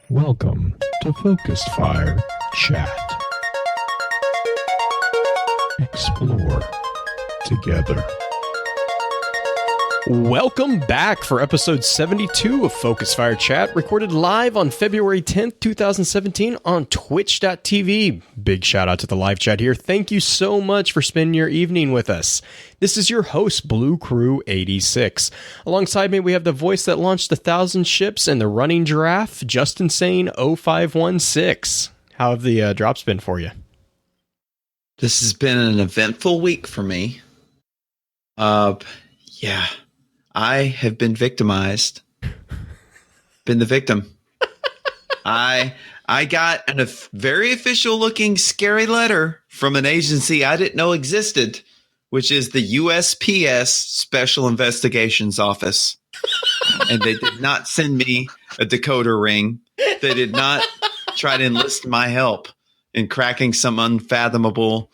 Welcome to Focused Fire Chat. Explore together. Welcome back for episode 72 of Focus Fire Chat, recorded live on February 10th, 2017 on twitch.tv. Big shout out to the live chat here. Thank you so much for spending your evening with us. This is your host, Blue Crew 86. Alongside me, we have the voice that launched 1,000 ships and the running giraffe, Justin Sane 0516. How have the drops been for you? This has been an eventful week for me. Yeah. I have been victimized. Been the victim. I got a very official looking scary letter from an agency I didn't know existed, which is the USPS Special Investigations Office. And they did not send me a decoder ring. They did not try to enlist my help in cracking some unfathomable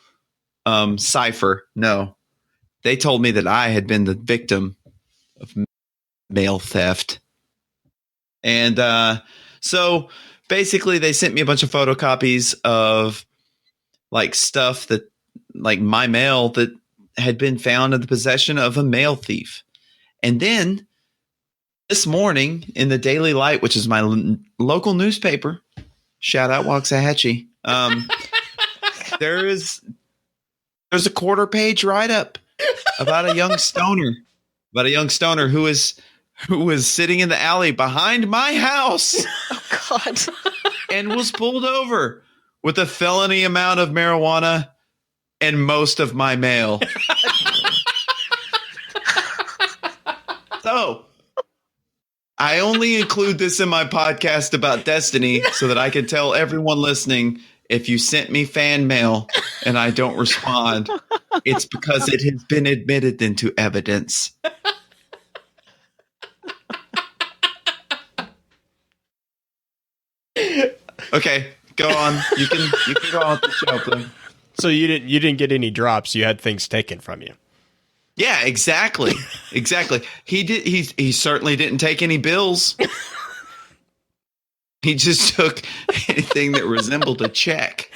cipher. No. They told me that I had been the victim of mail theft. And so basically they sent me a bunch of photocopies of like stuff that like my mail that had been found in the possession of a mail thief. And then this morning in the Daily Light, which is my local newspaper, shout out Waxahachie, there's a quarter page write-up about a young stoner who was sitting in the alley behind my house. Oh, God. And was pulled over with a felony amount of marijuana and most of my mail. So I only include this in my podcast about Destiny so that I can tell everyone listening, if you sent me fan mail and I don't respond, it's because it has been admitted into evidence. Okay, go on. You can go on with the show, please. So you didn't get any drops. You had things taken from you. Yeah, exactly. Exactly. He certainly didn't take any bills. He just took anything that resembled a check.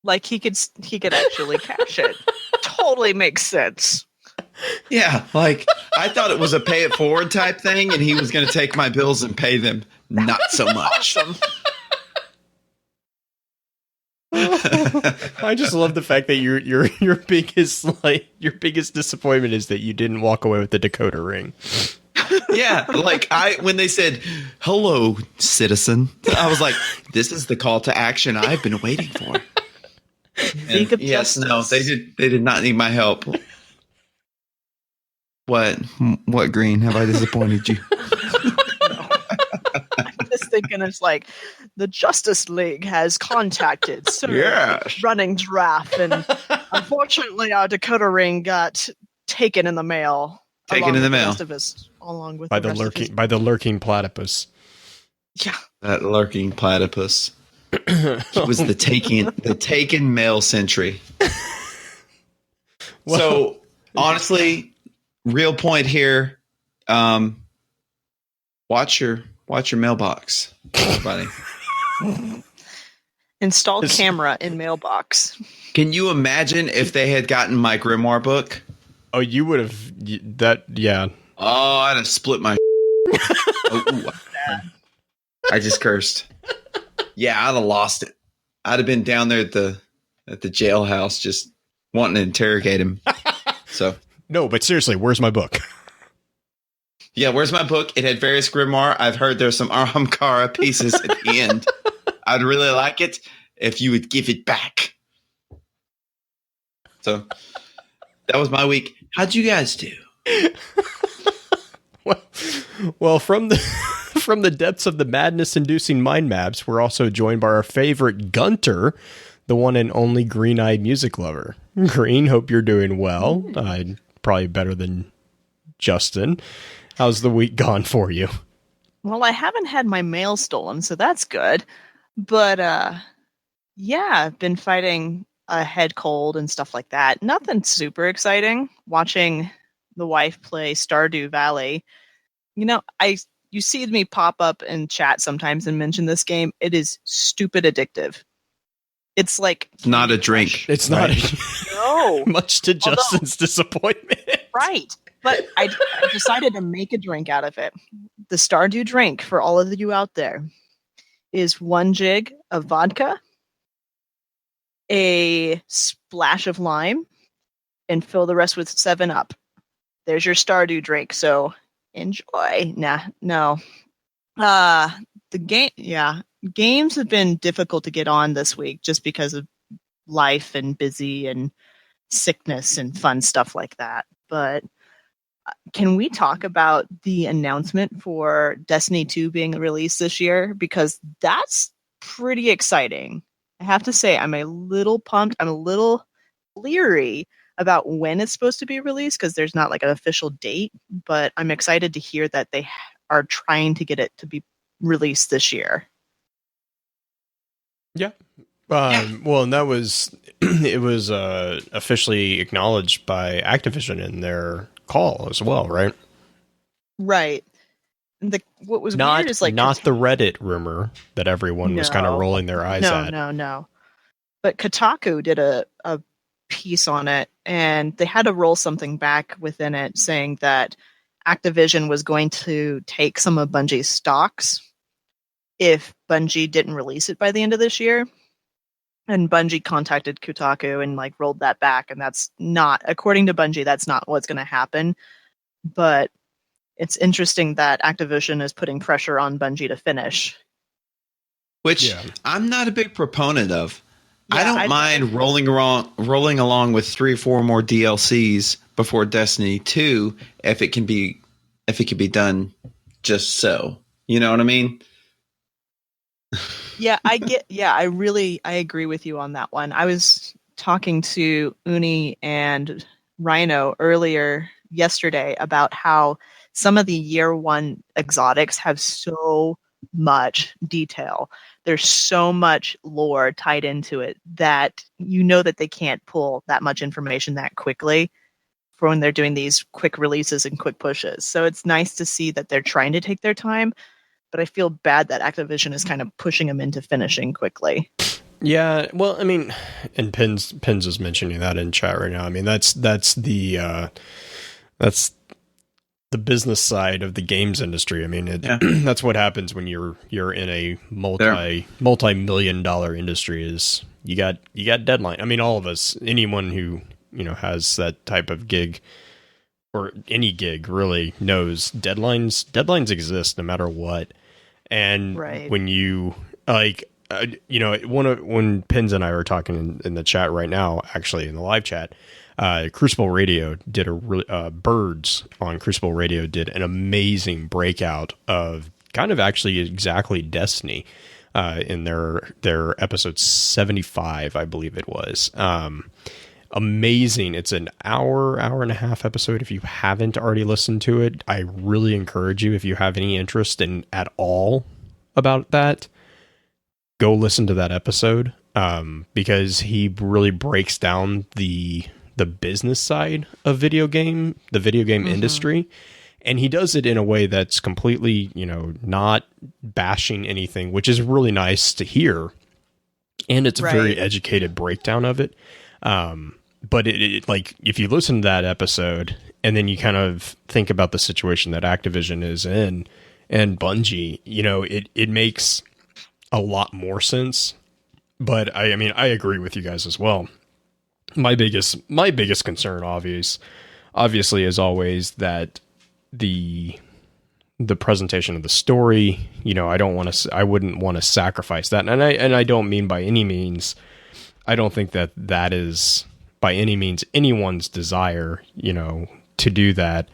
Like he could actually cash it. Totally makes sense. Yeah, like I thought it was a pay it forward type thing, and he was going to take my bills and pay them. Not so much. Awesome. I just love the fact that your biggest disappointment is that you didn't walk away with the decoder ring. Yeah, like when they said, "Hello, citizen," I was like, "This is the call to action I've been waiting for." And yes, no, they did not need my help. What Green? Have I disappointed you? I'm just thinking it's like the Justice League has contacted running giraffe, and unfortunately our decoder ring got taken in the mail. Taken in the mail. Along with by the lurking platypus. Yeah. That lurking platypus. It was the taken mail sentry. Well, so honestly, real point here. Watch your mailbox, everybody. Install camera in mailbox. Can you imagine if they had gotten my Grimoire book? Oh, you would have that. Yeah. Oh, I'd have split my. I just cursed. Yeah, I'd have lost it. I'd have been down there at the jailhouse just wanting to interrogate him. So no, but seriously, where's my book? Yeah, where's my book? It had various Grimoire. I've heard there's some Aramkara pieces at the end. I'd really like it if you would give it back. So that was my week. How'd you guys do? Well, from the depths of the madness-inducing mind maps, we're also joined by our favorite Gunter, the one and only green-eyed music lover. Green, hope you're doing well. Probably better than Justin. How's the week gone for you? Well, I haven't had my mail stolen, so that's good. But, yeah, I've been fighting a head cold and stuff like that. Nothing super exciting. Watching the wife play Stardew Valley You see me pop up in chat sometimes and mention this game. It is stupid addictive. It's like not a drink. It's not no. Much to Justin's disappointment. Right. But I decided to make a drink out of it. The Stardew drink, for all of you out there, is 1 jig of vodka, a splash of lime, and fill the rest with 7-Up. There's your Stardew drink. So enjoy. No. Games have been difficult to get on this week just because of life and busy and sickness and fun stuff like that. But can we talk about the announcement for Destiny 2 being released this year? Because that's pretty exciting. I have to say, I'm a little pumped. I'm a little leery about when it's supposed to be released because there's not like an official date, but I'm excited to hear that they are trying to get it to be released this year. Yeah. Well, and that was it was officially acknowledged by Activision in their call as well, right? Right. What was not, weird is like not the Reddit rumor that everyone was kind of rolling their eyes at. No. But Kotaku did a piece on it, and they had to roll something back within it saying that Activision was going to take some of Bungie's stocks if Bungie didn't release it by the end of this year. And Bungie contacted Kotaku and like rolled that back, and that's not, according to Bungie, that's not what's going to happen. But it's interesting that Activision is putting pressure on Bungie to finish. Which I'm not a big proponent of. Yeah, I don't mind rolling along with 3 or 4 more DLCs before Destiny 2 if it can be done just so. You know what I mean? I agree with you on that one. I was talking to Uni and Rhino earlier yesterday about how some of the year 1 exotics have so much detail. There's so much lore tied into it that that they can't pull that much information that quickly for when they're doing these quick releases and quick pushes. So it's nice to see that they're trying to take their time, but I feel bad that Activision is kind of pushing them into finishing quickly. Yeah, well, I mean, and Pins is mentioning that in chat right now. I mean, that's the business side of the games industry. I mean, that's what happens when you're in a multi-million dollar industry. Is you got deadline. I mean, all of us, anyone who has that type of gig or any gig really knows deadlines exist no matter what. And when you when Pins and I were talking in the chat right now, actually in the live chat, Crucible Radio did Birds on Crucible Radio did an amazing breakout of kind of actually exactly Destiny in their episode 75, I believe it was. Amazing. It's an hour and a half episode. If you haven't already listened to it, I really encourage you, if you have any interest in at all about that, go listen to that episode, because he really breaks down the business side of the video game industry, and he does it in a way that's completely, not bashing anything, which is really nice to hear, and it's a very educated breakdown of it. But it like, if you listen to that episode and then you kind of think about the situation that Activision is in and Bungie, it makes a lot more sense. But I mean, I agree with you guys as well. My biggest concern, obviously, is always that the presentation of the story. I wouldn't want to sacrifice that, and I don't mean by any means. I don't think that is by any means anyone's desire, to do that.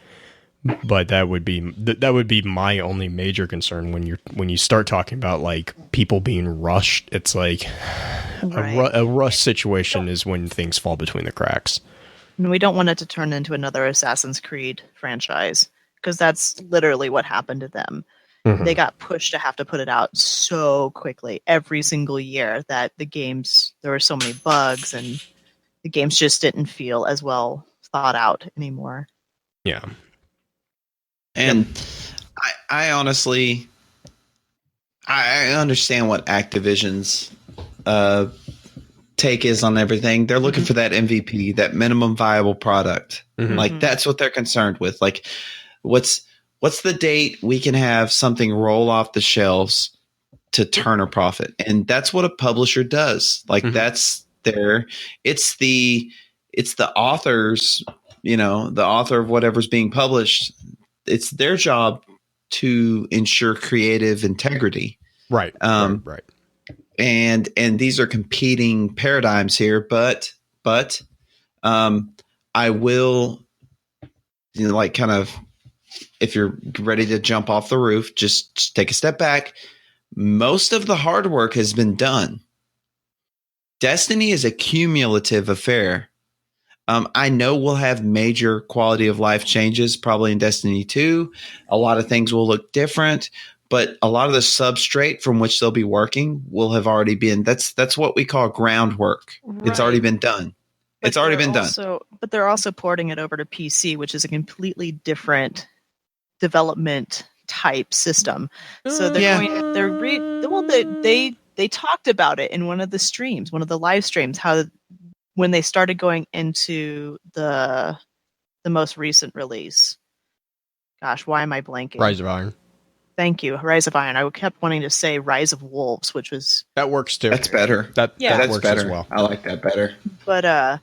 But that would be my only major concern when you start talking about like people being rushed. It's like a rush situation is when things fall between the cracks. And we don't want it to turn into another Assassin's Creed franchise, because that's literally what happened to them. Mm-hmm. They got pushed to have to put it out so quickly every single year that there were so many bugs and the games just didn't feel as well thought out anymore. Yeah. And I honestly, I understand what Activision's take is on everything. They're looking for that MVP, that minimum viable product. Like that's what they're concerned with. Like, what's the date we can have something roll off the shelves to turn a profit? And that's what a publisher does. Like that's it's the authors, the author of whatever's being published. It's their job to ensure creative integrity. Right. Right. And these are competing paradigms here, but I will, like, kind of, if you're ready to jump off the roof, just take a step back. Most of the hard work has been done. Destiny is a cumulative affair. I know we'll have major quality of life changes probably in Destiny 2. A lot of things will look different, but a lot of the substrate from which they'll be working will have already been, that's what we call groundwork. Right. It's already been done. But it's already been done. But they're also porting it over to PC, which is a completely different development type system. So they talked about it in one of the streams, one of the live streams, how when they started going into the most recent release. Gosh, why am I blanking? Rise of Iron. Thank you, Rise of Iron. I kept wanting to say Rise of Wolves, which was... That works too. That's better. That works better as well. I like that better. But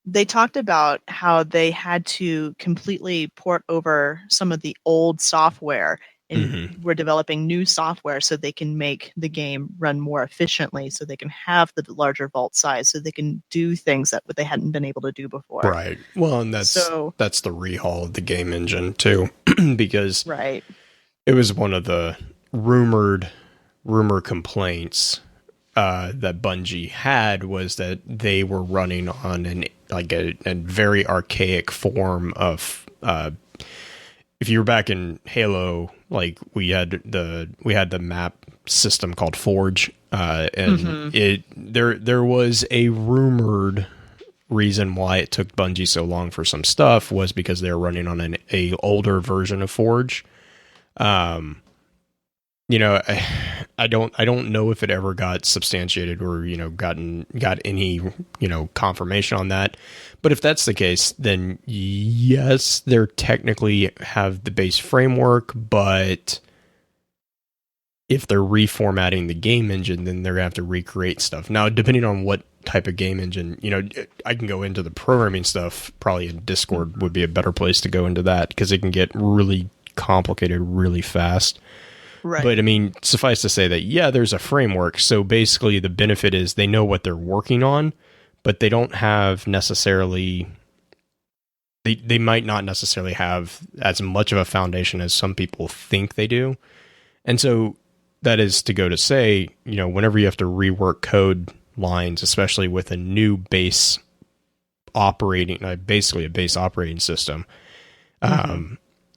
they talked about how they had to completely port over some of the old software and we're developing new software so they can make the game run more efficiently, so they can have the larger vault size, so they can do things that they hadn't been able to do before. Right. Well, and that's the rehaul of the game engine too, because it was one of the rumor complaints that Bungie had, was that they were running on a very archaic form of if you were back in Halo, like we had the map system called Forge, and there was a rumored reason why it took Bungie so long for some stuff was because they were running on a older version of Forge. I don't know if it ever got substantiated or got any confirmation on that. But if that's the case, then yes, they're technically have the base framework, but if they're reformatting the game engine, then they're gonna have to recreate stuff. Now, depending on what type of game engine, I can go into the programming stuff. Probably in Discord would be a better place to go into that, because it can get really complicated really fast. Right. But I mean, suffice to say that, there's a framework. So basically the benefit is they know what they're working on, but they don't have necessarily, they might not necessarily have as much of a foundation as some people think they do. And so that is to go to say, whenever you have to rework code lines, especially with a new base operating, basically a base operating system,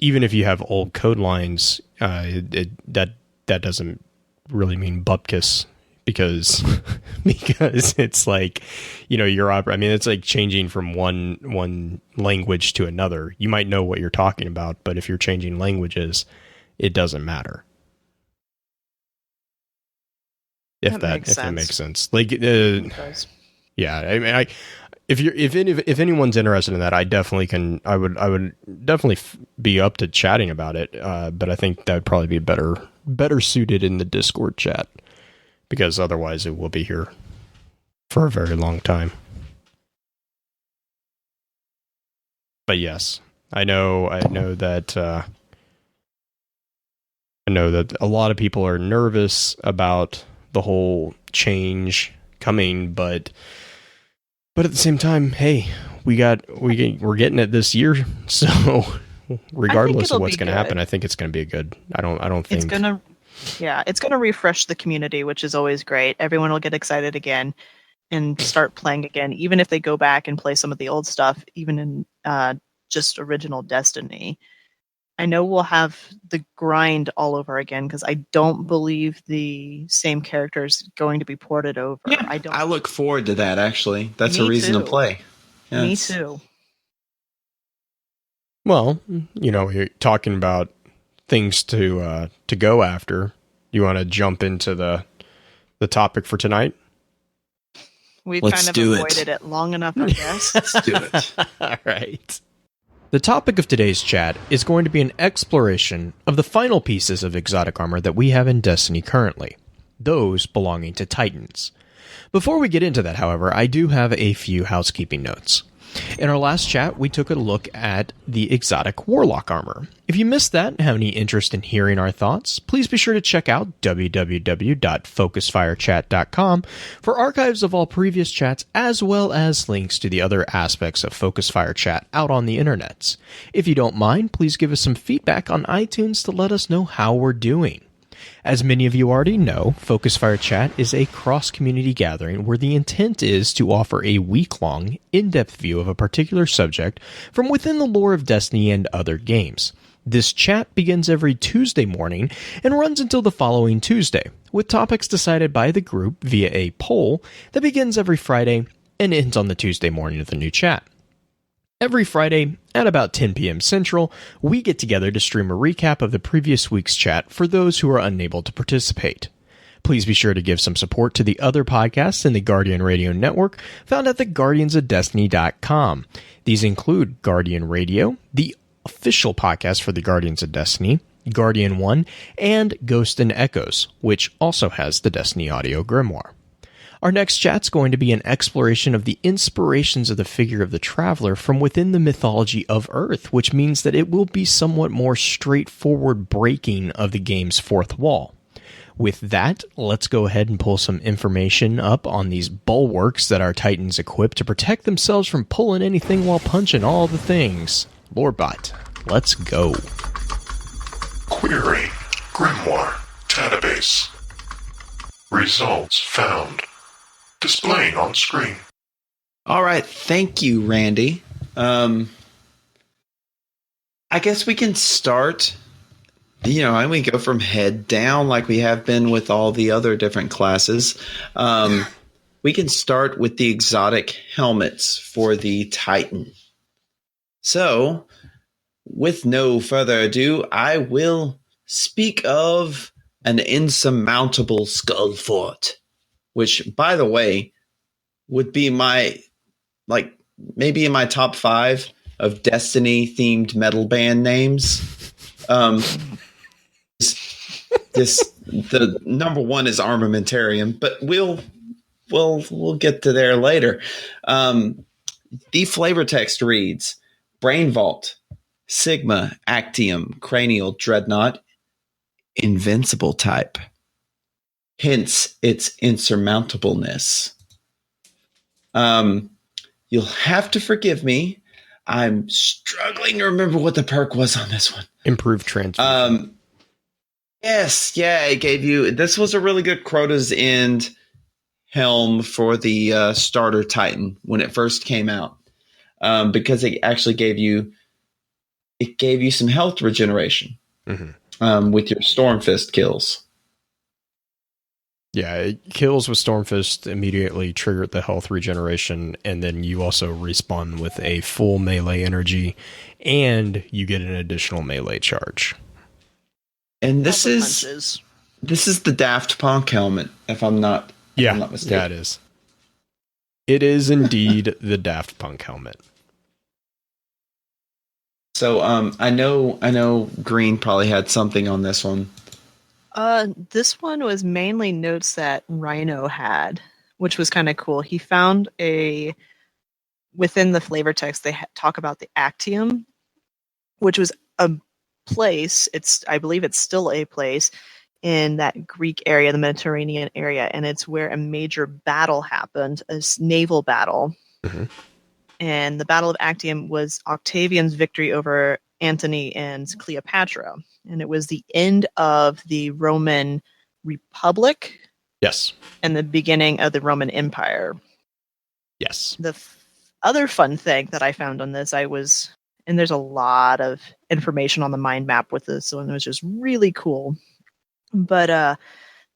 even if you have old code lines, that doesn't really mean bupkis, because it's like, it's like changing from one language to another. You might know what you're talking about, but if you're changing languages, it doesn't matter. If that makes sense. Like, yeah, I mean, if anyone's interested in that, I would definitely be up to chatting about it. But I think that would probably be better suited in the Discord chat, because otherwise it will be here for a very long time. But yes, I know that a lot of people are nervous about the whole change coming, but at the same time, hey, we're getting it this year, so regardless of what's going to happen, I think it's going to be good. I don't think it's going to refresh the community, which is always great. Everyone will get excited again and start playing again, even if they go back and play some of the old stuff, even in just original Destiny. I know we'll have the grind all over again, because I don't believe the same character is going to be ported over. Yeah, I look forward to that, actually. That's a reason to play. Yes. Me too. Well, you're talking about things to go after. You want to jump into the topic for tonight? We've Let's kind of do it. avoided it long enough, I guess. Let's do it. All right. The topic of today's chat is going to be an exploration of the final pieces of exotic armor that we have in Destiny currently, those belonging to Titans. Before we get into that, however, I do have a few housekeeping notes. In our last chat, we took a look at the exotic Warlock armor. If you missed that and have any interest in hearing our thoughts, please be sure to check out www.focusfirechat.com for archives of all previous chats as well as links to the other aspects of Focus Fire Chat out on the internets. If you don't mind, please give us some feedback on iTunes to let us know how we're doing. As many of you already know, Focus Fire Chat is a cross-community gathering where the intent is to offer a week-long, in-depth view of a particular subject from within the lore of Destiny and other games. This chat begins every Tuesday morning and runs until the following Tuesday, with topics decided by the group via a poll that begins every Friday and ends on the Tuesday morning of the new chat. Every Friday, at about 10 p.m. Central, we get together to stream a recap of the previous week's chat for those who are unable to participate. Please be sure to give some support to the other podcasts in the Guardian Radio Network, found at theguardiansofdestiny.com. These include Guardian Radio, the official podcast for the Guardians of Destiny, Guardian One, and Ghost and Echoes, which also has the Destiny audio Grimoire. Our next chat's going to be an exploration of the inspirations of the figure of the Traveler from within the mythology of Earth, which means that it will be somewhat more straightforward breaking of the game's fourth wall. With that, let's go ahead and pull some information up on these bulwarks that our Titans equip to protect themselves from pulling anything while punching all the things. Lordbot, let's go. Query Grimoire database. Results found. Displaying on screen. All right. Thank you, Randy. I guess we can start, and we go from head down like we have been with all the other different classes. We can start with the exotic helmets for the Titan. So, with no further ado, I will speak of an insurmountable skull fort, which, by the way, would be maybe in my top 5 of Destiny-themed metal band names. The number 1 is Armamentarium, but we'll get to there later. The flavor text reads: Brain Vault, Sigma, Actium, Cranial, Dreadnought, Invincible type. Hence its insurmountableness. You'll have to forgive me. I'm struggling to remember what the perk was on this one. Improved transfusion. Yes, yeah, it gave you. This was a really good Crota's End helm for the starter Titan when it first came out, because it actually gave you some health regeneration with your Stormfist kills. Yeah, kills with Stormfist immediately triggered the health regeneration, and then you also respawn with a full melee energy, and you get an additional melee charge. And this is the Daft Punk helmet, if I'm not mistaken. Yeah, it is. It is indeed the Daft Punk helmet. So I know Green probably had something on this one. This one was mainly notes that Rhino had, which was kind of cool. He found within the flavor text, they talk about the Actium, which was a place. I believe it's still a place in that Greek area, the Mediterranean area, and it's where a major battle happened, a naval battle. Mm-hmm. And the Battle of Actium was Octavian's victory over Antony and Cleopatra. And it was the end of the Roman Republic. Yes. And the beginning of the Roman Empire. Yes. The other fun thing that I found on this, and there's a lot of information on the mind map with this one, it was just really cool. But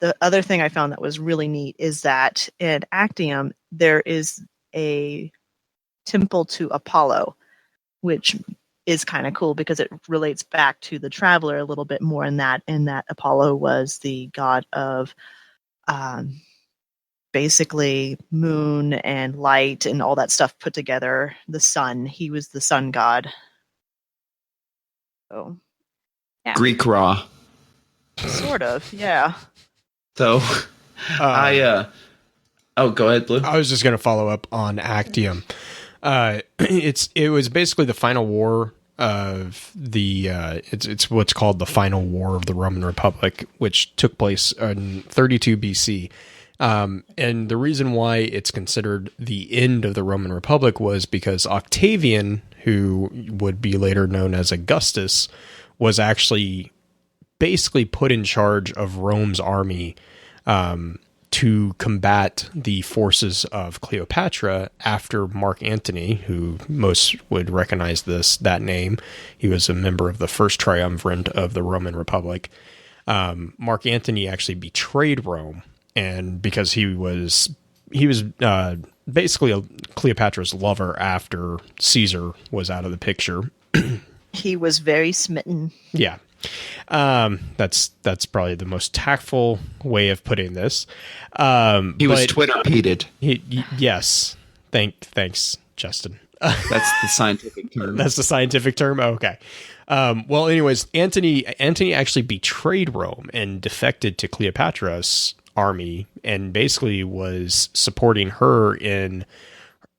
the other thing I found that was really neat is that in Actium, there is a temple to Apollo, which is kind of cool because it relates back to the Traveler a little bit more in that Apollo was the god of basically moon and light and all that stuff put together. The sun, he was the sun god. So, yeah. Greek Ra. Sort of, yeah. So, oh, go ahead, Blue. I was just going to follow up on Actium. It was basically the final war of the it's what's called the final war of the Roman Republic, which took place in 32 BC. And the reason why it's considered the end of the Roman Republic was because Octavian, who would be later known as Augustus, was actually basically put in charge of Rome's army to combat the forces of Cleopatra after Mark Antony, who most would recognize that name. He was a member of the first triumvirate of the Roman Republic. Mark Antony actually betrayed Rome, and because he was basically Cleopatra's lover after Caesar was out of the picture. He was very smitten. Yeah. That's probably the most tactful way of putting this. He was Twitter-peated. Yes. Thanks, Justin. That's the scientific term. That's the scientific term? Oh, okay. Well, anyways, Antony actually betrayed Rome and defected to Cleopatra's army and basically was supporting her in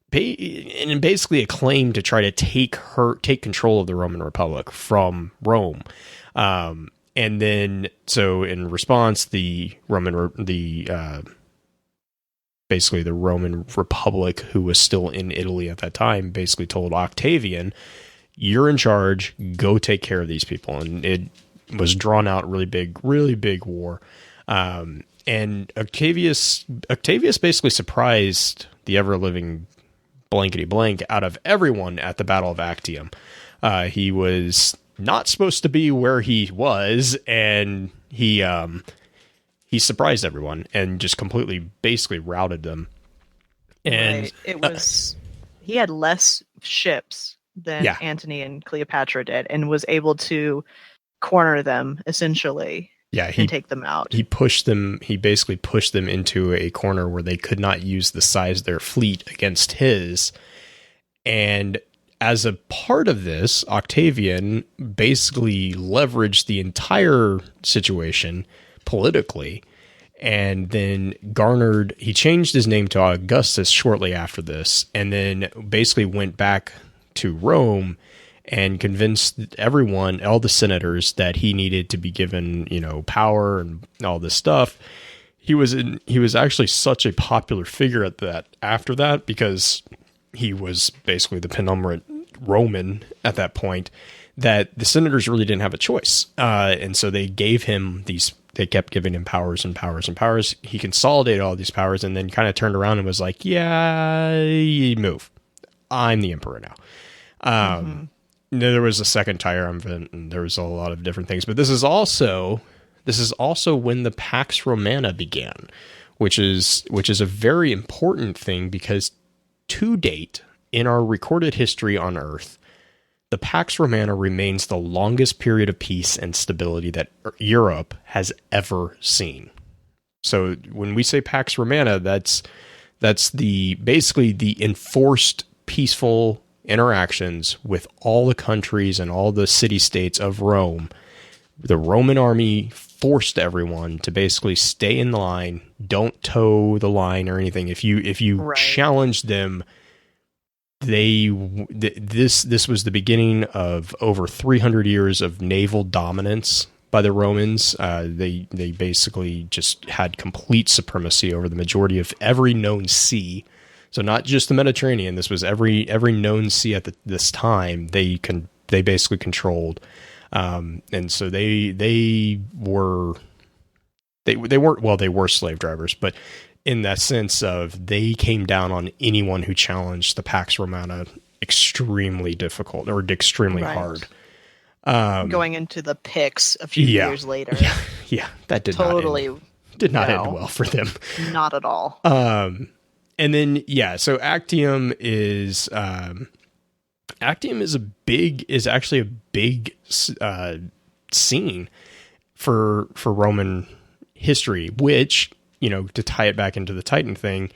basically a claim to try to take control of the Roman Republic from Rome. And then, so in response, the Roman Republic, who was still in Italy at that time, basically told Octavian, "You're in charge. Go take care of these people." And it was drawn out really big war. And Octavius basically surprised the ever living blankety blank out of everyone at the Battle of Actium. He was not supposed to be where he was, and he surprised everyone and just completely basically routed them. And right. It was he had less ships than Antony and Cleopatra did, and was able to corner them essentially. Yeah, and take them out. He basically pushed them into a corner where they could not use the size of their fleet against his. And as a part of this, Octavian basically leveraged the entire situation politically, and then he changed his name to Augustus shortly after this, and then basically went back to Rome and convinced everyone, all the senators, that he needed to be given, power and all this stuff. He was actually such a popular figure after that, because he was basically the penultimate Roman at that point, that the senators really didn't have a choice. And so they gave him they kept giving him powers and powers and powers. He consolidated all these powers and then kind of turned around and was like, yeah, you move. I'm the emperor now. There was a second triumvirate, and there was a lot of different things, but this is also when the Pax Romana began, which is a very important thing, because to date in our recorded history on Earth, the Pax Romana remains the longest period of peace and stability that Europe has ever seen. So when we say Pax Romana, that's basically the enforced peaceful interactions with all the countries and all the city-states of Rome. The Roman army forced everyone to basically stay in the line, don't toe the line or anything. If you challenged them, this was the beginning of over 300 years of naval dominance by the Romans. They basically just had complete supremacy over the majority of every known sea. So not just the Mediterranean. This was every known sea at this time. They basically controlled, and so they were slave drivers, but in that sense of they came down on anyone who challenged the Pax Romana extremely difficult or extremely hard. Going into the Picts a few years later. Yeah, that did not end well for them. Not at all. And then, so Actium is Actium is actually a big scene for Roman history, which, to tie it back into the Titan thing,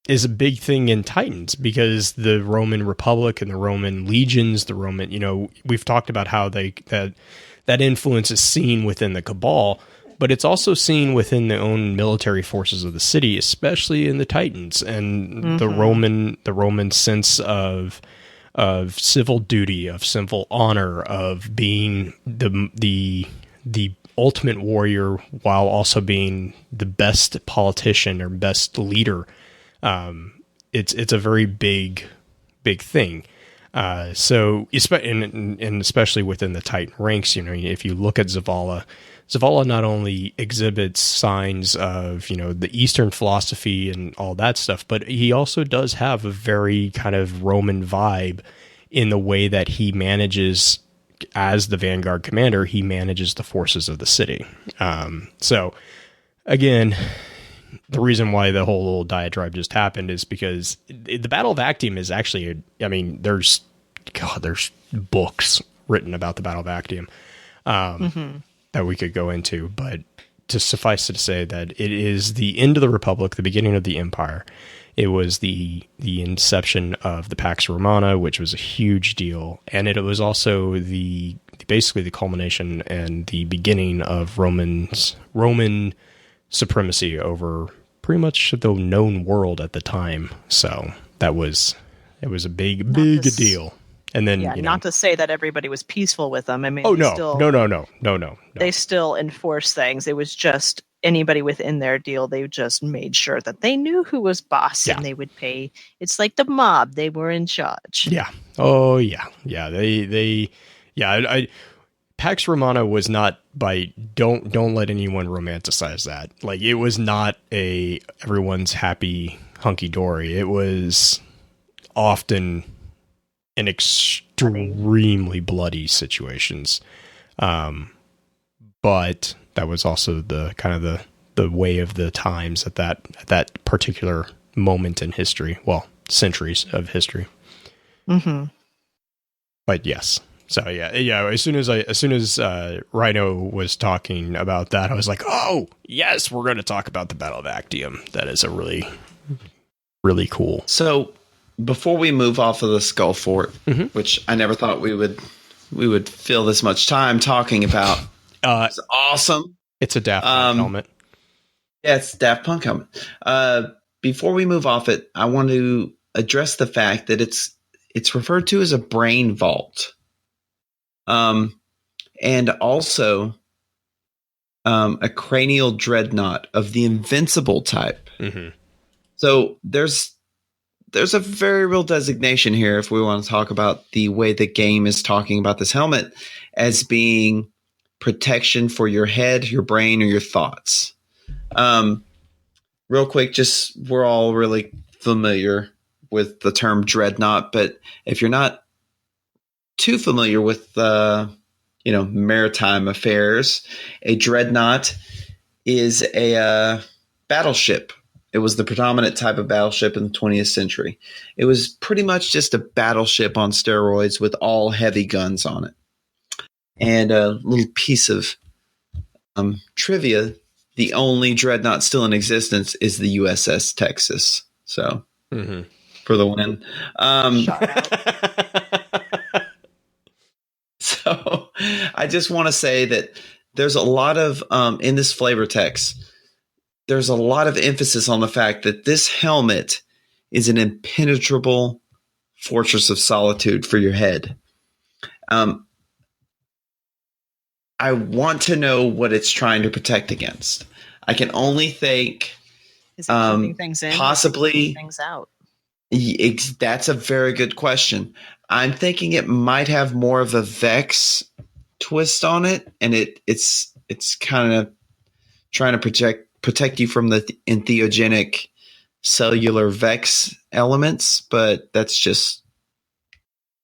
is a big thing in Titans, because the Roman Republic and the Roman legions, the Roman, we've talked about how that influence is seen within the Cabal, but it's also seen within the own military forces of the city, especially in the Titans, and the Roman sense of civil duty, of civil honor, of being the ultimate warrior while also being the best politician or best leader. It's a very big thing. So especially within the Titan ranks, if you look at Zavala not only exhibits signs of, the Eastern philosophy and all that stuff, but he also does have a very kind of Roman vibe in the way that he manages, as the Vanguard commander, he manages the forces of the city. So again, the reason why the whole little diatribe just happened is because the Battle of Actium is actually, there's books written about the Battle of Actium that we could go into, but to suffice it to say that it is the end of the Republic, the beginning of the Empire. It was the inception of the Pax Romana, which was a huge deal, and it was also basically the culmination and the beginning of Roman supremacy over pretty much the known world at the time. So it was a big deal. And then, not to say that everybody was peaceful with them. No. They still enforced things. It was just anybody within their deal. They just made sure that they knew who was boss, and they would pay. It's like the mob; they were in charge. Yeah. Oh yeah. Yeah. Pax Romana was not don't let anyone romanticize that. Like, it was not everyone's happy hunky dory. It was often in extremely bloody situations. But that was also the kind of the way of the times at that particular moment in history. Well, centuries of history. Mm-hmm. But yes. So yeah. As soon as Rhino was talking about that, I was like, oh yes, we're going to talk about the Battle of Actium. That is a really, really cool. So before we move off of the Skull Fort, which I never thought we would fill this much time talking about, it's awesome. It's a Daft Punk helmet. Yeah, it's a Daft Punk helmet. Before we move off it, I want to address the fact that it's referred to as a brain vault. And also a cranial dreadnought of the invincible type. Mm-hmm. So there's a very real designation here if we want to talk about the way the game is talking about this helmet as being protection for your head, your brain, or your thoughts. Real quick, we're all really familiar with the term dreadnought, but if you're not too familiar with maritime affairs, a dreadnought is a battleship. It was the predominant type of battleship in the 20th century. It was pretty much just a battleship on steroids with all heavy guns on it. And a little piece of trivia, the only dreadnought still in existence is the USS Texas. So, for the win. So I just want to say that there's a lot of, in this flavor text, there's a lot of emphasis on the fact that this helmet is an impenetrable fortress of solitude for your head. I want to know what it's trying to protect against. I can only think Is it keeping things in? possibly keeping things out. That's a very good question. I'm thinking it might have more of a Vex twist on it, and it's kind of trying to protect you from the entheogenic cellular Vex elements, but that's just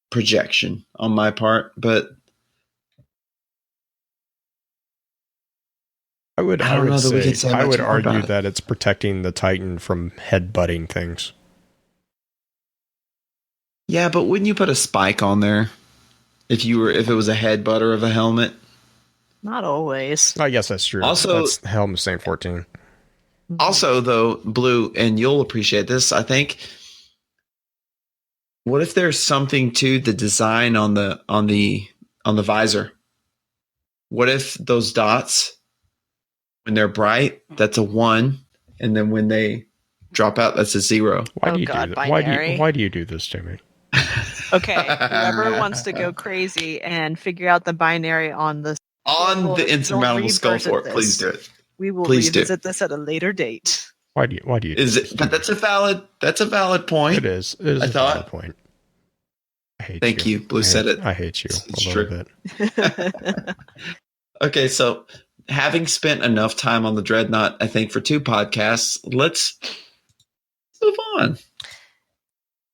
projection on my part. But I would argue that it's protecting the Titan from headbutting things. Yeah, but wouldn't you put a spike on there if it was a headbutter of a helmet? Not always. I guess that's true. Also- that's Helm of Saint 14. Also, though, Blue, and you'll appreciate this, I think. What if there's something to the design on the visor? What if those dots, when they're bright, that's a 1, and then when they drop out, that's a 0? Why Oh, do you God, do that? binary. Why do you do this to me? Okay, whoever wants to go crazy and figure out the binary on the On the insurmountable skull revisit fort, this. please do it. we will Please do. revisit this at a later date. Why do you do Is this it? to me? That's a valid point. It is. It is I a thought- valid point. I hate Thank you. Blue said it. I hate you It's a little true. bit. Okay, so having spent enough time on the Dreadnought, I think for 2 podcasts, let's move on.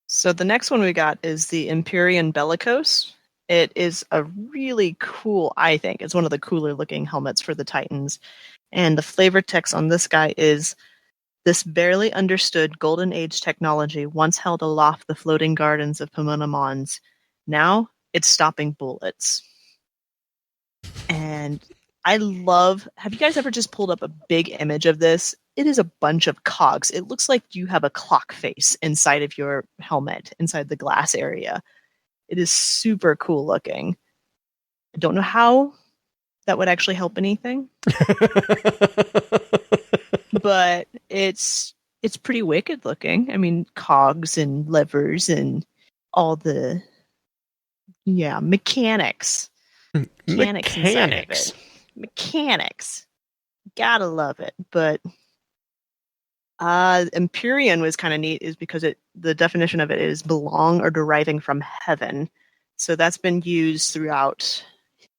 So the next one we got is the Empyrean Bellicose. It is a really cool, I think, it's one of the cooler looking helmets for the Titans. And the flavor text on this guy is, "This barely understood Golden Age technology once held aloft the floating gardens of Pomona Mons. Now it's stopping bullets." And I love, have you guys ever just pulled up a big image of this? It is a bunch of cogs. It looks like you have a clock face inside of your helmet, inside the glass area. It is super cool looking. I don't know how that would actually help anything, but it's pretty wicked looking. I mean, cogs and levers and all the mechanics. Mechanics. Mechanics. Gotta love it. But Empyrean was kind of neat, is because the definition of it is belong or deriving from heaven. So that's been used throughout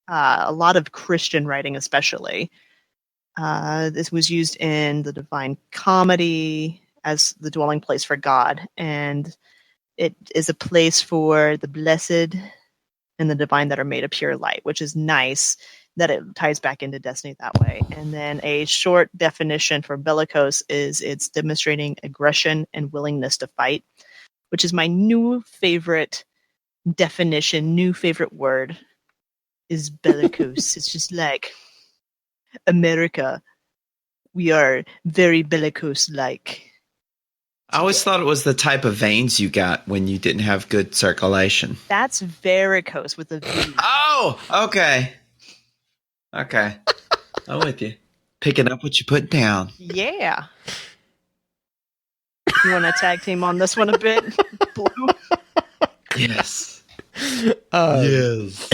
a lot of Christian writing, especially. This was used in the Divine Comedy as the dwelling place for God, and it is a place for the blessed and the divine that are made of pure light, which is nice that it ties back into Destiny that way. And then a short definition for bellicose is it's demonstrating aggression and willingness to fight, which is my new favorite definition, new favorite word is bellicose. It's just like America. We are very bellicose-like. I always thought it was the type of veins you got when you didn't have good circulation. That's varicose with a V. Oh, okay. Okay. I'm with you. Picking up what you put down. Yeah. You want to tag team on this one a bit, Blue? Yes. Yes.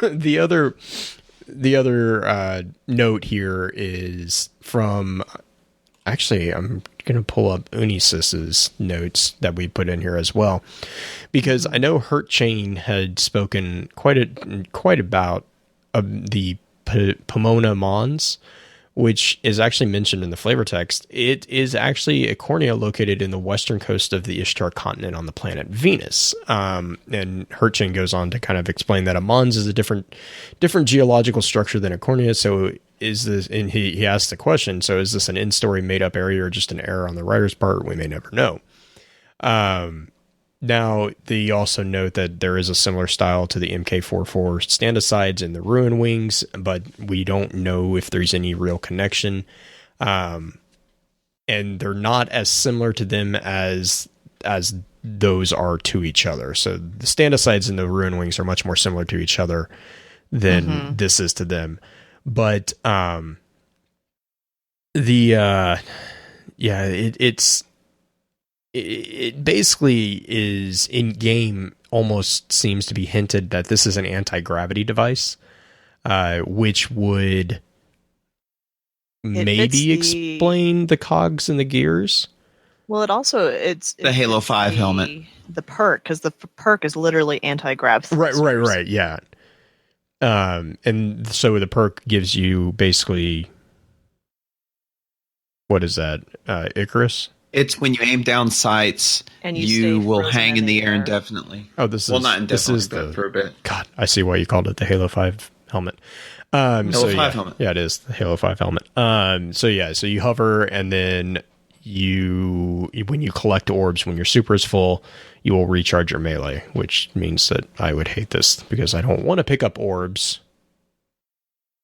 The other note here is from. Actually, I'm going to pull up Unisys's notes that we put in here as well, because I know Hurt Chain had spoken quite about the Pomona Mons, which is actually mentioned in the flavor text. It is actually a cornea located in the western coast of the Ishtar continent on the planet Venus. And Hurt Chain goes on to kind of explain that a Mons is a different geological structure than a cornea. So is this, and he asked the question, so is this an in-story made-up area or just an error on the writer's part? We may never know. Now, they also note that there is a similar style to the MK44 stand-asides and the Ruin Wings, but we don't know if there's any real connection. And they're not as similar to them as those are to each other. So the stand-asides and the Ruin Wings are much more similar to each other than this is to them. But it basically is in game, almost seems to be hinted that this is an anti-gravity device, which would maybe explain the cogs and the gears. Well, it's the Halo 5 helmet. The perk, because the perk is literally anti-grav. Right, yeah. And so the perk gives you basically, what is that? Icarus? It's when you aim down sights, and you will hang in the air indefinitely. Oh, this is, well, not indefinitely, this is but for a bit. God, I see why you called it the Halo 5 helmet. Halo 5 helmet. Yeah, it is the Halo 5 helmet. So you hover, and then when you collect orbs, when your super is full, you will recharge your melee, which means that I would hate this because I don't want to pick up orbs.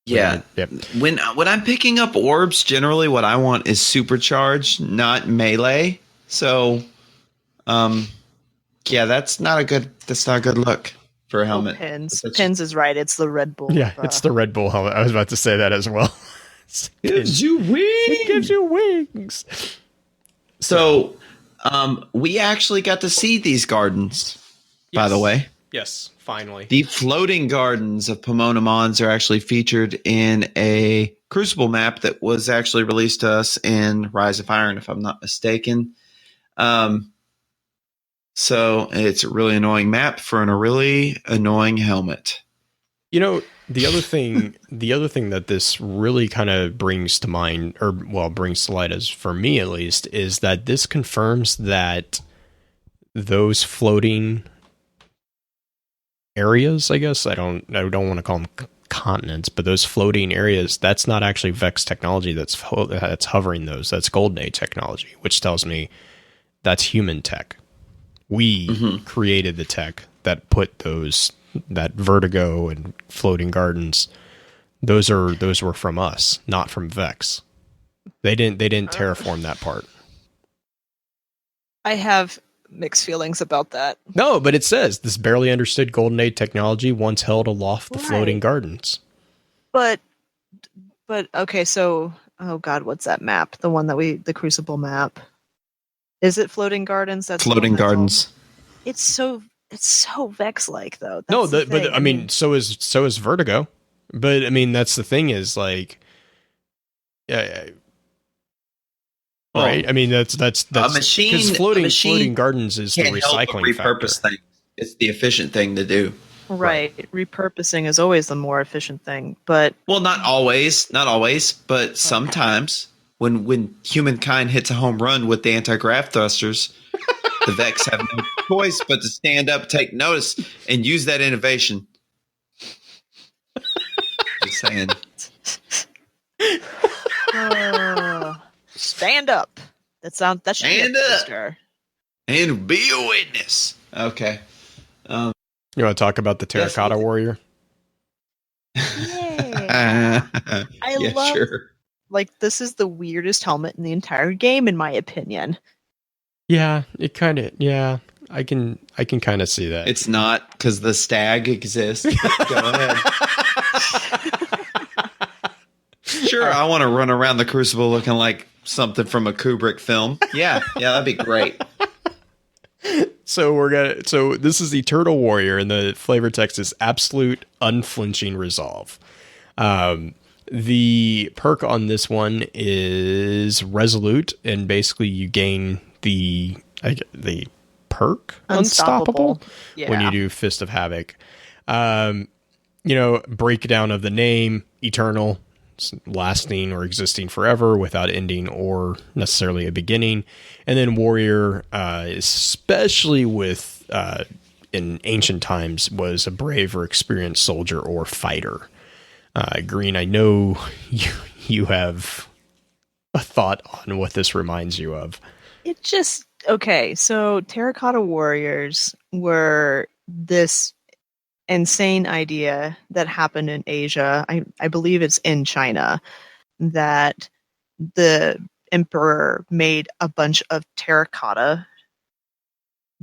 Yeah. Yep. When I'm picking up orbs, generally what I want is supercharge, not melee. So, yeah, that's not a good look for a helmet. Pins is right. It's the Red Bull. Yeah, it's the Red Bull helmet. I was about to say that as well. Gives you wings. It gives you wings. So, we actually got to see these gardens, by the way. Yes, finally. The floating gardens of Pomona Mons are actually featured in a Crucible map that was actually released to us in Rise of Iron, if I'm not mistaken. So it's a really annoying map for a really annoying helmet. You know, the other thing that this really kind of brings to mind, or well, brings to light, as for me at least, is that this confirms that those floating areas, I guess I don't want to call them continents, but those floating areas, that's not actually Vex technology that's hovering those. That's Golden Age technology, which tells me that's human tech. We created the tech that put that Vertigo and floating gardens. Those were from us, not from Vex. They didn't terraform that part. I have mixed feelings about that. No, but it says this barely understood Golden Age technology once held aloft the floating gardens. But okay, so oh god, what's that map? The one that the Crucible map. Is it floating gardens? That's floating gardens. It's so Vex like though. But I mean, so is Vertigo. But I mean, that's the thing is like, yeah. Right. I mean, that's a machine. Because floating gardens is the recycling repurpose thing. It's the efficient thing to do. Right. Repurposing is always the more efficient thing, but not always, but sometimes when humankind hits a home run with the anti-grav thrusters, the Vex have no choice but to stand up, take notice, and use that innovation. Just saying. Stand up. That should stand be a poster. And be a witness. Okay. You want to talk about the Terracotta Warrior? Yeah. I love. Sure. Like, this is the weirdest helmet in the entire game, in my opinion. Yeah, it kind of. Yeah, I can kind of see that. It's not because the stag exists. Go ahead. Sure, I want to run around the Crucible looking like something from a Kubrick film. Yeah, that'd be great. So this is Eternal Warrior, and the flavor text is absolute unflinching resolve. The perk on this one is Resolute, and basically you gain the perk Unstoppable when you do Fist of Havoc. Breakdown of the name, Eternal, lasting or existing forever without ending or necessarily a beginning. And then Warrior, especially with in ancient times, was a brave or experienced soldier or fighter. Green, I know you have a thought on what this reminds you of. It just, okay, so Terracotta Warriors were this insane idea that happened in Asia. I believe it's in China, that the emperor made a bunch of terracotta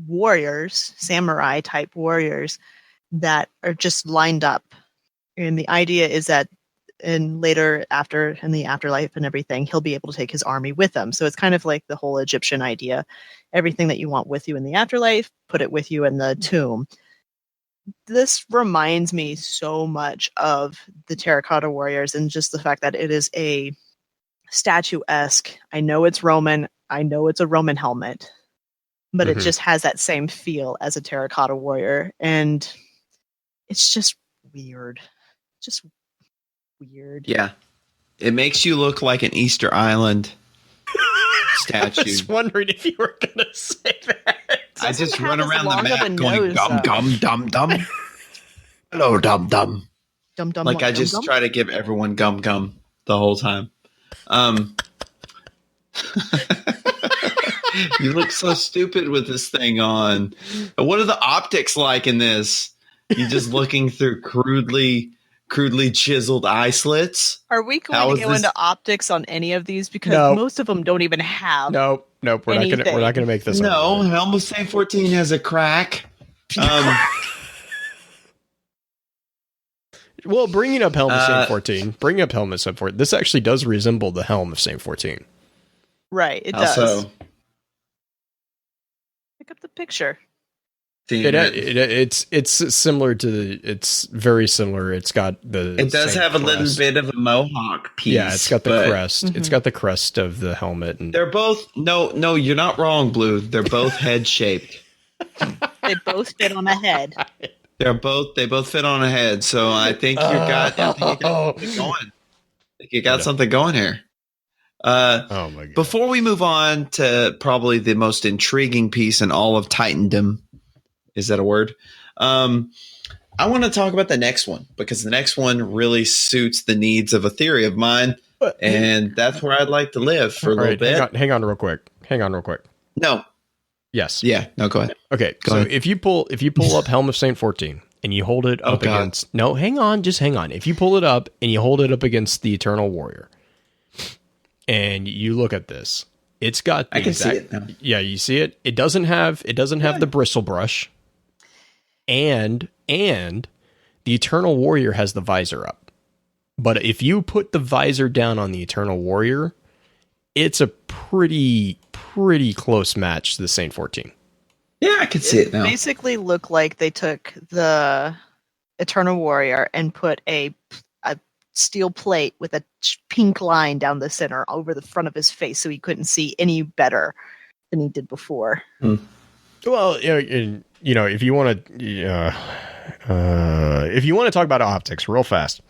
warriors, samurai type warriors, that are just lined up. And the idea is that in the afterlife and everything, he'll be able to take his army with him. So it's kind of like the whole Egyptian idea. Everything that you want with you in the afterlife, put it with you in the tomb. This reminds me so much of the Terracotta Warriors, and just the fact that it is a statuesque. I know it's Roman. I know it's a Roman helmet, but it just has that same feel as a Terracotta Warrior. And it's just weird. Just weird. Yeah. It makes you look like an Easter Island statue. I was wondering if you were going to say that. I just run around the map going dum dum dum dum. Hello, dum dum. Dum dum. Like I just try to give everyone gum gum the whole time. You look so stupid with this thing on. What are the optics like in this? You just looking through crudely chiseled eye slits? Are we How going is to go this- into optics on any of these? Because No. most of them don't even have. Nope. We're not Anything. gonna make this. No, argument. Helm of Saint 14 has a crack. Well, bringing up Helm of Saint 14, bringing up Helm of Saint 14, this actually does resemble the Helm of Saint 14. Right, it does. Also, Pick up the picture. It's similar to it's very similar. It's got the it does same have a crest. little bit of a mohawk piece. Yeah, it's got the but crest. It's got the crest of the helmet, and They're both no, you're not wrong, Blue. They're both head shaped. They both fit on a head. They both fit on a head. So I think you got something going. I think you got something going here. oh my god! Before we move on to probably the most intriguing piece in all of Titandom, is that a word? I want to talk about the next one because the next one really suits the needs of a theory of mine, and that's where I'd like to live for a little bit. Hang on real quick. No. Yes. Yeah. No. Go ahead. Okay. Go ahead. if you pull up Helm of Saint 14 and you hold it up against hang on. If you pull it up and you hold it up against the Eternal Warrior, and you look at this, it's got the I can see it now. Yeah, you see it. It doesn't have the bristle brush, and the Eternal Warrior has the visor up. But if you put the visor down on the Eternal Warrior, it's a pretty close match to the Saint 14. Yeah, I can see it now. Basically look like they took the Eternal Warrior and put a steel plate with a pink line down the center over the front of his face so he couldn't see any better than he did before. Well, if you want to talk about optics real fast,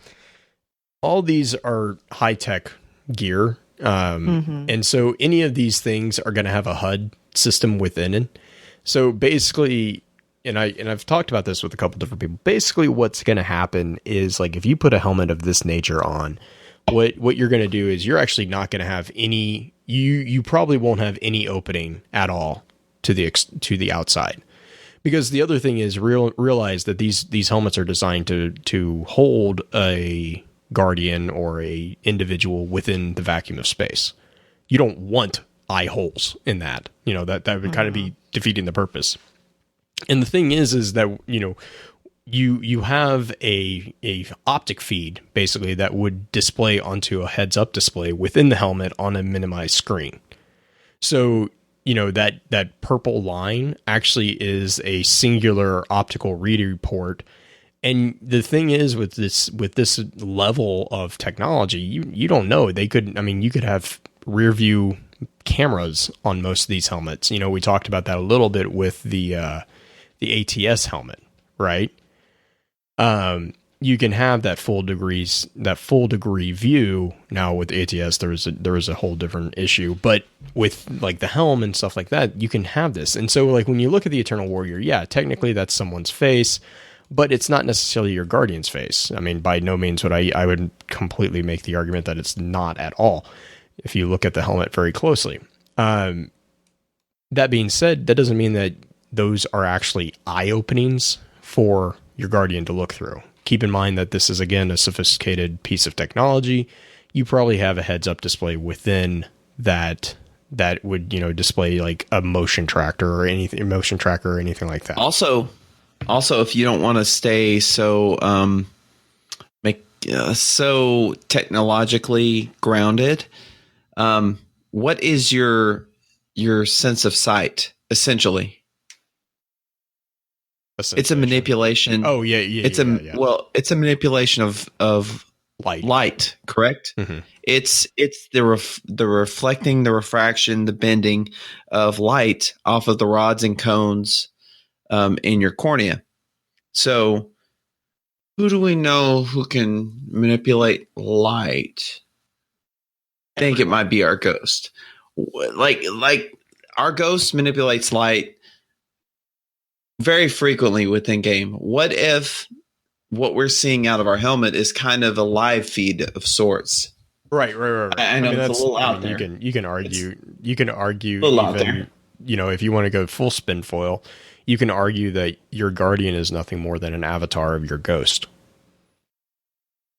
all these are high-tech gear. And so any of these things are going to have a HUD system within it. So basically, and I've talked about this with a couple different people. Basically, what's going to happen is, like, if you put a helmet of this nature on, what you're going to do is you're actually not going to have any. You probably won't have any opening at all to the outside, because the other thing is realize that these helmets are designed to hold a guardian or a individual within the vacuum of space. You don't want eye holes in that. That would kind of be defeating the purpose. And the thing is that you have a optic feed basically that would display onto a heads up display within the helmet on a minimized screen. So that purple line actually is a singular optical reader port. And the thing is, with this level of technology, you don't know. You could have rear view cameras on most of these helmets. We talked about that a little bit with the ATS helmet, right? You can have that full degree view. Now with ATS, there is a whole different issue, but with like the helm and stuff like that, you can have this. And so, like, when you look at the Eternal Warrior, yeah, technically that's someone's face, but it's not necessarily your guardian's face. I mean, by no means would I would completely make the argument that it's not at all if you look at the helmet very closely. That being said, that doesn't mean that those are actually eye openings for your guardian to look through. Keep in mind that this is, again, a sophisticated piece of technology. You probably have a heads up display within that would, display like a motion tracker or anything like that. Also, if you don't want to stay so so technologically grounded, what is your sense of sight essentially? It's a manipulation. Oh yeah. It's a manipulation of light, correct? Mm-hmm. It's the reflecting, the refraction, the bending of light off of the rods and cones in your cornea. So, who do we know who can manipulate light? I think it might be our ghost. Like our ghost manipulates light very frequently within game. What if what we're seeing out of our helmet is kind of a live feed of sorts? Right. I know it's a little out there. You can argue a little out even, there. you know, if you want to go full spin foil, you can argue that your guardian is nothing more than an avatar of your ghost.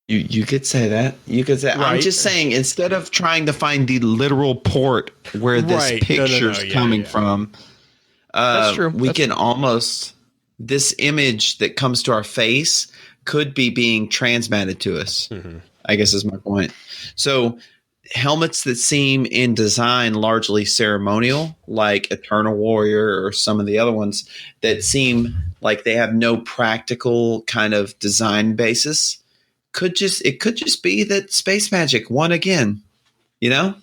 You could say that. You could say. Right. I'm just saying, instead of trying to find the literal port where this Right. picture's coming from, That's true. We can almost, this image that comes to our face could be being transmitted to us. Mm-hmm. I guess is my point. So helmets that seem in design largely ceremonial, like Eternal Warrior or some of the other ones that seem like they have no practical kind of design basis, could just be that space magic won again. You know?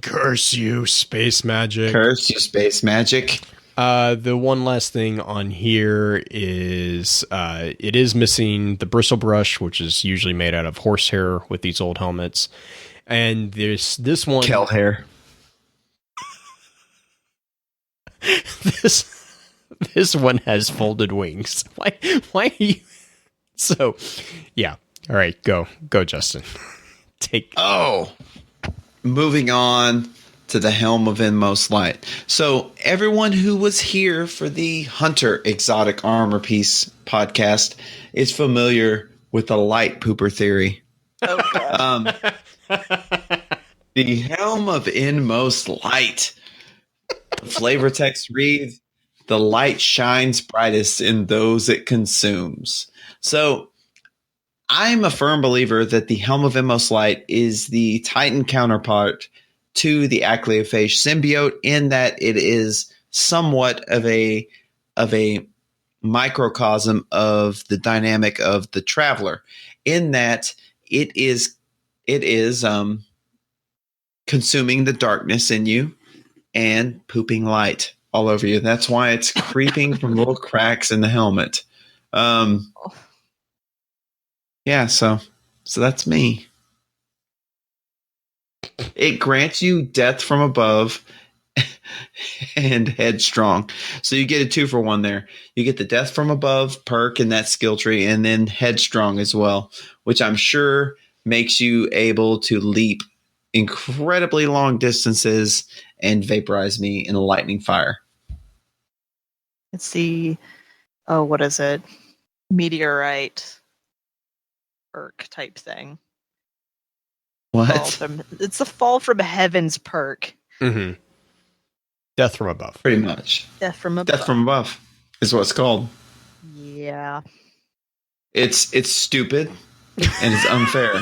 Curse you, space magic. Curse you, space magic. The one last thing on here is it is missing the bristle brush, which is usually made out of horsehair with these old helmets. And there's this one. Kel hair. This one has folded wings. Why are you? So, yeah. All right, go, Justin. Moving on to the Helm of Inmost Light. So everyone who was here for the Hunter Exotic Armor Piece podcast is familiar with the light pooper theory. Okay. The Helm of Inmost Light. The flavor text reads, "The light shines brightest in those it consumes." So I'm a firm believer that the Helm of Inmost Light is the Titan counterpart to the Acleophage symbiote, in that it is somewhat of a microcosm of the dynamic of the Traveler, in that it is consuming the darkness in you and pooping light all over you. That's why it's creeping from little cracks in the helmet. Yeah, so that's me. It grants you death from above and headstrong. So you get a 2-for-1 there. You get the death from above perk in that skill tree, and then headstrong as well, which I'm sure makes you able to leap incredibly long distances and vaporize me in a lightning fire. It's the, what is it? Meteorite perk type thing. What? It's the fall from heavens perk. Mm-hmm. Death from above. Pretty much. Death from above. Death from above is what it's called. Yeah. It's stupid and it's unfair.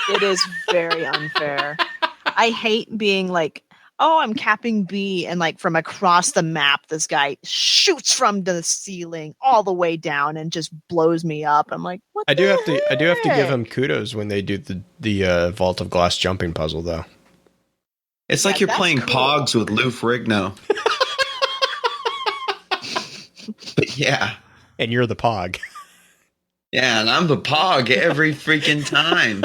It is very unfair. I hate being like, oh, I'm capping B, and like from across the map, this guy shoots from the ceiling all the way down and just blows me up. I'm like, what? I do have to give him kudos when they do the Vault of Glass jumping puzzle, though. It's like you're playing cool. Pogs with Lou Ferrigno. But yeah. And you're the Pog. Yeah, and I'm the Pog every freaking time.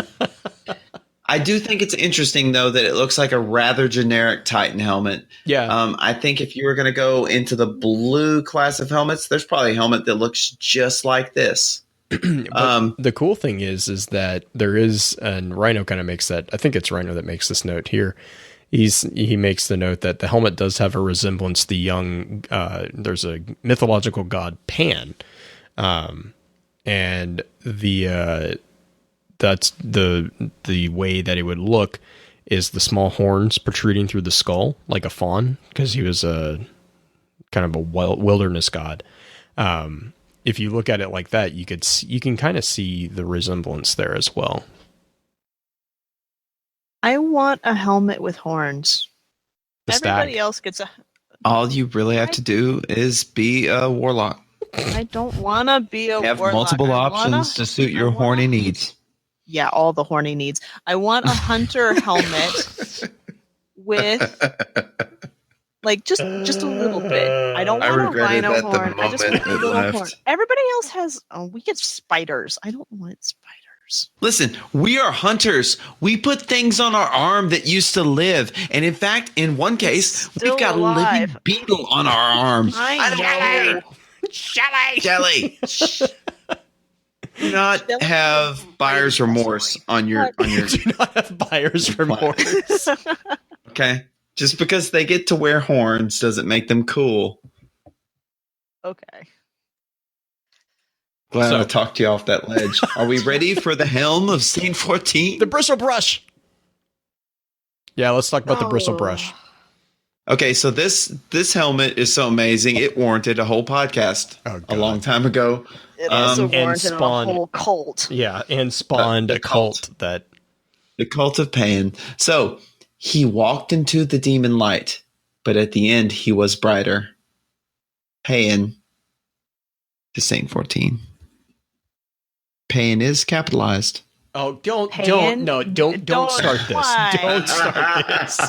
I do think it's interesting, though, that it looks like a rather generic Titan helmet. Yeah. I think if you were going to go into the blue class of helmets, there's probably a helmet that looks just like this. The cool thing is that there is, and Rhino kind of makes that, I think it's Rhino that makes this note here. He makes the note that the helmet does have a resemblance to the young, there's a mythological god Pan. And that's the way that it would look is the small horns protruding through the skull like a fawn, because he was a kind of a wilderness god. If you look at it like that, you can kind of see the resemblance there as well. I want a helmet with horns. Everybody else gets a. All you really have to do is be a warlock. I don't want to be a have warlock. Multiple options to suit your horny needs. Yeah, all the horny needs. I want a hunter helmet with like just a little bit. I don't want a rhino horn. I just want a little horn. Everybody else has. Oh, we get spiders. I don't want spiders. Listen, we are hunters. We put things on our arm that used to live, and in fact, in one case, we've got a living beetle on our arm. I know. Jelly. Do not have buyer's remorse on your Do not have buyer's remorse. Okay. Just because they get to wear horns doesn't make them cool. Okay. Glad So- I talked you off that ledge. Are we ready for the helm of Saint 14? The bristle brush. Yeah, let's talk about the bristle Oh. brush. Okay, so this helmet is so amazing. It warranted a whole podcast Oh, God. a long time ago. It also And warranted a spawned- whole cult. Yeah, and spawned The a cult that The cult of pain. So he walked into the demon light, but at the end he was brighter. Pain to Saint 14. Pain is capitalized. Oh, don't Pan? don't start this. Why? Don't start this.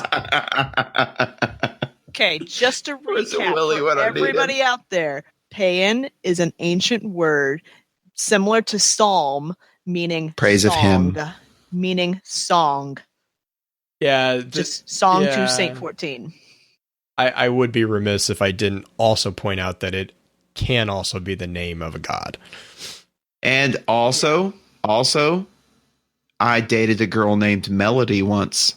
Okay, just to Was it recap really what for I needed? everybody out there, paean is an ancient word similar to psalm, meaning Praise of him. song, meaning song. Yeah, Just song yeah. to Saint 14. I would be remiss if I didn't also point out that it can also be the name of a god. And also, I dated a girl named Melody once.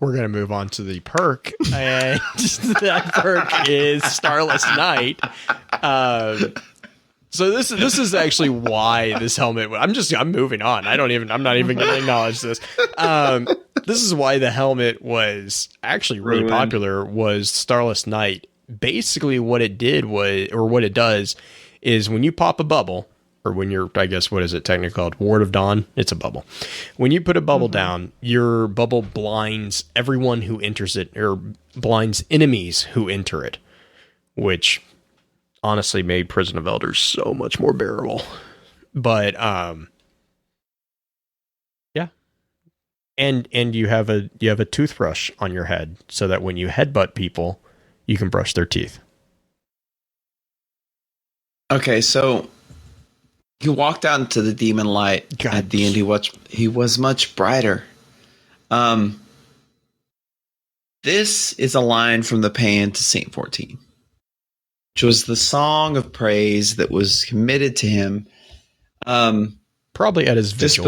We're going to move on to the perk. And that perk is Starless Night. So this is actually why this helmet. I'm moving on. I'm not even going to acknowledge this. This is why the helmet was actually really Ruined. popular. Was Starless Night. Basically, what it did was, or what it does, is when you pop a bubble, or when you're, I guess, what is it technically called? Ward of Dawn. It's a bubble. When you put a bubble down, your bubble blinds everyone who enters it, or blinds enemies who enter it, which honestly made Prison of Elders so much more bearable. But yeah, and you have a toothbrush on your head so that when you headbutt people, you can brush their teeth. Okay, so he walked out into the demon light. God. At the end, he was much brighter. This is a line from the Pan to Saint 14, which was the song of praise that was committed to him. Probably at his vigil.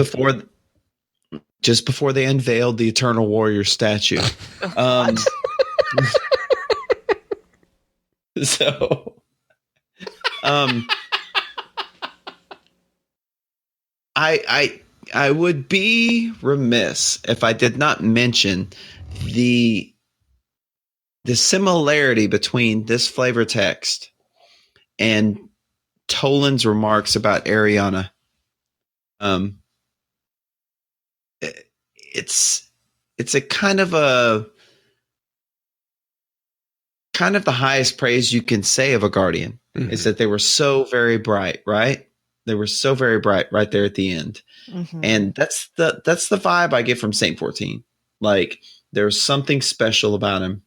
Just before they unveiled the Eternal Warrior statue. So, I would be remiss if I did not mention the similarity between this flavor text and Toland's remarks about Ariana. It's a kind of the highest praise you can say of a guardian is that they were so very bright, right? They were so very bright right there at the end. Mhm. And that's the vibe I get from Saint 14. Like there's something special about him.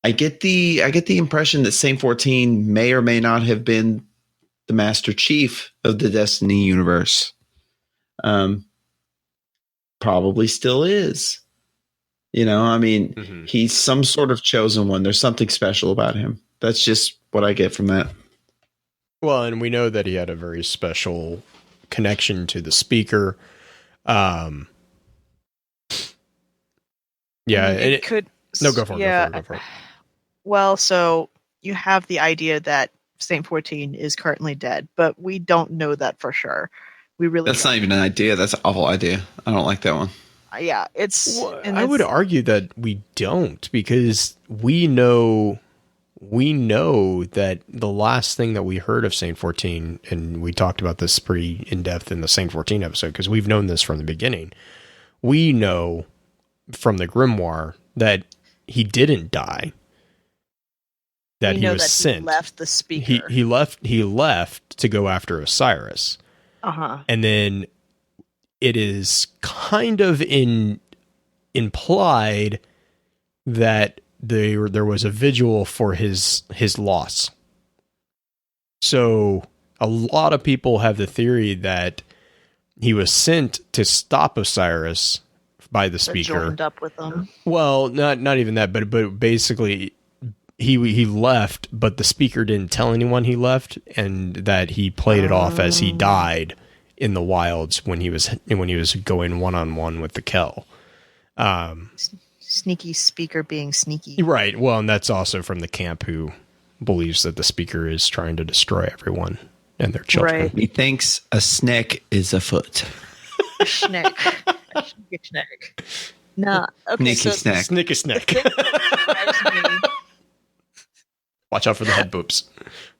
I get the impression that Saint 14 may or may not have been the Master Chief of the Destiny universe. Probably still is. You know, I mean, he's some sort of chosen one. There's something special about him. That's just what I get from that. Well, and we know that he had a very special connection to the speaker. Yeah, It could. No, go for it. Yeah. Go for it. Well, so you have the idea that Saint 14 is currently dead, but we don't know that for sure. We really That's not even an idea. That's an awful idea. I don't like that one. yeah, it's. Well, and I would it's- argue that we don't, because we know that the last thing that we heard of Saint 14, and we talked about this pretty in depth in the Saint 14 episode, because we've known this from the beginning. We know from the Grimoire that he didn't die. That we he know was that sent. He left the speaker. He left to go after Osiris. And then it is kind of implied that there was a vigil for his loss. So a lot of people have the theory that he was sent to stop Osiris by the that speaker. joined up with them. Well, not even that, but basically he left, but the speaker didn't tell anyone he left, and that he played it off as he died in the wilds when he was going one-on-one with the Kell. Sneaky speaker being sneaky. Right. Well, and that's also from the camp who believes that the speaker is trying to destroy everyone and their children. Right. He thinks a snake is afoot. A schneck. A schneck. Nah. Okay. Sneaky snack. Snicky snack. Watch out for the head boops.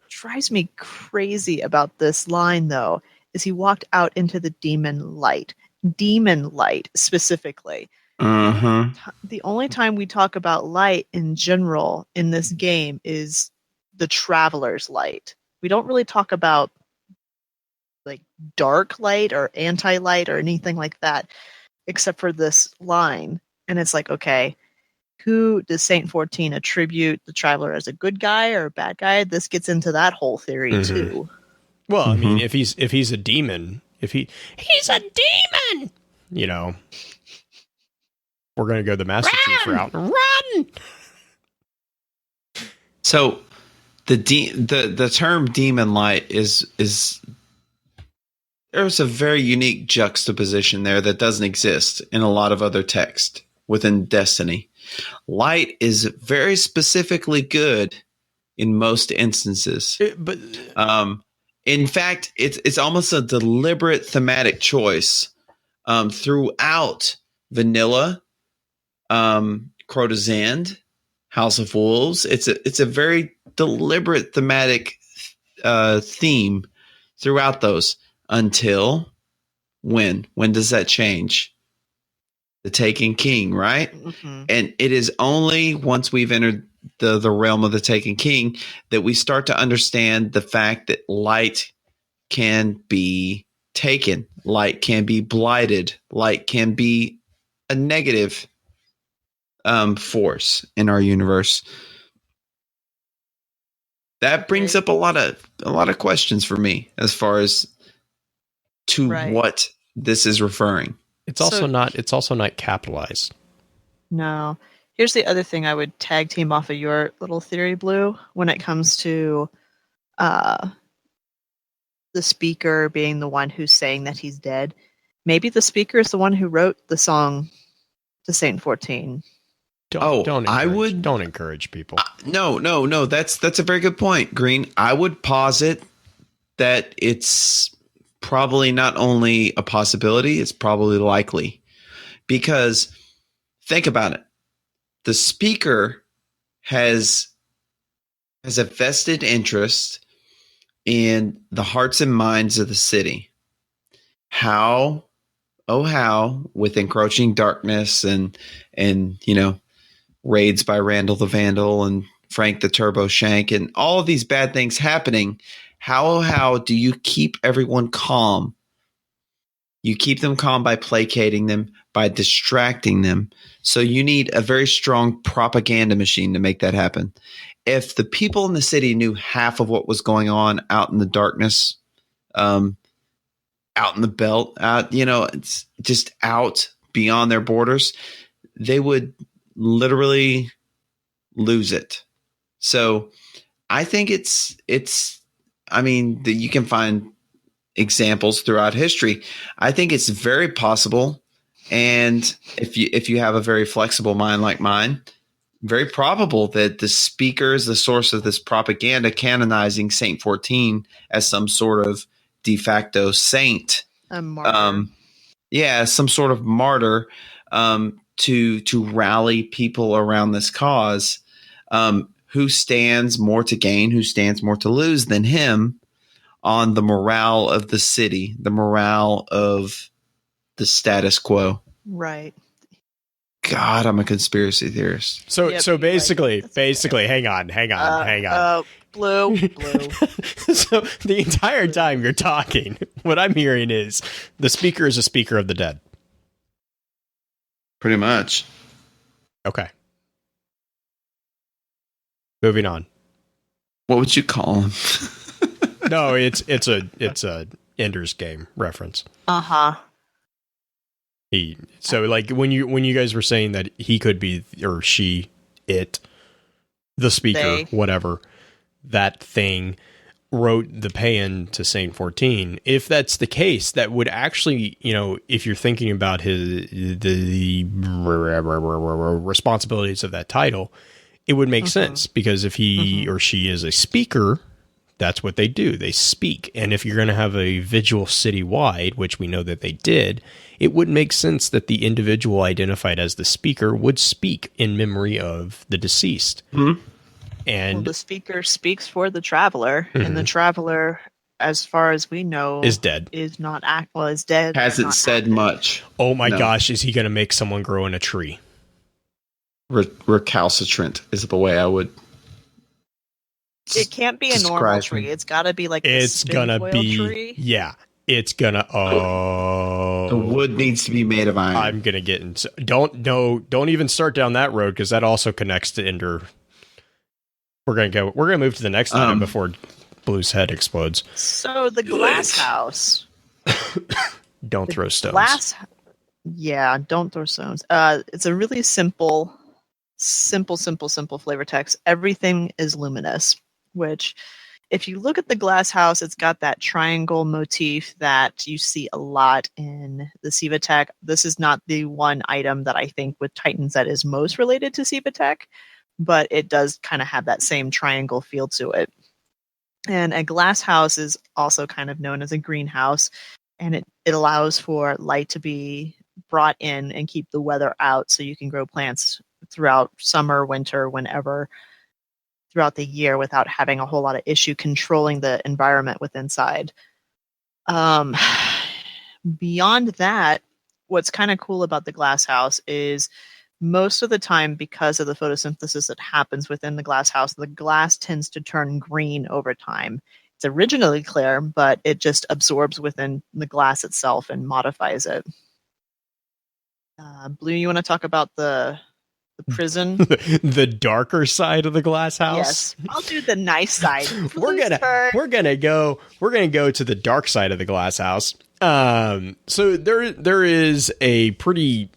Drives me crazy about this line, though, is he walked out into the demon light. Demon light, specifically. The only time we talk about light in general in this game is the Traveler's light. We don't really talk about like dark light or anti-light or anything like that, except for this line. And it's like, okay, who does Saint 14 attribute the Traveler as a good guy or a bad guy? This gets into that whole theory too. Well, I mean, if he's a demon, he's a demon, you know, we're going to go the Master Chief route. Run! So the term demon light is there's a very unique juxtaposition there that doesn't exist in a lot of other text within Destiny. Light is very specifically good in most instances. But in fact, it's almost a deliberate thematic choice throughout Vanilla, Crotazand, House of Wolves. It's a very deliberate thematic theme throughout those until when does that change? The Taken King, right? And it is only once we've entered the realm of the Taken King that we start to understand the fact that light can be taken, light can be blighted, light can be a negative force in our universe. That brings up a lot of questions for me as far as to what this is referring. It's also not capitalized. No. Here's the other thing I would tag team off of your little theory, Blue, when it comes to the speaker being the one who's saying that he's dead. Maybe the speaker is the one who wrote the song to Saint 14. Don't encourage people. No. That's a very good point, Green. I would posit that it's probably not only a possibility, it's probably likely. Because think about it. The speaker has a vested interest in the hearts and minds of the city. How, with encroaching darkness and you know, raids by Randall the Vandal and Frank the Turbo Shank and all of these bad things happening, how do you keep everyone calm? You keep them calm by placating them, by distracting them. So you need a very strong propaganda machine to make that happen. If the people in the city knew half of what was going on out in the darkness, out in the belt, it's just out beyond their borders, they would literally lose it. So I think that you can find examples throughout history. I think it's very possible. And if you have a very flexible mind like mine, very probable that the speaker is the source of this propaganda canonizing Saint 14 as some sort of de facto saint. A martyr. Some sort of martyr to rally people around this cause. Who stands more to gain, who stands more to lose than him on the morale of the city, the morale of the status quo. Right. God, I'm a conspiracy theorist. So basically, okay. hang on. Blue. So the entire time you're talking, what I'm hearing is the speaker is a speaker of the dead. Pretty much. Okay. Moving on. What would you call him? No, it's a Ender's Game reference. Uh-huh. So like when you guys were saying that he could be, or she, it, the speaker, They. whatever, that thing wrote the pay-in to Saint 14. If that's the case, that would actually, if you're thinking about the responsibilities of that title, it would make sense, because if he or she is a speaker, that's what they do. They speak. And if you're going to have a vigil citywide, which we know that they did, it would make sense that the individual identified as the speaker would speak in memory of the deceased. Mm-hmm. And the speaker speaks for the traveler, and the traveler, as far as we know, is dead. Is not is dead. Hasn't said much. Oh my gosh, is he going to make someone grow in a tree? Recalcitrant is the way I would. It can't be a normal tree. It's got to be like it's gonna be tree. Yeah, it's gonna. The wood needs to be made of iron. I'm gonna get into. Don't even start down that road, because that also connects to Ender. We're gonna move to the next item before Blue's head explodes. So the glass house. Don't throw stones. Don't throw stones. It's a really simple flavor text. Everything is luminous, which, if you look at the glass house, it's got that triangle motif that you see a lot in the Siva Tech. This is not the one item that I think with Titans that is most related to Siva Tech, but it does kind of have that same triangle feel to it. And a glass house is also kind of known as a greenhouse, and it allows for light to be brought in and keep the weather out, so you can grow plants throughout summer, winter, whenever, throughout the year, without having a whole lot of issue controlling the environment with inside. Beyond that, what's kind of cool about the glass house is most of the time, because of the photosynthesis that happens within the glass house, the glass tends to turn green over time. It's originally clear, but it just absorbs within the glass itself and modifies it. Blue, you want to talk about the prison? The darker side of the glass house? Yes, I'll do the nice side. we're gonna go to the dark side of the glass house. So there is a pretty.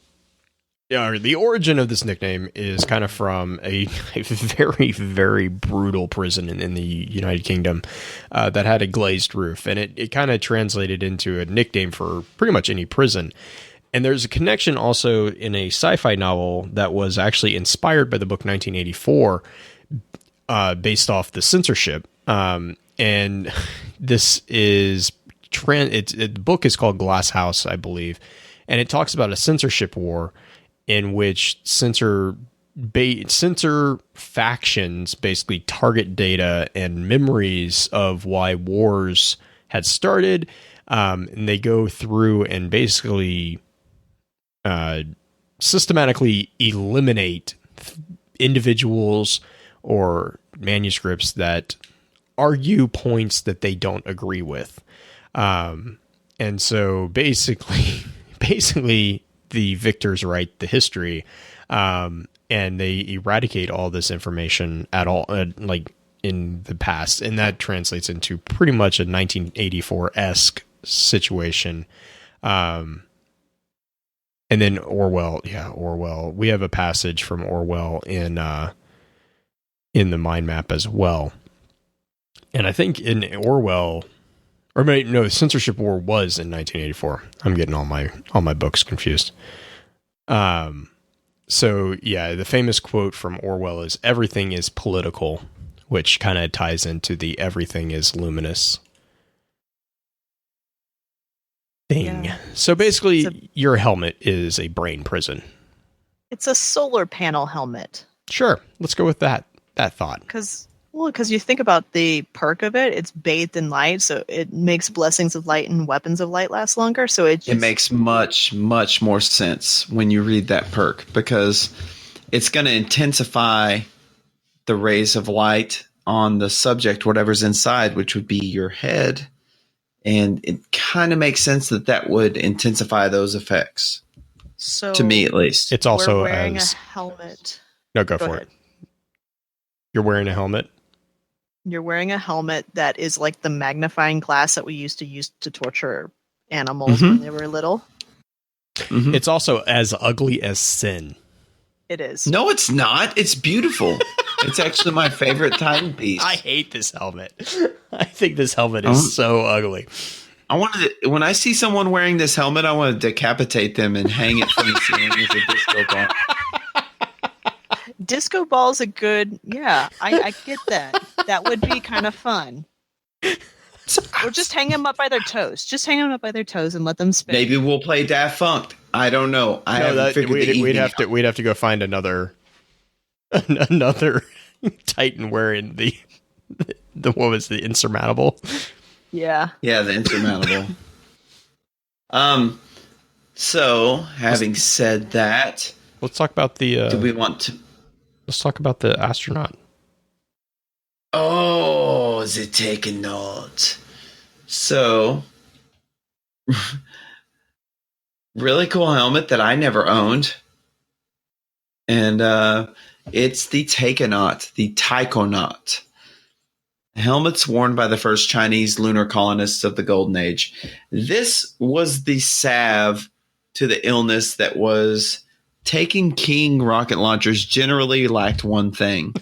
The origin of this nickname is kind of from a very, very brutal prison in the United Kingdom that had a glazed roof, and it kind of translated into a nickname for pretty much any prison. And there's a connection also in a sci-fi novel that was actually inspired by the book 1984, based off the censorship. And this is the book is called Glass House, I believe, and it talks about a censorship war in which censor factions basically target data and memories of why wars had started, and they go through and basically systematically eliminate individuals or manuscripts that argue points that they don't agree with. And so basically the victors write the history, and they eradicate all this information at all, like in the past. And that translates into pretty much a 1984-esque situation. And then Orwell. We have a passage from Orwell in the mind map as well. And I think in Orwell, or no, censorship war was in 1984. I'm getting all my books confused. So yeah, the famous quote from Orwell is "Everything is political," which kind of ties into the "everything is luminous" thing. Yeah. So basically, your helmet is a brain prison. It's a solar panel helmet. Sure, let's go with that thought. Because you think about the perk of it, it's bathed in light, so it makes blessings of light and weapons of light last longer. So it makes much, much more sense when you read that perk, because it's going to intensify the rays of light on the subject, whatever's inside, which would be your head. And it kind of makes sense that would intensify those effects. So to me, at least. It's also wearing a helmet. No, go for it. You're wearing a helmet? You're wearing a helmet that is like the magnifying glass that we used to use to torture animals when they were little. Mm-hmm. It's also as ugly as sin. It is. No, it's not. It's beautiful. It's actually my favorite Titan piece. I hate this helmet. I think this helmet is so ugly. When I see someone wearing this helmet, I want to decapitate them and hang it from the ceiling with a disco ball. Disco ball's a good, I get that. That would be kind of fun. Or just hang them up by their toes. Just hang them up by their toes and let them spin. Maybe we'll play Daft Punk. I don't know. I haven't figured the evening out. We'd have to go find another Titan wearing the what was the insurmountable? Yeah. Yeah, the insurmountable. So having said that, let's talk about the. Do we want to? Let's talk about the astronaut. Oh, is it taking notes? So, really cool helmet that I never owned. And it's the Taikonaut, the Taikonaut. Helmets worn by the first Chinese lunar colonists of the Golden Age. This was the salve to the illness that was taking King rocket launchers generally lacked one thing.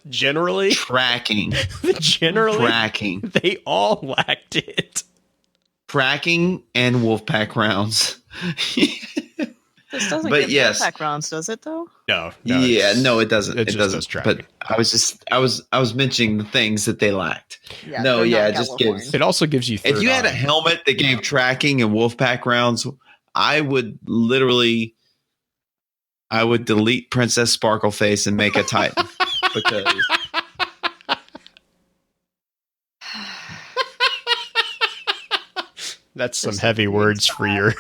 Generally? Tracking. Generally? Tracking. They all lacked it. Tracking and Wolfpack rounds. This doesn't But get yes. Wolfpack rounds, does it though? No. No, it doesn't. It It just doesn't. does tracking. But I was mentioning the things that they lacked. Yeah, No, they're yeah, not it just Gallifreyan. gives. It also gives you If third you had a eye. helmet that gave tracking and Wolfpack rounds, I would delete Princess Sparkleface and make a Titan because That's some heavy words for your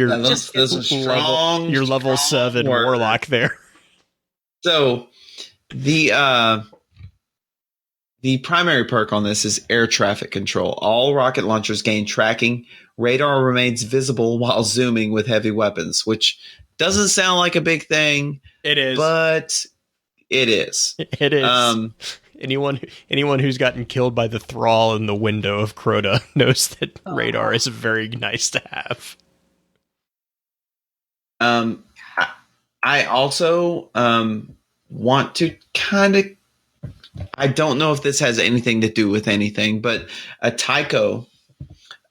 those are strong, your level strong 7 words. warlock there. So the primary perk on this is air traffic control. All rocket launchers gain tracking. Radar remains visible while zooming with heavy weapons, which doesn't sound like a big thing, It is. but it is. It is. Anyone who's gotten killed by the thrall in the window of Crota knows that radar is very nice to have. I also want to kind of. I don't know if this has anything to do with anything, but a taiko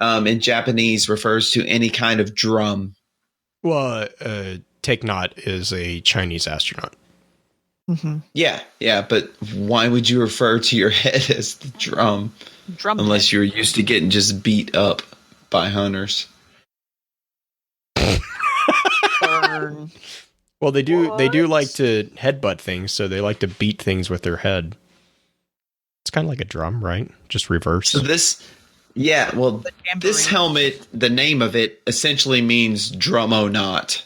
in Japanese refers to any kind of drum. Well, Taikonaut is a Chinese astronaut. Mm-hmm. Yeah, but why would you refer to your head as the drum? Drum Unless head. you're used to getting just beat up by hunters. Burn. Well, they do What? like to headbutt things, so they like to beat things with their head. It's kind of like a drum, right? Just reverse. So this Tambourine. helmet, the name of it essentially means drum-o-not.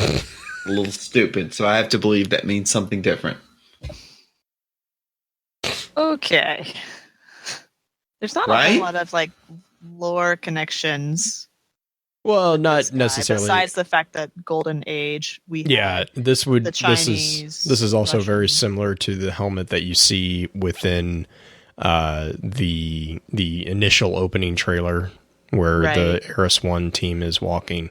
A little stupid, so I have to believe that means something different. Okay. There's not a Right? whole lot of like lore connections. Well, not This guy, necessarily. Besides the fact that Golden Age, we Yeah, had this Chinese, is also very Russian. similar to the helmet that you see within the initial opening trailer where the Right. Eris 1 team is walking.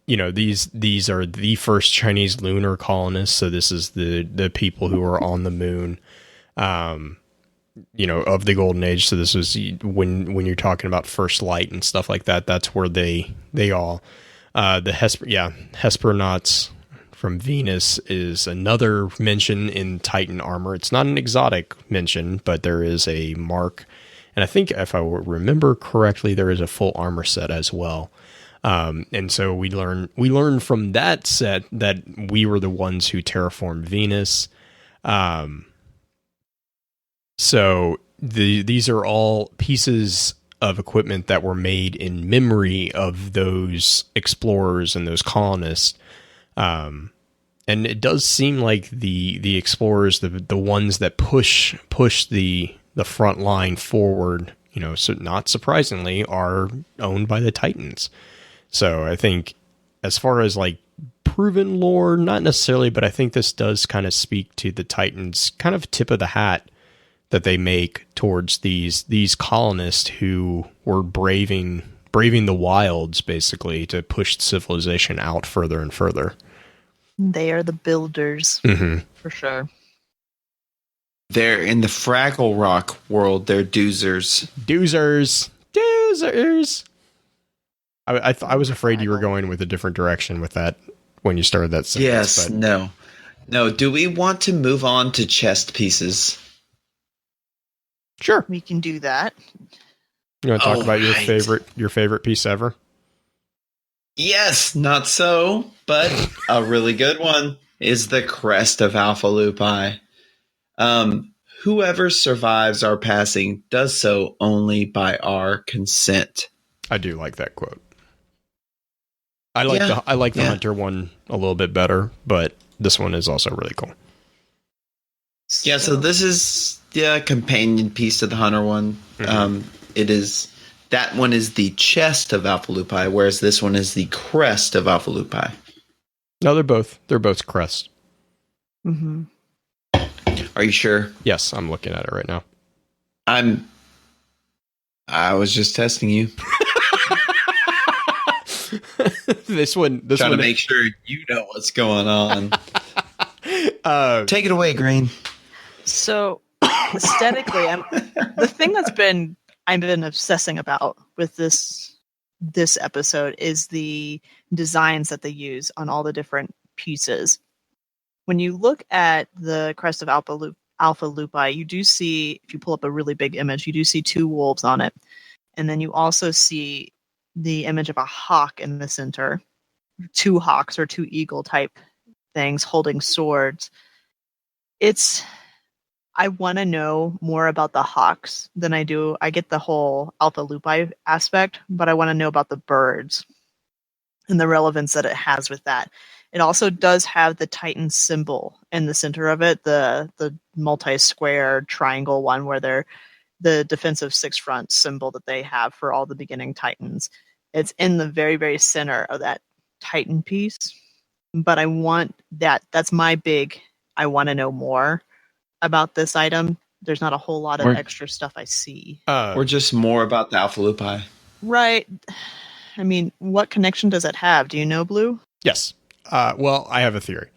These are the first Chinese lunar colonists, so this is the people who are on the moon. Of the Golden Age. So this was when you're talking about first light and stuff like that. That's where they all the Hesperonauts from Venus is another mention in Titan armor. It's not an exotic mention, but there is a mark, and I think if I remember correctly, there is a full armor set as well. And so we learn from that set that we were the ones who terraformed Venus. So these are all pieces of equipment that were made in memory of those explorers and those colonists. And it does seem like the explorers, the ones that push the front line forward, so not surprisingly, are owned by the Titans. So I think as far as like proven lore, not necessarily, but I think this does kind of speak to the Titans kind of tip of the hat that they make towards these colonists who were braving the wilds basically to push civilization out further and further. They are the builders, Mm-hmm. for sure. They're in the Fraggle Rock world. They're doozers. Doozers. I was afraid you were going with a different direction with that when you started that sentence. Yes, but no. Do we want to move on to chest pieces? sure. We can do that. You want to talk about Alright. your favorite piece ever? Yes, not so, but a really good one is the crest of Alpha Lupi. Whoever survives our passing does so only by our consent. I do like that quote. I like the Yeah. Hunter one a little bit better, but this one is also really cool. Yeah, so this is the companion piece to the Hunter one. Mhm. That one is the chest of Alpha Lupi, whereas this one is the crest of Alpha Lupi. No, they're both crest. Mm-hmm. Are you sure? Yes, I'm looking at it right now. I was just testing you. this one Trying to make sure you know what's going on. Take it away, Green. So aesthetically, the thing I've been obsessing about with this episode is the designs that they use on all the different pieces. When you look at the crest of Alpha Lupi, you do see, if you pull up a really big image, you do see two wolves on it. And then you also see the image of a hawk in the center, two hawks or two eagle type things holding swords. I want to know more about the hawks than I do. I get the whole Alpha Lupi aspect, but I want to know about the birds and the relevance that it has with that. It also does have the Titan symbol in the center of it, the multi-square triangle one where they're the defensive six front symbol that they have for all the beginning Titans. It's in the very, very center of that Titan piece. But I want that. That's my big, I want to know more about this item. There's not a whole lot of extra stuff I see. Or just more about the Alpha Lupi. Right. I mean, what connection does it have? Do you know, Blue? Yes. Well, I have a theory.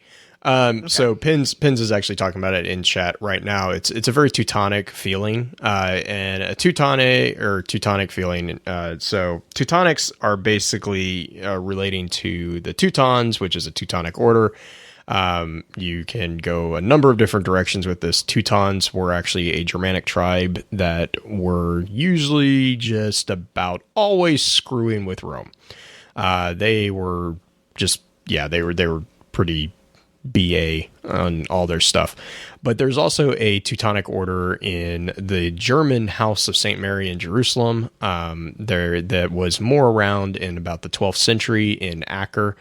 So Pins is actually talking about it in chat right now. It's a very Teutonic feeling, and a Teutonic feeling. So Teutonics are basically relating to the Teutons, which is a Teutonic order. You can go a number of different directions with this. Teutons were actually a Germanic tribe that were usually just about always screwing with Rome. They were just, they were pretty BA on all their stuff. But there's also a Teutonic order in the German House of St. Mary in Jerusalem. That was more around in about the 12th century in Acre.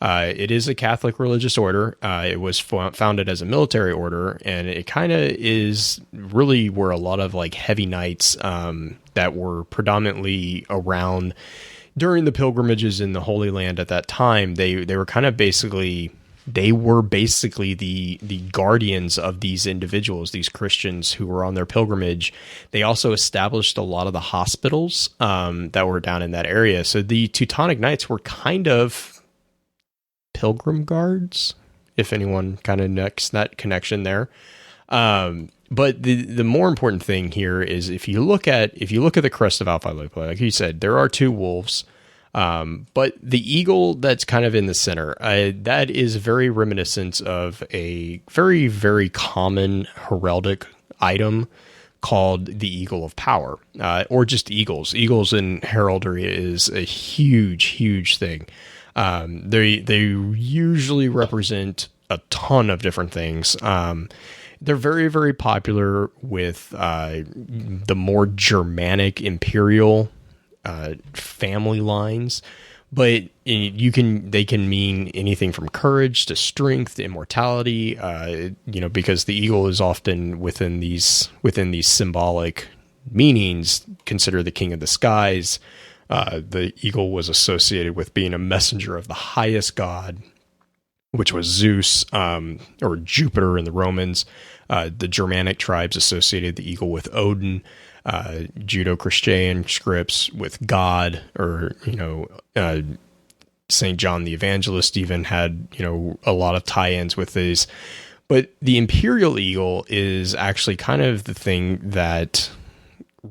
It is a Catholic religious order. It was founded as a military order, and it kind of is really were a lot of like heavy knights that were predominantly around during the pilgrimages in the Holy Land at that time. They were kind of basically the guardians of these individuals, these Christians who were on their pilgrimage. They also established a lot of the hospitals that were down in that area. So the Teutonic Knights were kind of pilgrim guards, if anyone kind of makes that connection there. But the more important thing here is if you look at the crest of Alpha Lupi, like you said, there are two wolves. But the eagle that's kind of in the center, that is very reminiscent of a very, very common heraldic item called the Eagle of Power, or just eagles. Eagles in heraldry is a huge, huge thing. They usually represent a ton of different things. They're very, very popular with the more Germanic imperial family lines, but they can mean anything from courage to strength to immortality. Because the eagle is often within these symbolic meanings considered the king of the skies. The eagle was associated with being a messenger of the highest god, which was Zeus, or Jupiter in the Romans. The Germanic tribes associated the eagle with Odin. Judeo-Christian scripts with God, or St. John the Evangelist even had, a lot of tie-ins with these. But the Imperial Eagle is actually kind of the thing that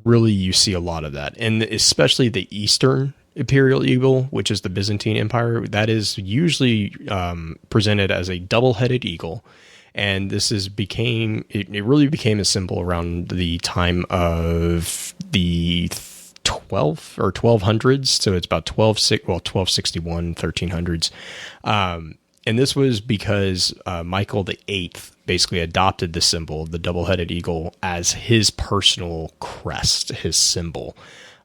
really you see a lot of that. And especially the Eastern Imperial Eagle, which is the Byzantine Empire, that is usually presented as a double-headed eagle. And this it really became a symbol around the time of the 1200s. So it's about 1261, 1300s. And this was because Michael VIII basically adopted the symbol, the double-headed eagle, as his personal crest, his symbol.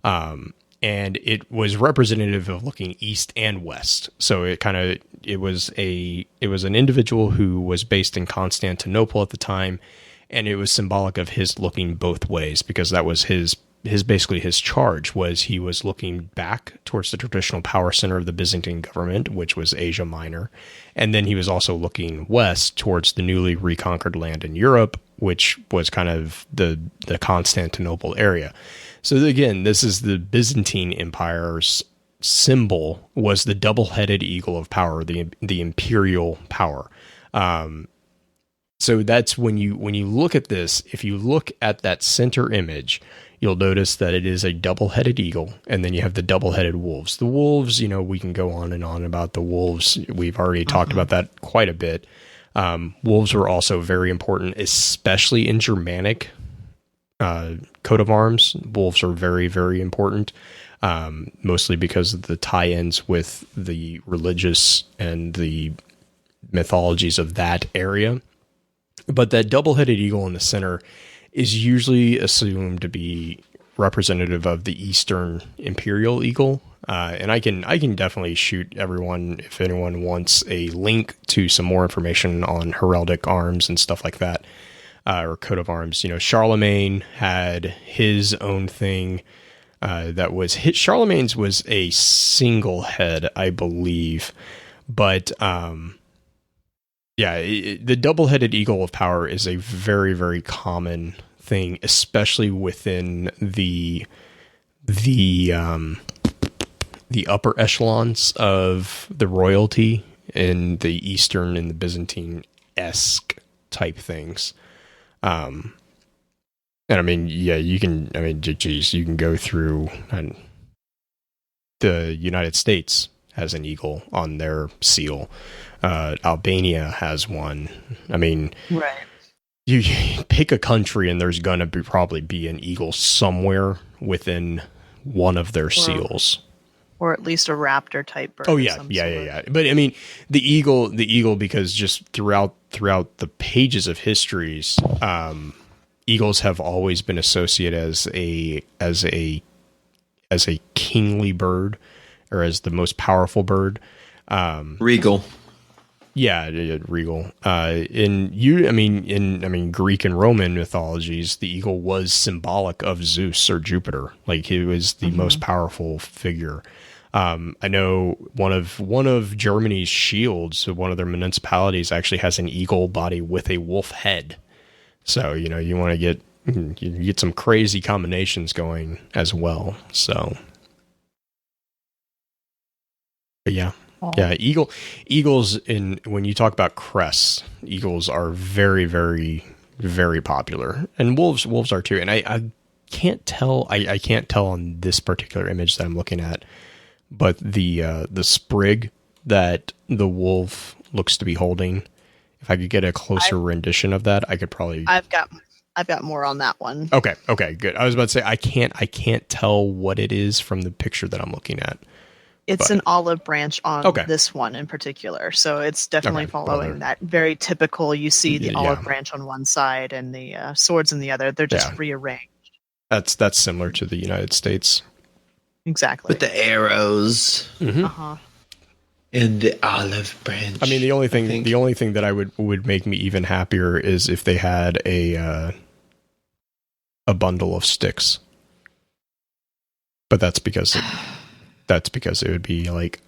And it was representative of looking east and west. So it was an individual who was based in Constantinople at the time, and it was symbolic of his looking both ways, because that was his basically his charge. Was he was looking back towards the traditional power center of the Byzantine government, which was Asia Minor, and then he was also looking west towards the newly reconquered land in Europe, which was kind of the Constantinople area. So again, this is the Byzantine Empire's symbol, was the double-headed eagle of power, the imperial power. So that's when you look at this, if you look at that center image, you'll notice that it is a double-headed eagle, and then you have the double-headed wolves. The wolves, we can go on and on about the wolves. We've already talked about that quite a bit. Wolves were also very important, especially in Germanic coat of arms. Wolves are very, very important, mostly because of the tie-ins with the religious and the mythologies of that area. But that double-headed eagle in the center is usually assumed to be representative of the Eastern Imperial Eagle. And I can definitely shoot everyone, if anyone wants a link to some more information on heraldic arms and stuff like that, or coat of arms. Charlemagne had his own thing that was hit. Charlemagne's was a single head, I believe, but the double-headed eagle of power is a very, very common thing, especially within the upper echelons of the royalty in the Eastern and the Byzantine-esque type things. And I mean, you can go through, and the United States has an eagle on their seal. Albania has one. I mean, right. You pick a country and there's going to probably be an eagle somewhere within one of their seals. Or at least a raptor type bird. Oh yeah. But I mean, the eagle, because just throughout the pages of histories, eagles have always been associated as a kingly bird, or as the most powerful bird. Regal. Yeah, regal. In Greek and Roman mythologies, the eagle was symbolic of Zeus or Jupiter. Like, he was the most powerful figure. I know one of Germany's shields, one of their municipalities, actually has an eagle body with a wolf head. So you want to get some crazy combinations going as well. So, but yeah. Yeah, eagles when you talk about crests, eagles are very, very, very popular, and wolves are too. And I can't tell, I can't tell on this particular image that I'm looking at, but the sprig that the wolf looks to be holding, if I could get a closer rendition of that, I could probably. I've got more on that one. Okay, good. I was about to say I can't tell what it is from the picture that I'm looking at. It's an olive branch on this one in particular. So it's definitely following that very typical, you see the olive branch on one side and the swords on the other. They're just rearranged. That's similar to the United States. Exactly. With the arrows. Mm-hmm. And the olive branch. I mean, the only thing that I would make me even happier is if they had a bundle of sticks. But that's because it would be like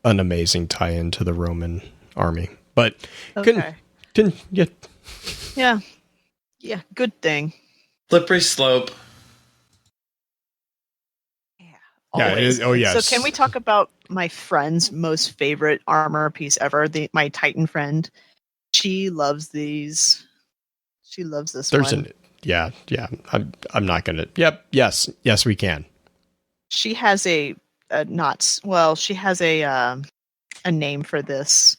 an amazing tie-in to the Roman army. But couldn't get. Yeah, good thing. Slippery slope. Yeah. Yeah, it is. Oh, yes. So can we talk about my friend's most favorite armor piece ever? My Titan friend. She loves these. She loves this one. Yeah. I'm not gonna. Yep. Yes, we can. She has she has a name for this.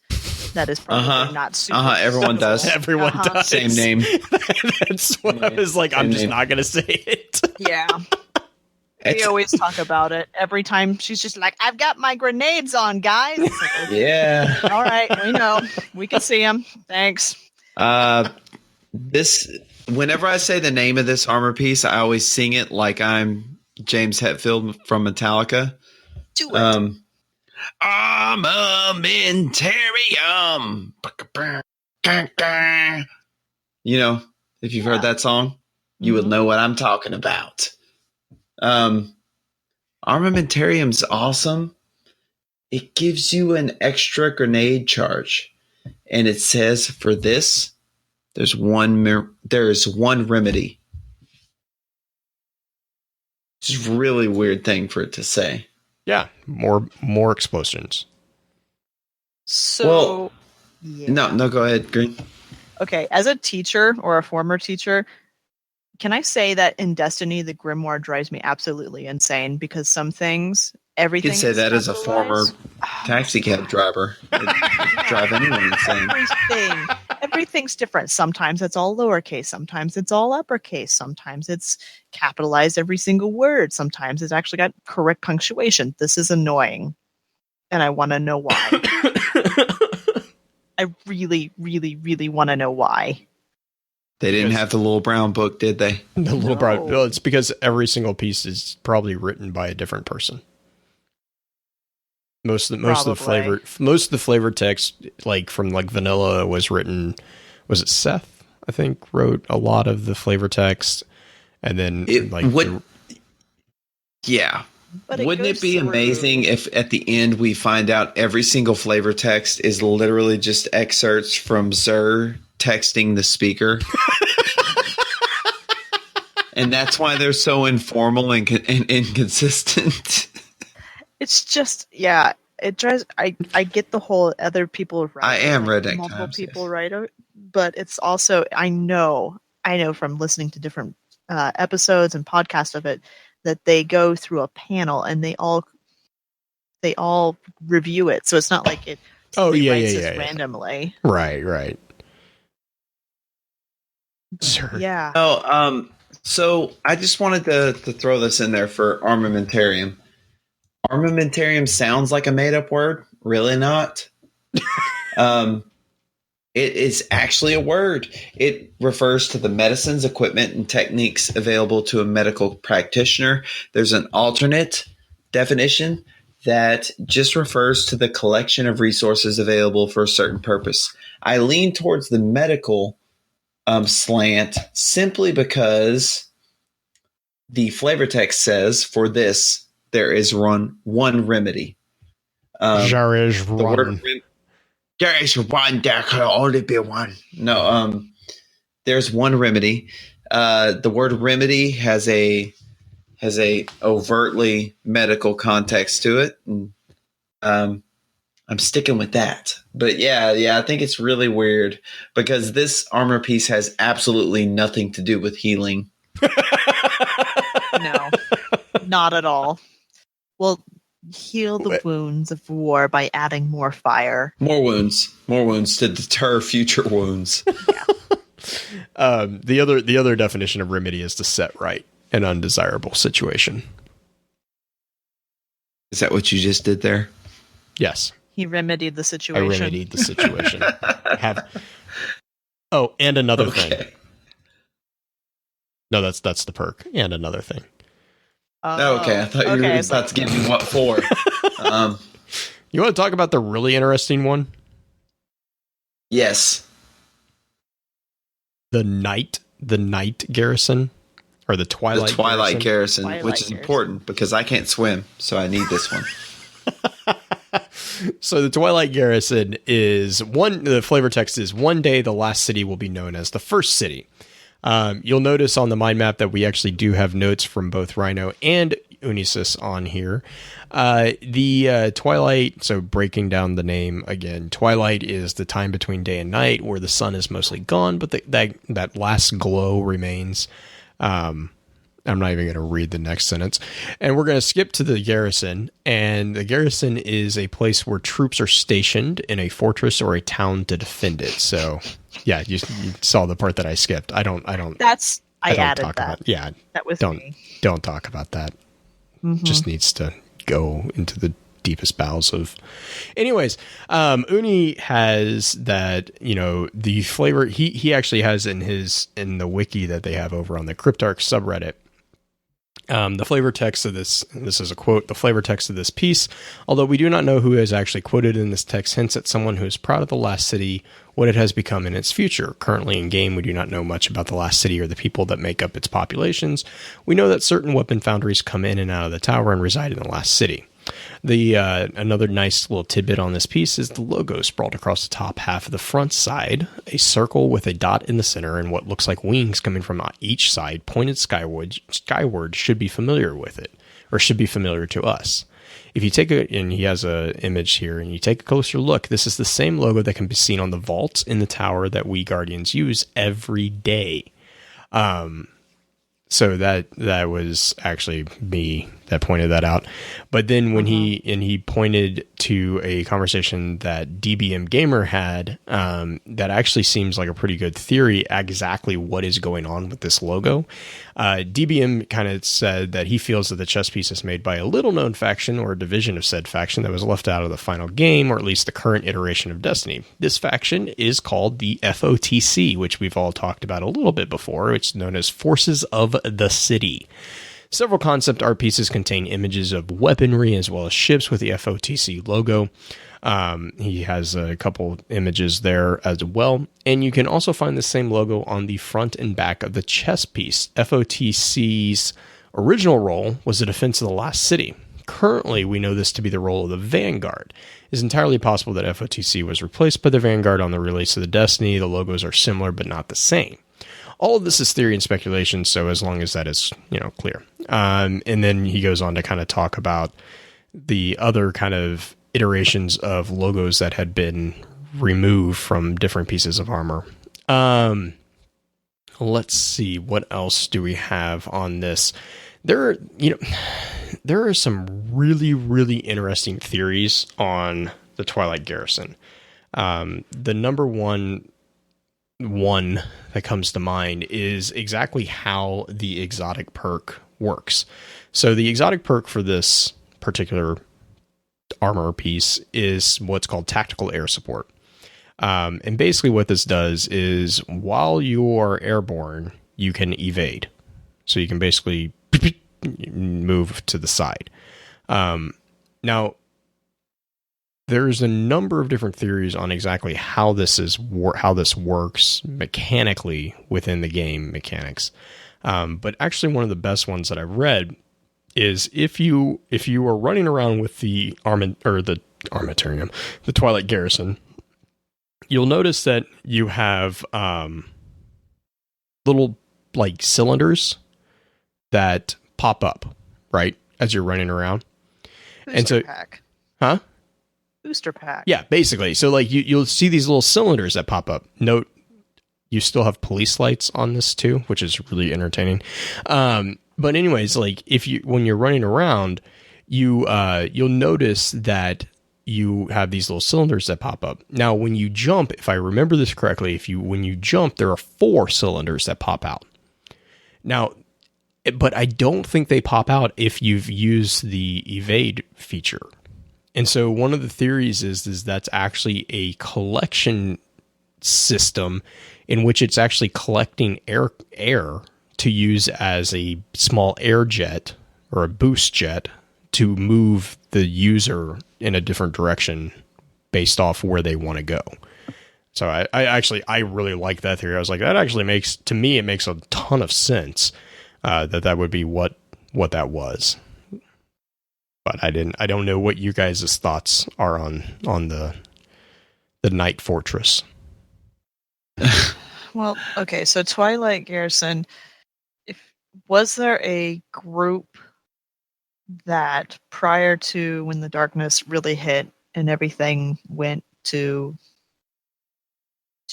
That is probably not super. Everyone does. Everyone does. Same name. That's what I was like. I'm just not gonna say it. Yeah. We always talk about it every time. She's just like, "I've got my grenades on, guys." It's like, okay, Yeah. all right, we know. We can see them. Thanks. Whenever I say the name of this armor piece, I always sing it like I'm James Hetfield from Metallica. Do it. Armamentarium. You know, if you've heard that song, you would know what I'm talking about. Armamentarium's awesome. It gives you an extra grenade charge, and it says for this, there's one remedy. It's a really weird thing for it to say. Yeah, more explosions. So, No, go ahead, Green. Okay, as a teacher or a former teacher, can I say that in Destiny, the Grimoire drives me absolutely insane because some things, everything. You could say that as a former taxi cab driver. It'd drive anyone insane. Everything's different. Sometimes it's all lowercase. Sometimes it's all uppercase. Sometimes it's capitalized every single word. Sometimes it's actually got correct punctuation. This is annoying, and I want to know why. I really, really, really want to know why. They didn't have the little brown book, did they? The little brown. Well, it's because every single piece is probably written by a different person. Most of the flavor text, like from like vanilla, was written. Was it Seth? I think wrote a lot of the flavor text, and then yeah. Wouldn't it be amazing if at the end we find out every single flavor text is literally just excerpts from Xur texting the speaker? And that's why they're so informal and inconsistent. It's just, yeah, it drives. I get the whole other people write. I am redneck. Multiple people write it, but it's also I know from listening to different episodes and podcasts of it that they go through a panel and they all review it. So it's not like it. Randomly. Right. Sure. Yeah. Oh, so I just wanted to throw this in there for armamentarium. Armamentarium sounds like a made-up word. Really not. It is actually a word. It refers to the medicines, equipment, and techniques available to a medical practitioner. There's an alternate definition that just refers to the collection of resources available for a certain purpose. I lean towards the medical slant simply because the flavor text says for this there is one remedy. There is one. There is one. There can only be one. No, there's one remedy. The word remedy has a overtly medical context to it. And, I'm sticking with that. But yeah, I think it's really weird because this armor piece has absolutely nothing to do with healing. No, not at all. Well, heal the wounds of war by adding more fire. More wounds to deter future wounds. Yeah. The other definition of remedy is to set right an undesirable situation. Is that what you just did there? Yes. He remedied the situation. I remedied the situation. And another thing. No, that's the perk. And another thing. Okay. I thought you were about to give me what for. You want to talk about the really interesting one? Yes. The night garrison. Or the Twilight Garrison, which is important because I can't swim, so I need this one. So the Twilight Garrison is the flavor text is one day the last city will be known as the first city. You'll notice on the mind map that we actually do have notes from both Rhino and Unisys on here. The Twilight, so breaking down the name again, Twilight is the time between day and night where the sun is mostly gone, but that last glow remains. I'm not even going to read the next sentence. And we're going to skip to the garrison. And the garrison is a place where troops are stationed in a fortress or a town to defend it. So, yeah, you saw the part that I skipped. I don't. I added that. That was me. Don't talk about that. Mm-hmm. Just needs to go into the deepest bowels of. Anyways, Uni has that, the flavor he actually has in the wiki that they have over on the Cryptarch subreddit. The flavor text of this is a quote, the flavor text of this piece, although we do not know who is actually quoted in this text, hints at someone who is proud of the last city, what it has become in its future. Currently in game, we do not know much about the last city or the people that make up its populations. We know that certain weapon foundries come in and out of the tower and reside in the last city. The another nice little tidbit on this piece is the logo sprawled across the top half of the front side, a circle with a dot in the center and what looks like wings coming from each side pointed skyward should be familiar with it, or should be familiar to us. If you take and he has an image here, and you take a closer look, this is the same logo that can be seen on the vaults in the tower that we Guardians use every day. So that was actually me that pointed that out. But then when he pointed to a conversation that DBM Gamer had, that actually seems like a pretty good theory, exactly what is going on with this logo. DBM kind of said that he feels that the chess piece is made by a little known faction or a division of said faction that was left out of the final game, or at least the current iteration of Destiny. This faction is called the FOTC, which we've all talked about a little bit before. It's known as Forces of the City. Several concept art pieces contain images of weaponry as well as ships with the FOTC logo. He has a couple images there as well. And you can also find the same logo on the front and back of the chess piece. FOTC's original role was the defense of the last city. Currently, we know this to be the role of the Vanguard. It is entirely possible that FOTC was replaced by the Vanguard on the release of the Destiny. The logos are similar but not the same. All of this is theory and speculation, so as long as that is, clear. And then he goes on to kind of talk about the other kind of iterations of logos that had been removed from different pieces of armor. Let's see, what else do we have on this? There are some really, really interesting theories on the Twilight Garrison. The number one that comes to mind is exactly how the exotic perk works. So the exotic perk for this particular armor piece is what's called tactical air support. And basically what this does is while you are airborne, you can evade. So you can basically move to the side. Now, there's a number of different theories on exactly how this works mechanically within the game mechanics. But actually, one of the best ones that I've read is if you are running around with the Armatorium, the Twilight Garrison, you'll notice that you have little like cylinders that pop up right as you're running around. Booster pack. Huh? Booster pack. Yeah, basically. So like you'll see these little cylinders that pop up. Note, you still have police lights on this too, which is really entertaining. But anyways, like when you're running around, you'll notice that you have these little cylinders that pop up. Now, when you jump, if I remember this correctly, when you jump, there are 4 cylinders that pop out. Now, but I don't think they pop out if you've used the evade feature. And so one of the theories is that's actually a collection system in which it's actually collecting air to use as a small air jet or a boost jet to move the user in a different direction based off where they want to go. So I really like that theory. I was like, that actually makes a ton of sense that would be what that was. But I don't know what you guys' thoughts are on the Night Fortress. Well, okay, so Twilight Garrison, was there a group that prior to when the darkness really hit and everything went to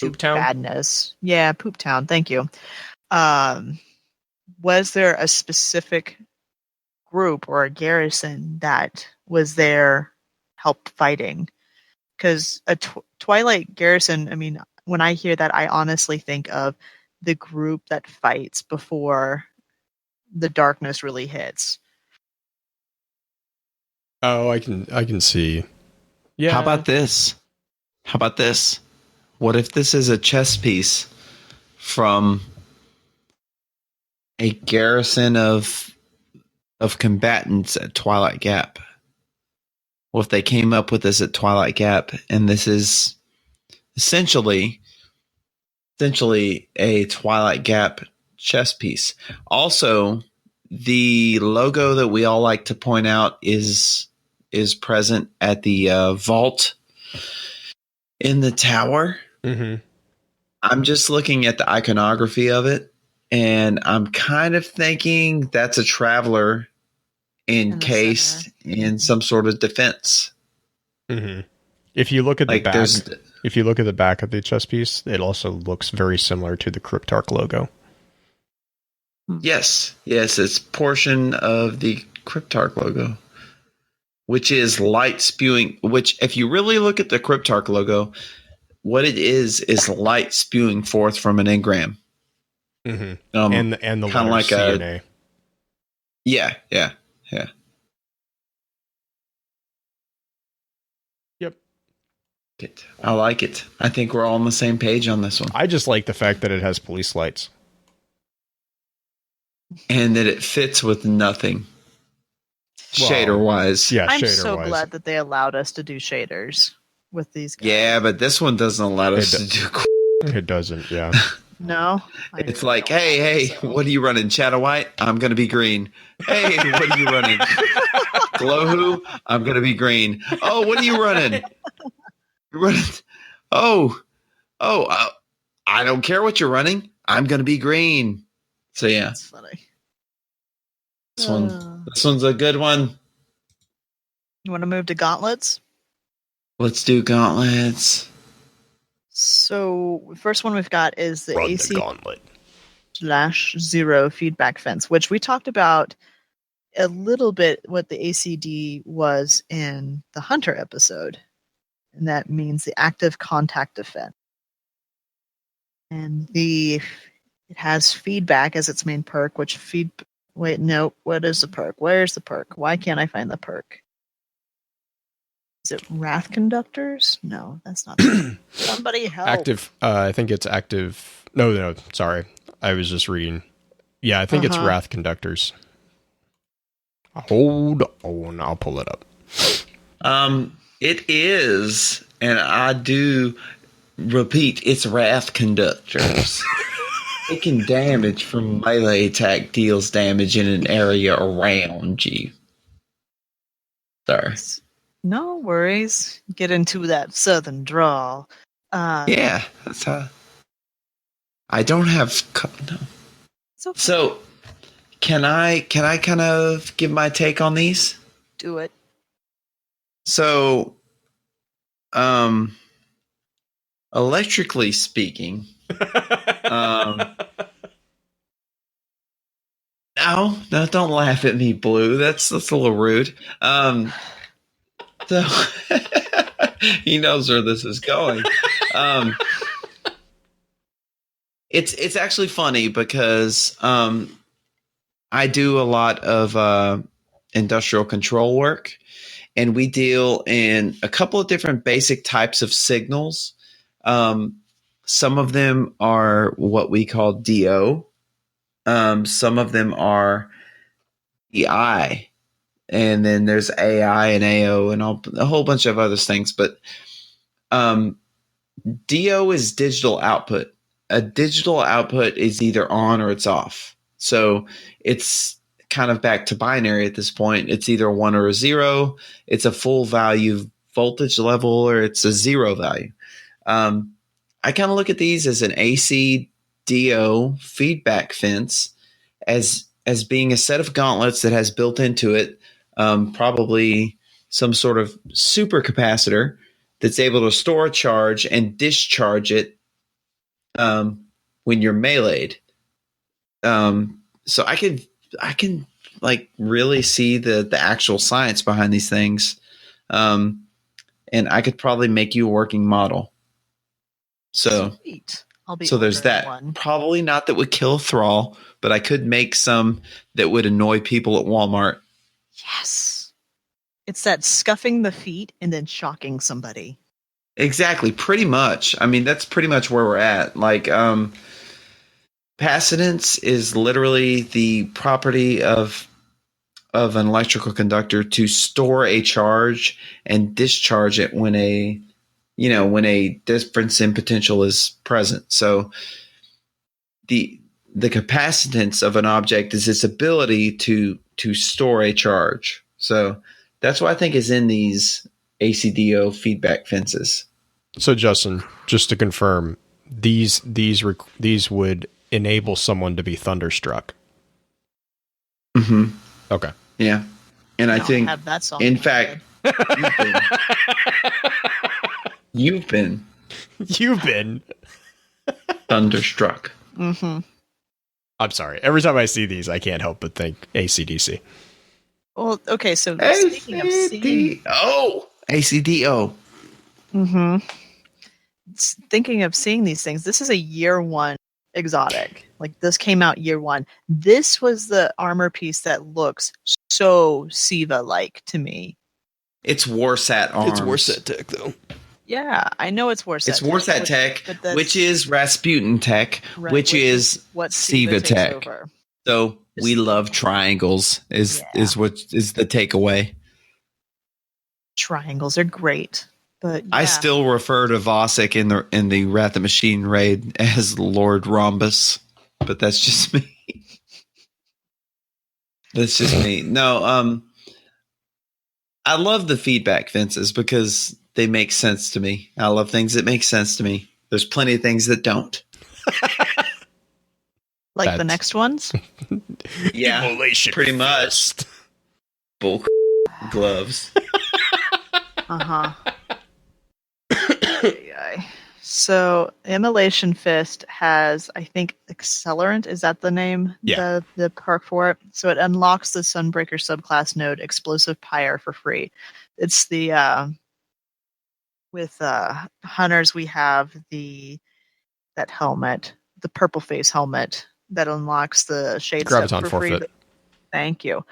Poop Town? badness. Yeah, Poop Town. Thank you. Was there a specific group or a garrison that was there helped fighting? Because a Twilight garrison, I mean, when I hear that, I honestly think of the group that fights before the darkness really hits. Oh, I can see. Yeah. How about this? What if this is a chess piece from a garrison of combatants at Twilight Gap? What if they came up with this at Twilight Gap, and this is essentially a Twilight Gap chess piece? Also, the logo that we all like to point out is present at the vault in the tower. Mm-hmm. I'm just looking at the iconography of it, and I'm kind of thinking that's a traveler encased in some sort of defense. Mm-hmm. If you look at the back of the chess piece, it also looks very similar to the Cryptarch logo. Yes, it's portion of the Cryptarch logo, which is light spewing. Which, if you really look at the Cryptarch logo, what it is light spewing forth from an engram. Mm-hmm. And the kind of like CNA. Yeah. Yep. I like it. I think we're all on the same page on this one. I just like the fact that it has police lights. And that it fits with nothing. Well, shader-wise. Yeah, I'm so glad that they allowed us to do shaders with these guys. Yeah, but this one doesn't allow us to do It doesn't, yeah. No? It's like, hey, what are you running? Shadow White? I'm going to be green. Hey, what are you running? Glow who? I'm going to be green. Oh, what are you running? You're running. Oh, I don't care what you're running. I'm going to be green. So, yeah. That's funny. This one's a good one. You want to move to gauntlets? Let's do gauntlets. So, first one we've got is the Run AC the gauntlet. /0 feedback fence, which we talked about a little bit what the ACD was in the Hunter episode. And that means the active contact defense. And it has feedback as its main perk, what is the perk? Where's the perk? Why can't I find the perk? Is it Wrath Conductors? No, that's not it. Somebody help. Active, I think it's active. No, sorry. I was just reading. Yeah, I think it's Wrath Conductors. Hold on, I'll pull it up. It is, and I do repeat, it's Wrath Conductors. Taking damage from melee attack deals damage in an area around you. Sorry. No worries. Get into that southern drawl. Yeah, that's how. I don't have. No. Okay. So, can I kind of give my take on these? Do it. So, electrically speaking, no, don't laugh at me, Blue. That's a little rude. So he knows where this is going. It's actually funny because I do a lot of industrial control work, and we deal in a couple of different basic types of signals. Some of them are what we call DO. Some of them are EI. And then there's AI and AO and a whole bunch of other things. But DO is digital output. A digital output is either on or it's off. So it's kind of back to binary at this point. It's either 1 or a 0. It's a full value voltage level, or it's a 0 value. I kind of look at these as an AC DO feedback fence as being a set of gauntlets that has built into it probably some sort of supercapacitor that's able to store a charge and discharge it when you're meleeed. So I can like really see the actual science behind these things, and I could probably make you a working model. So Sweet. I'll be so there's that. one. Probably not that would kill Thrall, but I could make some that would annoy people at Walmart. Yes. It's that scuffing the feet and then shocking somebody. Exactly. Pretty much. I mean, that's pretty much where we're at. Like, capacitance is literally the property of an electrical conductor to store a charge and discharge it when a difference in potential is present. So the capacitance of an object is its ability to store a charge. So that's what I think is in these ACDO feedback fences. So Justin, just to confirm, these would enable someone to be thunderstruck. Mm-hmm. Okay. Yeah. And I think, have that song in fact, you've been thunderstruck. Mm-hmm. I'm sorry. Every time I see these, I can't help but think AC/DC. Well, okay, so speaking of seeing... ACDO. Mm-hmm. Thinking of seeing these things, this is a year one exotic. Like, this came out year one. This was the armor piece that looks so Siva-like to me. It's Warsat arms. It's Warsat tech, though. Yeah, I know it's Warsat. It's Warsat tech, which is Rasputin tech, right, which is what Siva tech. Over. So we love triangles. Is what is the takeaway? Triangles are great, but yeah. I still refer to Vosik in the Wrath of Machine raid as Lord Rhombus, but that's just me. That's just me. No, I love the feedback fences because they make sense to me. I love things that make sense to me. There's plenty of things that don't. Like the next ones? Yeah, Immolation pretty much. Bull gloves. Uh-huh. So, Immolation Fist has, I think, Accelerant. Is that the name? Yeah. The perk for it. So it unlocks the Sunbreaker subclass node Explosive Pyre for free. It's the with hunters we have that helmet, the purple face helmet that unlocks the shade Graviton set for forfeit. free. Thank you.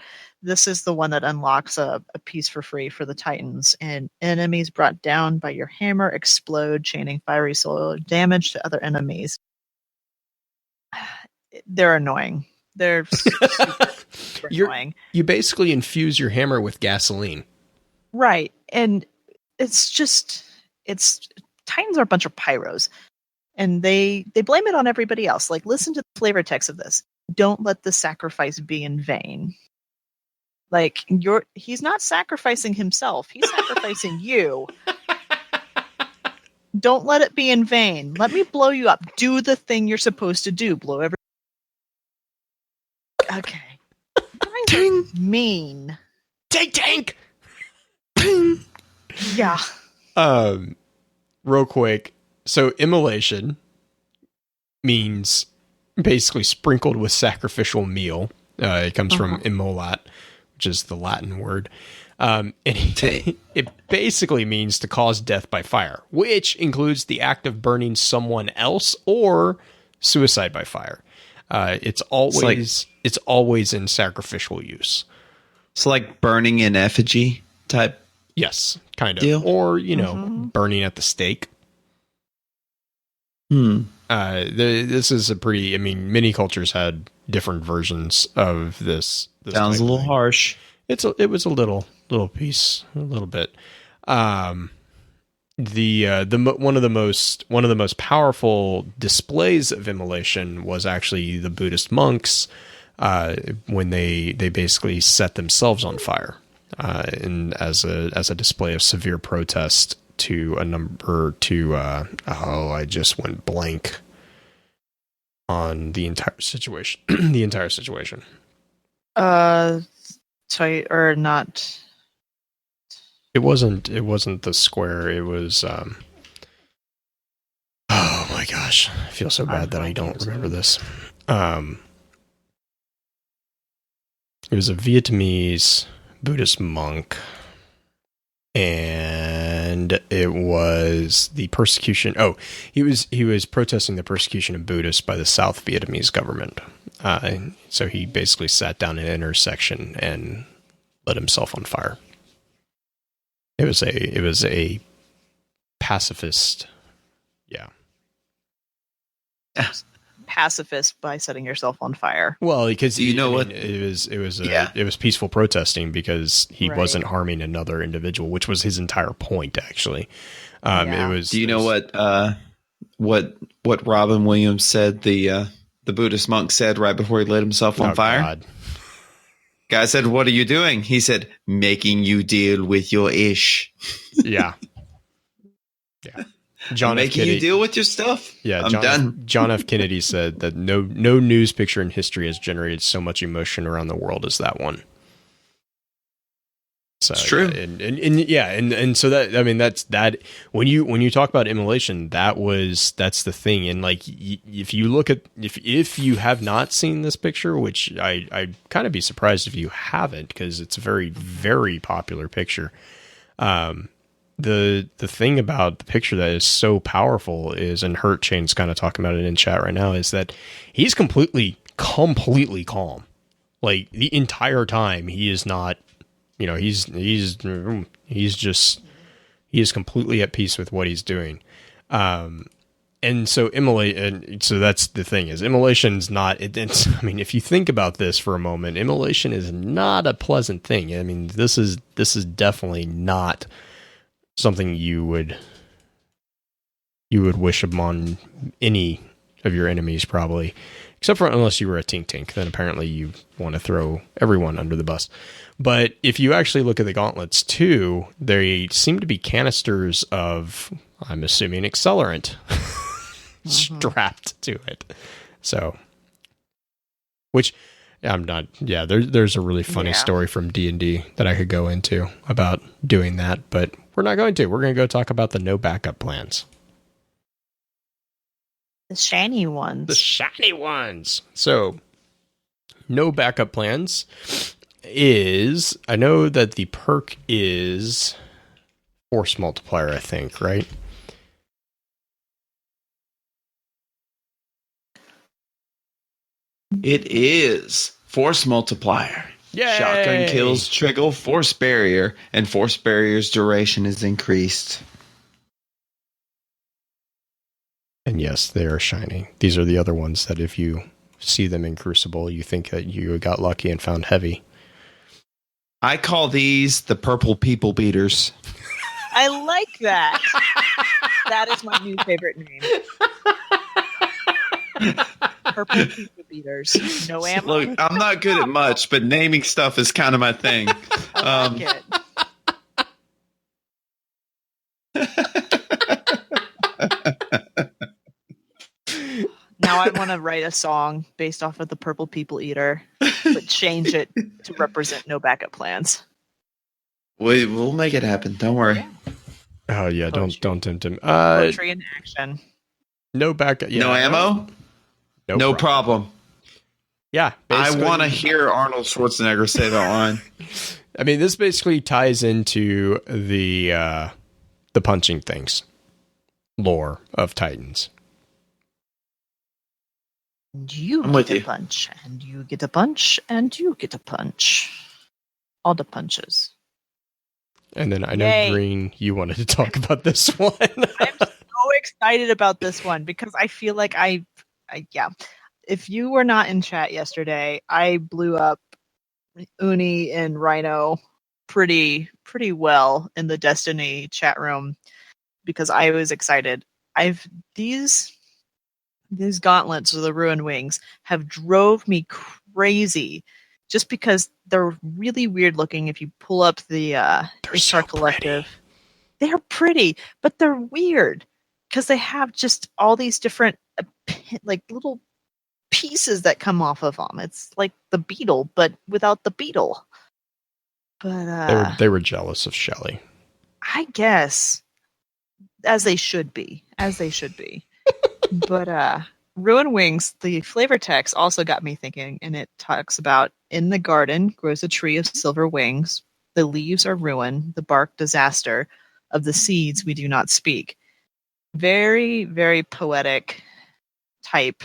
This is the one that unlocks a piece for free for the Titans, and enemies brought down by your hammer explode, chaining fiery soil damage to other enemies. They're annoying. They're super annoying. You basically infuse your hammer with gasoline. Right. And Titans are a bunch of pyros. And they blame it on everybody else. Like, listen to the flavor text of this. Don't let the sacrifice be in vain. Like, he's not sacrificing himself. He's sacrificing you. Don't let it be in vain. Let me blow you up. Do the thing you're supposed to do. Blow every... Okay. Ding. Mean. Tank! Yeah. Real quick. So, immolation means basically sprinkled with sacrificial meal. It comes from immolat, which is the Latin word. And it basically means to cause death by fire, which includes the act of burning someone else or suicide by fire. It's always in sacrificial use. It's like burning in effigy type. Yes, kind of. Deal? Or, burning at the stake. This is a pretty, many cultures had different versions of this Sounds a little harsh. It was a little piece, a little bit. One of the most powerful displays of immolation was actually the Buddhist monks when they basically set themselves on fire, and as a display of severe protest to I just went blank on the entire situation. toy or not. It wasn't the square. It was. Oh my gosh, I feel so bad that I don't remember this. It was a Vietnamese Buddhist monk, and it was the persecution. Oh, he was protesting the persecution of Buddhists by the South Vietnamese government. So he basically sat down in an intersection and lit himself on fire. It was a pacifist. Yeah. Pacifist by setting yourself on fire. Well, because it was peaceful protesting because he Right. wasn't harming another individual, which was his entire point, actually. Yeah. It was. Do you know what Robin Williams said? The Buddhist monk said right before he lit himself on fire. God. Guy said, "What are you doing?" He said, "Making you deal with your ish." Yeah. Yeah. I'm making you deal with your stuff. Yeah, I'm done. John F. Kennedy said that no news picture in history has generated so much emotion around the world as that one. So It's true. And so that, I mean, that's that when you talk about immolation, that's the thing. And like, if you look at, if you have not seen this picture, which I'd kind of be surprised if you haven't, because it's a very, very popular picture. The thing about the picture that is so powerful is, and Hurt Chain's kind of talking about it in chat right now, is that he's completely calm. Like the entire time he is not, he is completely at peace with what he's doing. And so so that's the thing, is immolation's not, it's, I mean, if you think about this for a moment, immolation is not a pleasant thing. I mean, this is definitely not something you would wish upon any of your enemies, probably, except for unless you were a Tink, then apparently you want to throw everyone under the bus. But if you actually look at the gauntlets too, they seem to be canisters of, I'm assuming, accelerant strapped to it. So, which I'm not. Yeah, there's a really funny story from D&D that I could go into about doing that, but we're not going to. We're going to go talk about the no backup plans. The shiny ones. The shiny ones. So, no backup plans is, I know that the perk is force multiplier, I think, right? It is force multiplier. Yay! Shotgun kills trigger force barrier, and force barrier's duration is increased. And yes, they are shiny. These are the other ones that if you see them in Crucible, you think that you got lucky and found heavy. I call these the purple people beaters. I like that. That is my new favorite name. Purple people beaters. No ammo. Look, I'm not good at much, but naming stuff is kind of my thing. I like it. Now I want to write a song based off of the Purple People Eater, but change it to represent no backup plans. We'll make it happen. Don't worry. Oh yeah, don't tempt him. Poetry in action. No backup. Yeah, no ammo? No problem. Yeah. I want to hear Arnold Schwarzenegger say that line. I mean, this basically ties into the punching things lore of Titans. And you I'm with get a you. punch, and you get a punch, and you get a punch. All the punches. And then I know, Yay. Green, you wanted to talk about this one. I'm so excited about this one because I feel like yeah. If you were not in chat yesterday, I blew up Uni and Rhino pretty well in the Destiny chat room because I was excited. These gauntlets or the Ruin Wings have drove me crazy just because they're really weird looking. If you pull up the HR Collective, they're pretty, but they're weird because they have just all these different like little pieces that come off of them. It's like the beetle, but without the beetle. But They were jealous of Shelley. I guess as they should be. But Ruin Wings, the flavor text also got me thinking, and it talks about in the garden grows a tree of silver wings. The leaves are ruin, the bark disaster. Of the seeds we do not speak. Very, very poetic type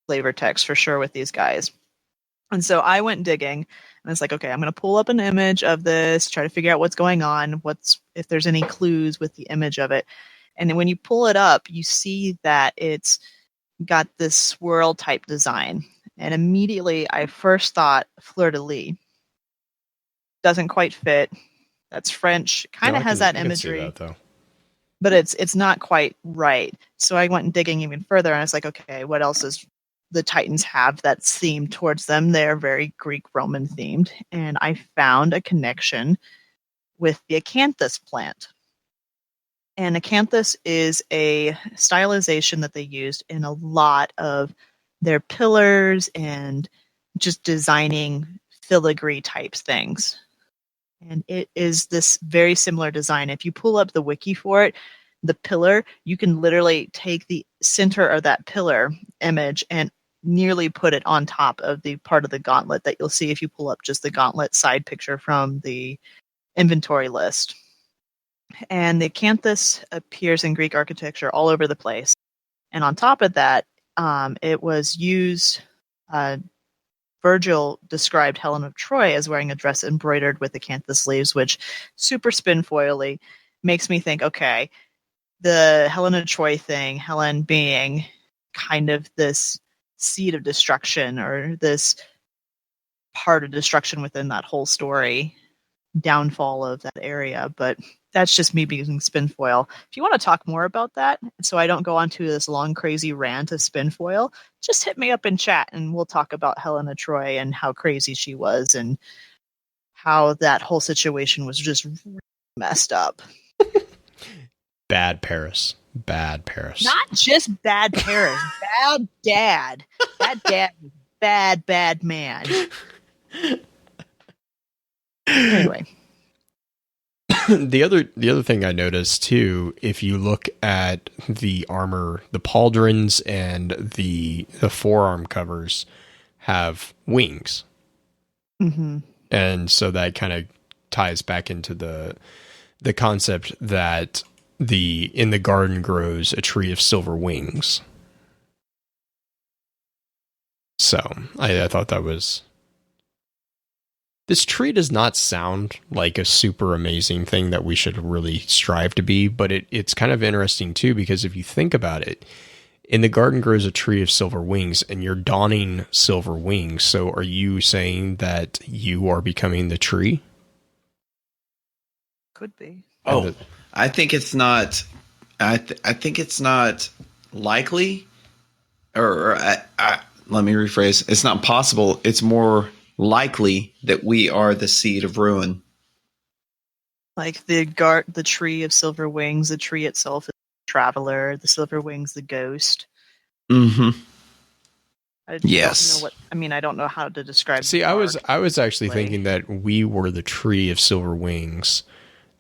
flavor text for sure with these guys. And so I went digging and I was like, okay, I'm going to pull up an image of this, try to figure out what's going on, if there's any clues with the image of it. And then when you pull it up, you see that it's got this swirl type design. And immediately I first thought fleur de lis. Doesn't quite fit. That's French. Kind of has that imagery. I can see that, though. But it's not quite right. So I went digging even further and I was like, okay, what else does the Titans have that's themed towards them? They're very Greek Roman themed. And I found a connection with the acanthus plant. And acanthus is a stylization that they used in a lot of their pillars and just designing filigree type things. And it is this very similar design. If you pull up the wiki for it, the pillar, you can literally take the center of that pillar image and nearly put it on top of the part of the gauntlet that you'll see if you pull up just the gauntlet side picture from the inventory list. And the acanthus appears in Greek architecture all over the place. And on top of that, it was used... Virgil described Helen of Troy as wearing a dress embroidered with acanthus leaves, which super spinfoily makes me think, okay, the Helen of Troy thing, Helen being kind of this seed of destruction or this part of destruction within that whole story, downfall of that area. But that's just me being spinfoil. If you want to talk more about that, so I don't go on to this long, crazy rant of spinfoil, just hit me up in chat and we'll talk about Helena Troy and how crazy she was and how that whole situation was just messed up. Bad Paris. Not just bad Paris. Bad dad. That dad was bad man. Anyway. The other thing I noticed too, if you look at the armor, the pauldrons and the forearm covers have wings. Mm-hmm. And so that kind of ties back into the concept that in the garden grows a tree of silver wings. So I thought that was... This tree does not sound like a super amazing thing that we should really strive to be, but it's kind of interesting too, because if you think about it, in the garden grows a tree of silver wings and you're donning silver wings. So are you saying that you are becoming the tree? Could be. Oh, I think it's not. I think it's not likely, or let me rephrase. It's not possible. It's more likely that we are the seed of ruin. Like the tree of silver wings, the tree itself is the traveler, the silver wings, the ghost. Mm-hmm. Don't know I don't know how to describe. See, I was actually thinking that we were the tree of silver wings.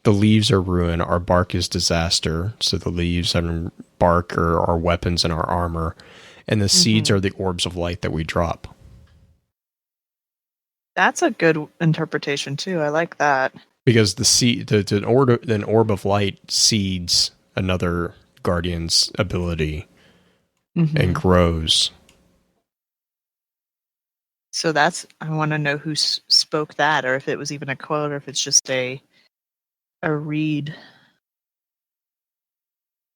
The leaves are ruin. Our bark is disaster. So the leaves and bark are our weapons and our armor, and the seeds are the orbs of light that we drop. That's a good interpretation too. I like that. Because an orb of light seeds another guardian's ability and grows. So I want to know who spoke that, or if it was even a quote, or if it's just a read.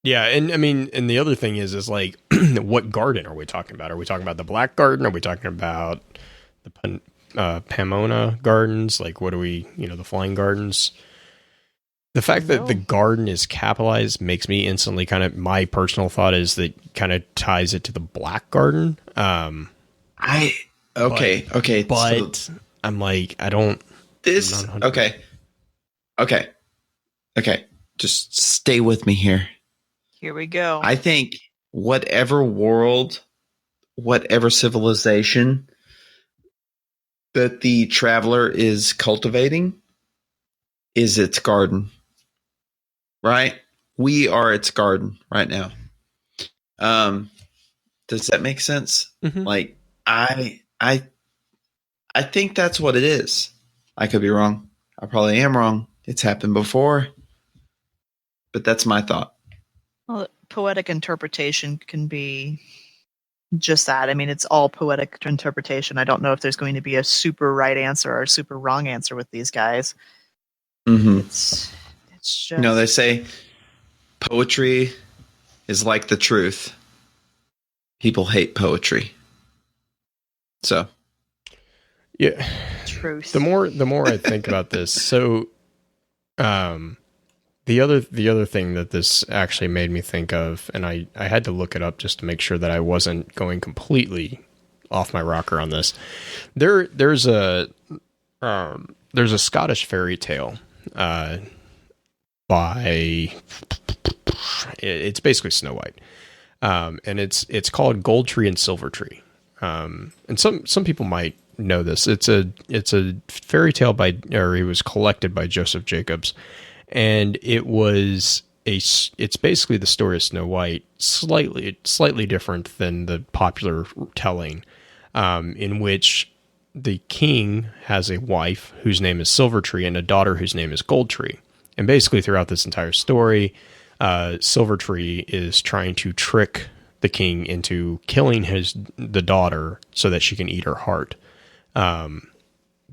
Yeah, and I mean, and the other thing is like, what garden are we talking about? Are we talking about the Black Garden? Are we talking about the Pomona Gardens? Like, what are we, the Flying Gardens? The fact that the garden is capitalized makes me instantly my personal thought is that kind of ties it to the Black Garden. Okay. But so I'm like, I don't. Okay. Just stay with me here. Here we go. I think whatever world, whatever civilization that the traveler is cultivating is its garden, right? We are its garden right now. Does that make sense? Mm-hmm. Like, I think that's what it is. I could be wrong. I probably am wrong. It's happened before, but that's my thought. Well, poetic interpretation can be just that. I mean, it's all poetic interpretation. I don't know if there's going to be a super right answer or a super wrong answer with these guys. Mm-hmm. It's just, You know, they say poetry is like the truth. People hate poetry. So, yeah. truth. The more I think about this, so the other thing that this actually made me think of, and I had to look it up just to make sure that I wasn't going completely off my rocker on this. There's a Scottish fairy tale by it's basically Snow White, and it's called Gold Tree and Silver Tree, and some people might know this. It's a fairy tale it was collected by Joseph Jacobs. And it's basically the story of Snow White, slightly different than the popular telling, in which the king has a wife whose name is Silver Tree and a daughter whose name is Gold Tree. And basically throughout this entire story, Silver Tree is trying to trick the king into killing the daughter so that she can eat her heart.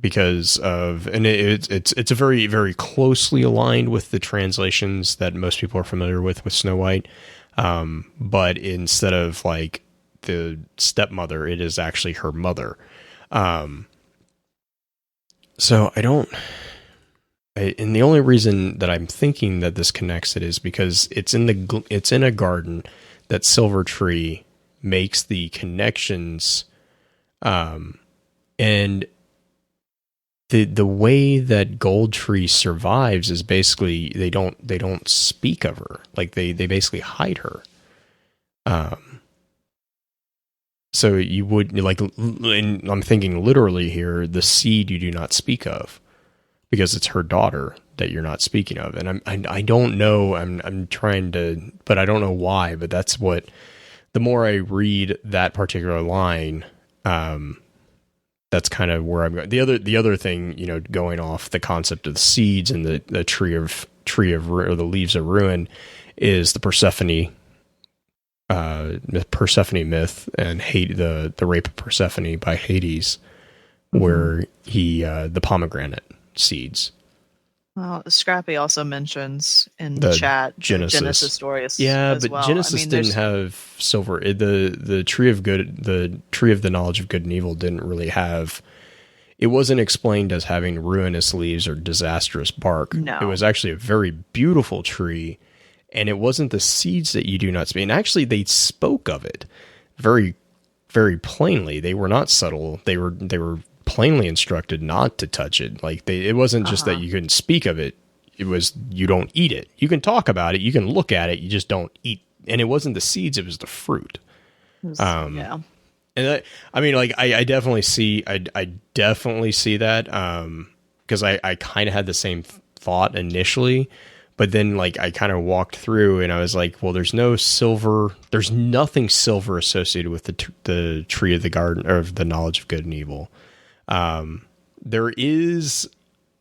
Because of, and it's a very, very closely aligned with the translations that most people are familiar with Snow White. But instead of like the stepmother, it is actually her mother. So and the only reason that I'm thinking that this connects it is because it's in a garden that Silver Tree makes the connections, and the way that Gold Tree survives is basically they don't speak of her. Like they basically hide her. So you would like, and I'm thinking literally here, the seed you do not speak of, because it's her daughter that you're not speaking of. And I don't know. I'm trying to, but I don't know why. But that's what. The more I read that particular line, that's kind of where I'm going. The other thing, you know, going off the concept of the seeds and the tree of or the leaves of ruin, is the Persephone myth and the rape of Persephone by Hades, where he the pomegranate seeds. Well, Scrappy also mentions in The chat Genesis story as but well. Genesis didn't have silver. The tree of good, the tree of the knowledge of good and evil didn't really have. It wasn't explained as having ruinous leaves or disastrous bark. No. It was actually a very beautiful tree, and it wasn't the seeds that you do not speak. And actually, they spoke of it very, very plainly. They were not subtle. They were plainly instructed not to touch it. Like it wasn't just that you couldn't speak of it. It was, you don't eat it. You can talk about it. You can look at it. You just don't eat. And it wasn't the seeds. It was the fruit. Yeah. And I mean, like I definitely see, I definitely see that. Cause I kind of had the same thought initially, but then like I kind of walked through and I was like, well, there's no silver. There's nothing silver associated with the tree of the garden, or of the knowledge of good and evil. There is,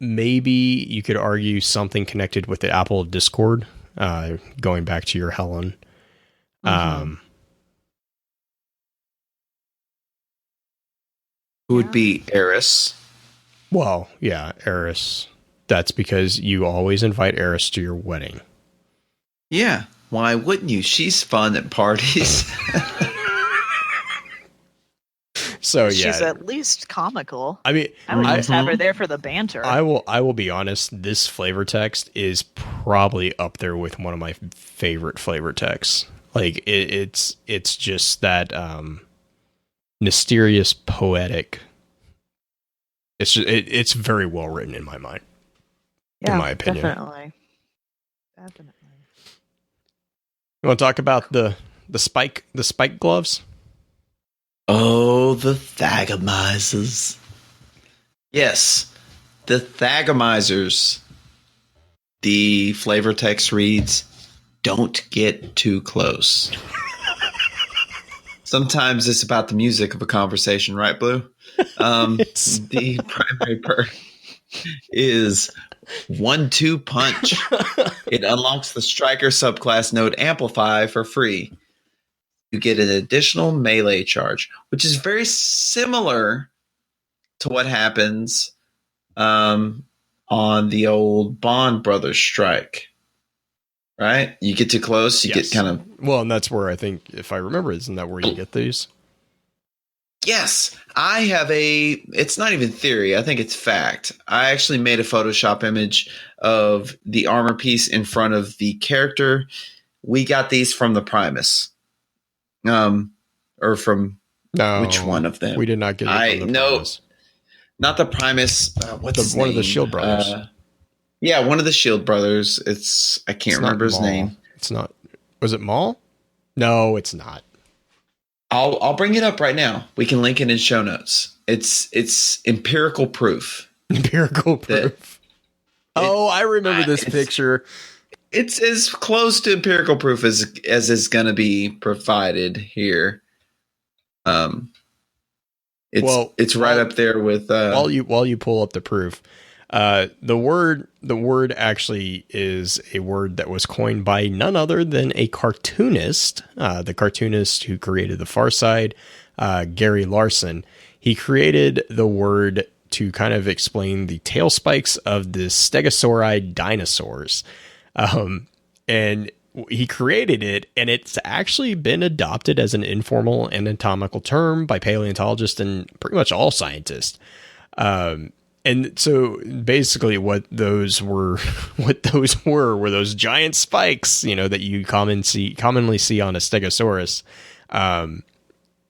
maybe you could argue, something connected with the apple of discord, going back to your Helen. Who would be Eris? Well, yeah, Eris. That's because you always invite Eris to your wedding. Yeah. Why wouldn't you? She's fun at parties. So She's yeah, at least comical. I mean, I would just have her there for the banter. I will be honest. This flavor text is probably up there with one of my favorite flavor texts. Like it's just that mysterious, poetic. It's very well written in my mind. Yeah, in my opinion. Definitely. You want to talk about the spike gloves? Oh, the Thagamizers. Yes, the Thagamizers. The flavor text reads, "Don't get too close." Sometimes it's about the music of a conversation, right, Blue? The primary perk is 1-2 punch. It unlocks the striker subclass node Amplify for free. You get an additional melee charge, which is very similar to what happens on the old Bond Brothers strike. Right? You get too close, you get kind of... Well, and that's where I think, if I remember, isn't that where you get these? Yes, I have it's not even theory. I think it's fact. I actually made a Photoshop image of the armor piece in front of the character. We got these from the Primus. Or from which one of them? We did not get it from the Primus. Not the Primus. What's his name? One of the Shield brothers. Yeah, one of the Shield brothers. I can't remember his name. It's not. Was it Maul? No, it's not. I'll bring it up right now. We can link it in show notes. It's empirical proof. Empirical proof. I remember this picture. It's as close to empirical proof as is going to be provided here. It's right up there with while you pull up the proof. The word actually is a word that was coined by none other than a cartoonist, the cartoonist who created The Far Side, Gary Larson. He created the word to kind of explain the tail spikes of the Stegosaurid dinosaurs. And he created it, and it's actually been adopted as an informal anatomical term by paleontologists and pretty much all scientists. And so basically what those were those giant spikes, that you commonly see on a Stegosaurus,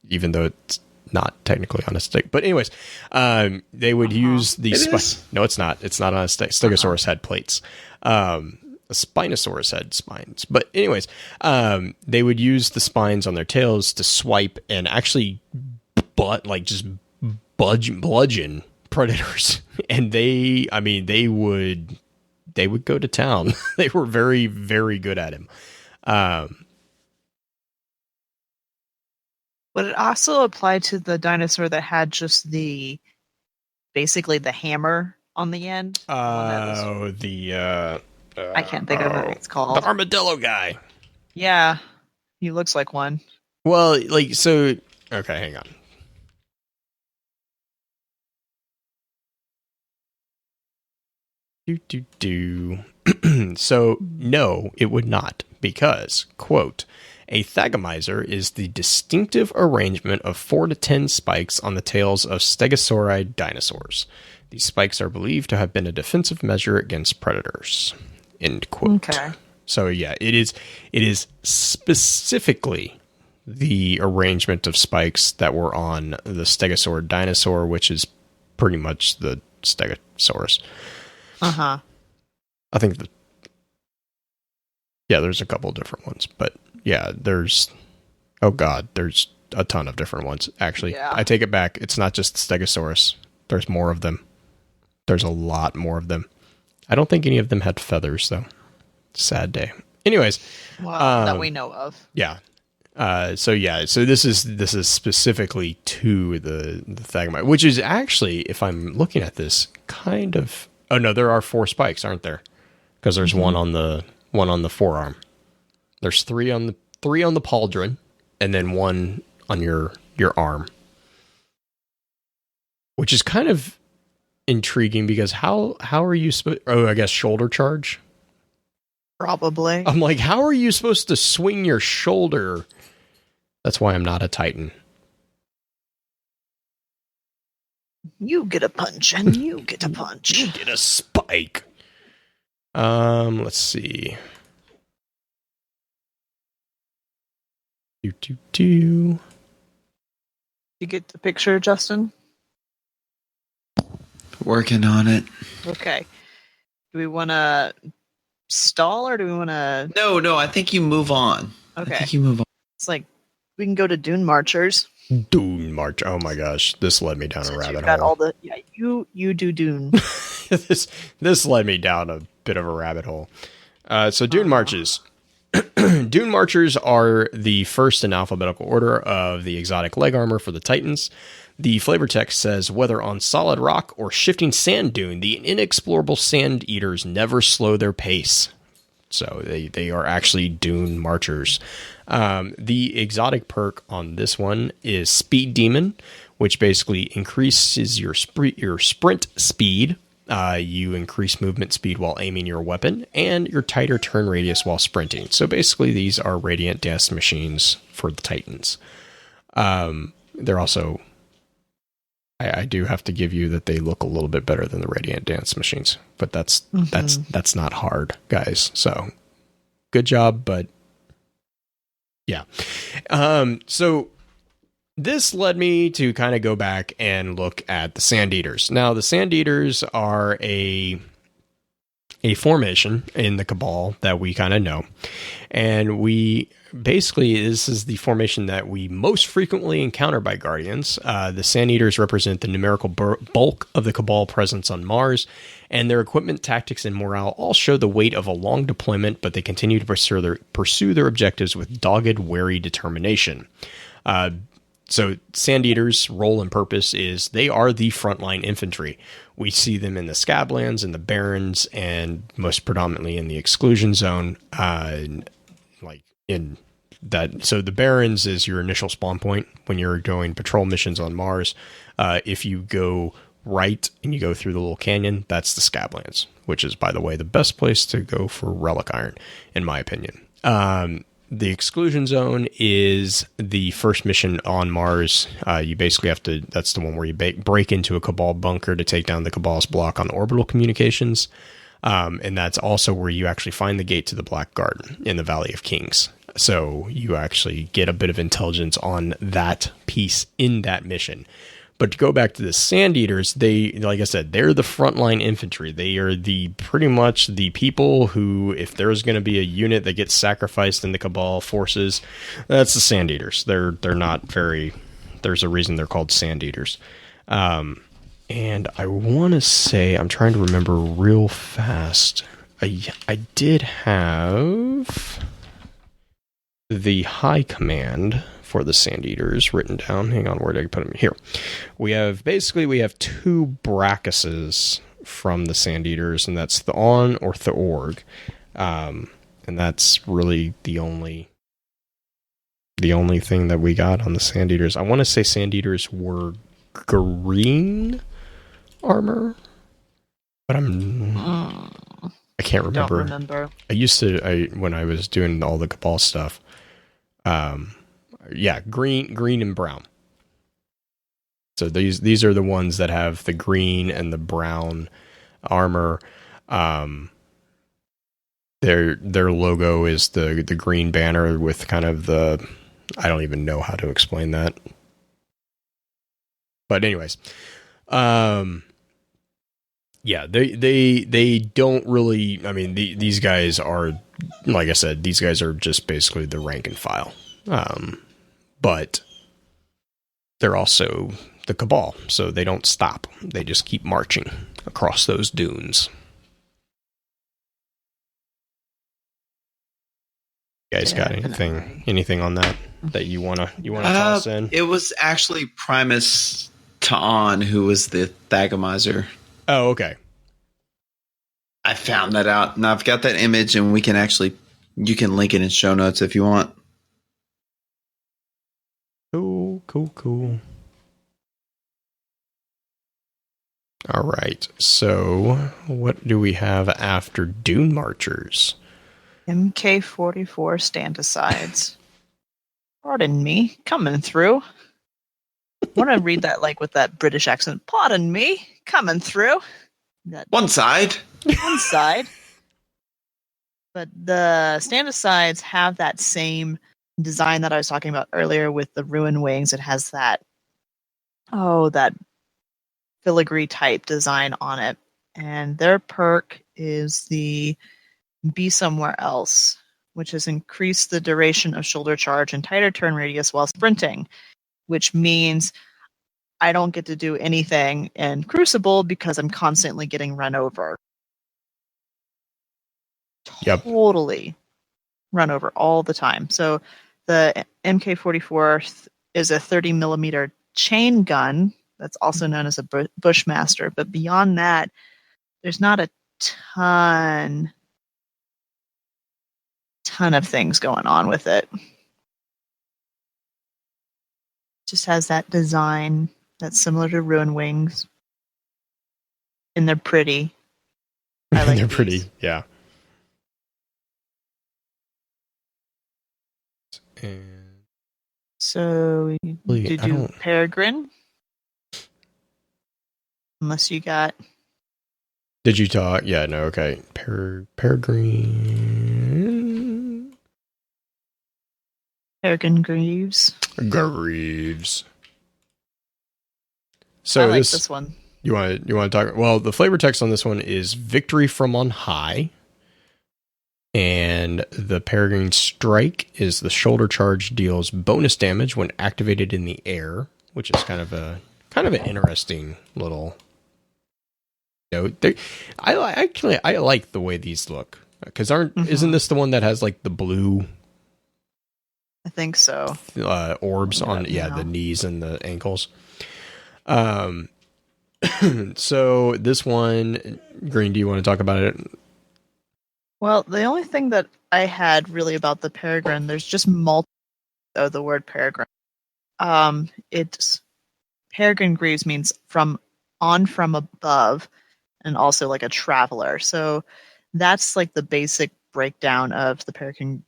even though it's not technically on a stick. But anyways, they would use these spikes. No, it's not. It's not on a stick. Stegosaurus had plates. A Spinosaurus had spines. But anyways, they would use the spines on their tails to swipe and actually bludgeon predators. And they would go to town. They were very, very good at him. Would it also apply to the dinosaur that had just basically the hammer on the end? I can't think of what it's called. The armadillo guy. Yeah, he looks like one. Well, okay, hang on. So, no, it would not, because, quote, a Thagomizer is the distinctive arrangement of 4 to 10 spikes on the tails of Stegosaurid dinosaurs. These spikes are believed to have been a defensive measure against predators. End quote. Okay. So yeah, it is specifically the arrangement of spikes that were on the Stegosaurid dinosaur, which is pretty much the Stegosaurus. Uh-huh. I think there's a couple different ones, but yeah, there's a ton of different ones. Actually, yeah. I take it back. It's not just Stegosaurus. There's more of them. There's a lot more of them. I don't think any of them had feathers, though. Sad day. Anyways, that we know of. Yeah. So this is specifically to the Thagomizer, which is actually, if I'm looking at this, kind of. Oh no, there are 4 spikes, aren't there? Because there's one on the forearm. There's 3 on the pauldron, and then 1 on your arm, which is kind of intriguing because how are you supposed? Oh, I guess shoulder charge. Probably. I'm like, how are you supposed to swing your shoulder? That's why I'm not a Titan. You get a punch, and you get a punch. You get a spike. Let's see. You get the picture, Justin? Working on it. Okay. Do we want to stall or do we want to... No, I think you move on. Okay. I think you move on. It's like, we can go to Dune Marchers. Dune March. Oh my gosh, this led me down a Since rabbit you've got hole. all the you do Dune. This led me down a bit of a rabbit hole. So Dune Marches. Dune Marchers are the first in alphabetical order of the exotic leg armor for the Titans. The flavor text says, whether on solid rock or shifting sand dune, the inexplorable sand eaters never slow their pace. So they are actually Dune Marchers. The exotic perk on this one is Speed Demon, which basically increases your sprint speed. You increase movement speed while aiming your weapon, and your tighter turn radius while sprinting. So basically, these are Radiant Dance machines for the Titans. They're also... I do have to give you that they look a little bit better than the Radiant Dance machines, but that's not hard, guys. So good job, but yeah. So this led me to kind of go back and look at the Sand Eaters. Now, the Sand Eaters are a formation in the Cabal that we kind of know, and this is the formation that we most frequently encounter by Guardians. The Sand Eaters represent the numerical bulk of the Cabal presence on Mars, and their equipment, tactics, and morale all show the weight of a long deployment, but they continue to pursue their objectives with dogged, wary determination. So Sand Eaters' role and purpose is they are the frontline infantry. We see them in the Scablands and the Barrens, and most predominantly in the Exclusion Zone. So the Barrens is your initial spawn point when you're doing patrol missions on Mars. If you go right and you go through the little canyon, that's the Scablands, which is, by the way, the best place to go for relic iron, in my opinion. The Exclusion Zone is the first mission on Mars. You basically have to, that's the one where you break into a Cabal bunker to take down the Cabal's block on orbital communications. And that's also where you actually find the gate to the Black Garden in the Valley of Kings. So you actually get a bit of intelligence on that piece in that mission. But to go back to the Sand Eaters, they, like I said, they're the frontline infantry. They are pretty much the people who, if there's going to be a unit that gets sacrificed in the Cabal forces, that's the Sand Eaters. They're not very... There's a reason they're called Sand Eaters. And I want to say, I'm trying to remember real fast. I did have the high command for the Sand Eaters written down. Hang on, where did I put them? Here. We have two Brackuses from the Sand Eaters, and that's the On or the Org. And that's really the only thing that we got on the Sand Eaters. I want to say Sand Eaters were green armor, but I can't remember. Don't remember. I used to, when I was doing all the Cabal stuff, green and brown. So these are the ones that have the green and the brown armor. Their logo is the green banner with kind of the, I don't even know how to explain that. But anyways, they don't really, I mean, these guys are, like I said, these guys are just basically the rank and file. But they're also the Cabal, so they don't stop. They just keep marching across those dunes. You guys got anything on that you wanna toss in? It was actually Primus Ta'an who was the Thagomizer. Oh, okay. I found that out, and I've got that image, and you can link it in show notes if you want. Cool. All right. So, what do we have after Dune Marchers? MK-44 stand-asides. Pardon me, coming through. I want to read that like with that British accent. Pardon me, coming through. One side. One side. But the stand-asides have that same design that I was talking about earlier with the ruin wings. It has that filigree type design on it. And their perk is the Be Somewhere Else, which has increased the duration of shoulder charge and tighter turn radius while sprinting, which means I don't get to do anything in Crucible because I'm constantly getting run over. Yep. Totally run over all the time. So the MK44 is a 30 millimeter chain gun that's also known as a Bushmaster. But beyond that, there's not a ton of things going on with it. Just has that design that's similar to Ruin Wings. And they're pretty. I like They're these. pretty, yeah. And So Wait, to I do don't- Peregrine. Unless you got did you talk? Yeah, no, okay. Peregrine Peregrine Greaves. Greaves. I So like this one. you want to talk? Well, the flavor text on this one is "Victory from on high," and the Peregrine Strike is the shoulder charge deals bonus damage when activated in the air, which is kind of an interesting little note. I like the way these look because isn't this the one that has like the blue I think so. orbs on the knees and the ankles? So this one, Green, do you want to talk about it? Well, the only thing that I had really about the Peregrine, there's just the word Peregrine. It's Peregrine Greaves means from above, and also like a traveler. So that's like the basic breakdown of the Peregrine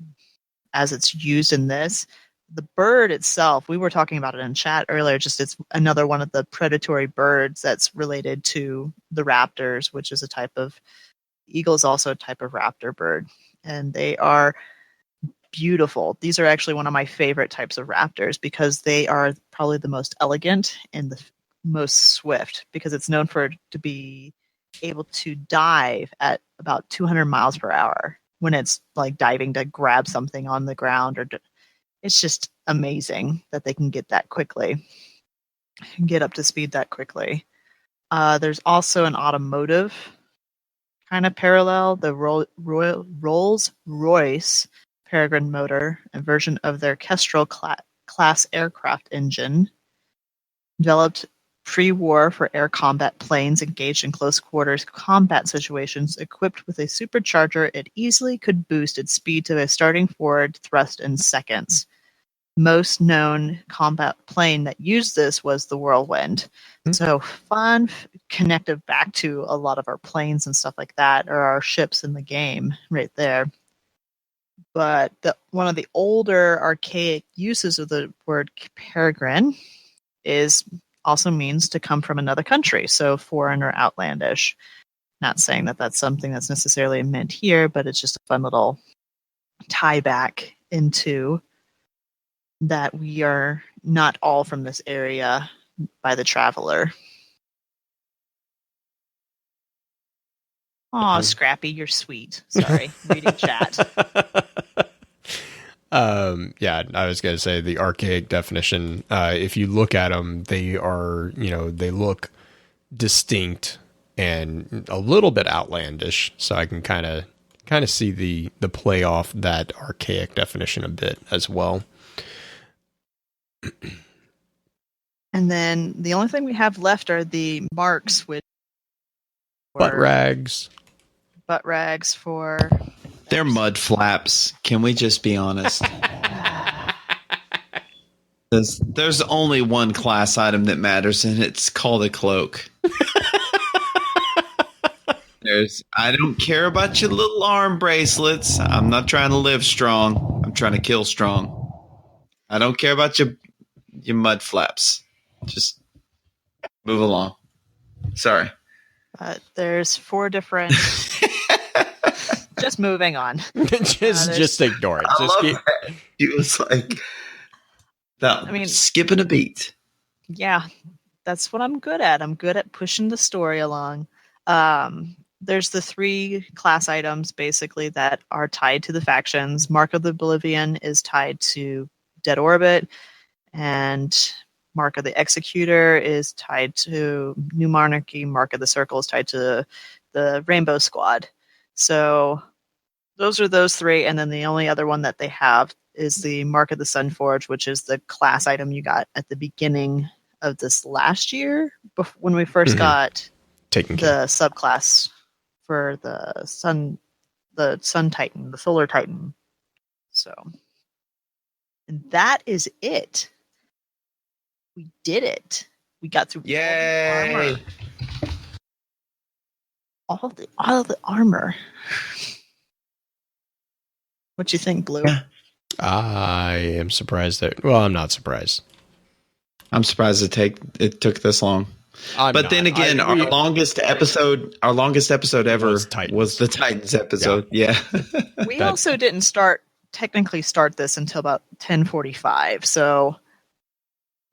as it's used in this. The bird itself, we were talking about it in chat earlier, just it's another one of the predatory birds that's related to the raptors, which is a type of eagle, is also a type of raptor bird. And they are beautiful. These are actually one of my favorite types of raptors because they are probably the most elegant and the most swift, because it's known to be able to dive at about 200 miles per hour when it's like diving to grab something on the ground. It's just amazing that they can get that quickly, get up to speed that quickly. There's also an automotive kind of parallel, the Rolls-Royce Peregrine motor, a version of their Kestrel class aircraft engine, developed pre-war for air combat planes engaged in close quarters combat situations. Equipped with a supercharger, it easily could boost its speed to a starting forward thrust in seconds. Most known combat plane that used this was the Whirlwind. So fun, connective back to a lot of our planes and stuff like that, or our ships in the game right there. But one of the older archaic uses of the word peregrine also means to come from another country, so foreign or outlandish. Not saying that that's something that's necessarily meant here, but it's just a fun little tie back into that we are not all from this area by the traveler. Aw, Scrappy, you're sweet. Sorry, reading chat. Yeah, I was going to say the archaic definition. If you look at them, they are, they look distinct and a little bit outlandish. So I can kind of see the play off that archaic definition a bit as well. And then the only thing we have left are the marks, which butt rags. Butt rags for... They're mud flaps. Can we just be honest? There's only one class item that matters, and it's called a cloak. I don't care about your little arm bracelets. I'm not trying to live strong. I'm trying to kill strong. I don't care about your mud flaps. Just move along. Sorry. But there's 4 different... Just moving on. just ignore it. He was like, skipping a beat. Yeah, that's what I'm good at. I'm good at pushing the story along. There's the 3 class items basically that are tied to the factions. Mark of the Oblivion is tied to Dead Orbit, and Mark of the Executor is tied to New Monarchy. Mark of the Circle is tied to the Rainbow Squad. So those are those three. And then the only other one that they have is the Mark of the Sunforge, which is the class item you got at the beginning of this last year when we first got Taken the subclass for the Sun Titan, the Solar Titan. So, and that is it. We did it. We got through Yay! all the armor. What you think, Blue? Yeah. I am surprised that. Well, I'm not surprised. I'm surprised it took this long. But then again, our longest episode ever was the Titans episode. Yeah. We also didn't technically start this until about 10:45. So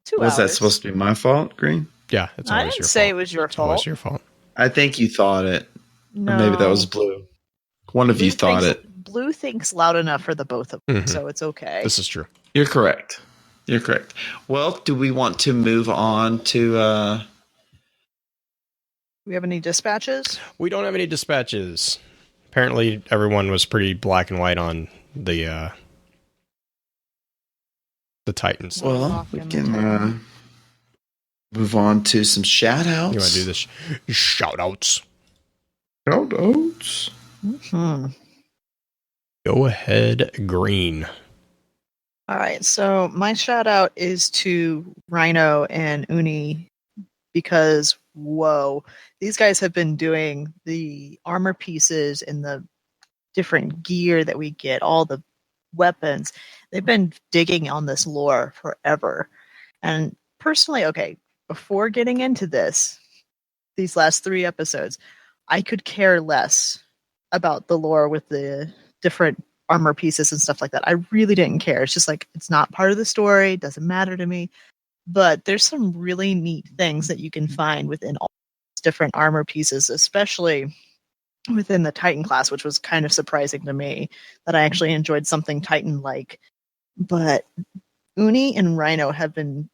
2 hours. Was that supposed to be my fault, Green? Yeah, it's I always didn't your say fault. it was your It's fault. always your fault. I think you thought it. No. Or maybe that was Blue. One of you thought it. Blue thinks loud enough for the both of them, so it's okay. This is true. You're correct. Well, do we want to move on to Do we have any dispatches? We don't have any dispatches. Apparently, everyone was pretty black and white on the Titans. well, we can move on to some shout outs. You want to do this? Shout outs. Shout outs. Mm-hmm. Go ahead, Green. All right, so my shout out is to Rhino and Uni because, whoa, these guys have been doing the armor pieces and the different gear that we get, all the weapons. They've been digging on this lore forever. And personally, okay, before getting into these last 3 episodes, I could care less about the lore with the different armor pieces and stuff like that. I really didn't care. It's just like, it's not part of the story. It doesn't matter to me. But there's some really neat things that you can find within all these different armor pieces, especially within the Titan class, which was kind of surprising to me that I actually enjoyed something Titan-like. But Uni and Rhino have been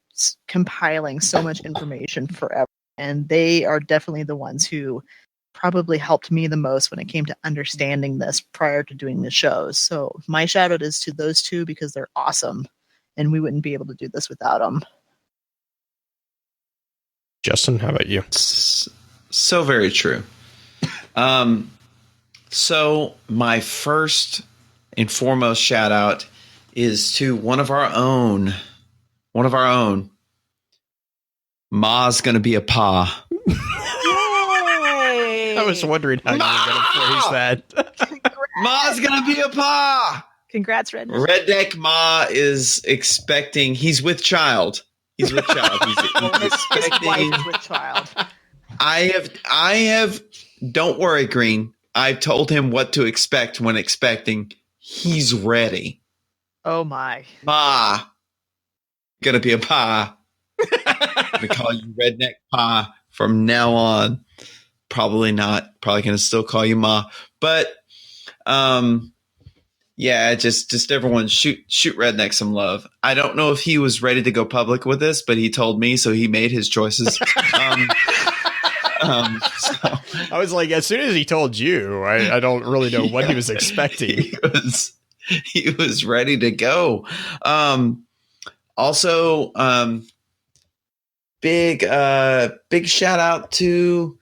compiling so much information forever, and they are definitely the ones who probably helped me the most when it came to understanding this prior to doing the shows. So my shout out is to those two because they're awesome, and we wouldn't be able to do this without them. Justin, how about you? So very true. So my first and foremost shout out is to one of our own. Ma's gonna be a pa. I was wondering how you were going to phrase that. Ma's gonna be a pa. Congrats, Redneck. Redneck Ma is expecting. He's with child. He's expecting. Wife with child. I have. Don't worry, Green. I've told him what to expect when expecting. He's ready. Oh my. Ma, gonna be a pa. We call you Redneck Pa from now on. Probably not. Probably gonna still call you Ma. But yeah, just everyone shoot Redneck some love. I don't know if he was ready to go public with this, but he told me, so he made his choices. So. I was like, as soon as he told you, I don't really know what he was expecting. He was ready to go. Also, big shout out to.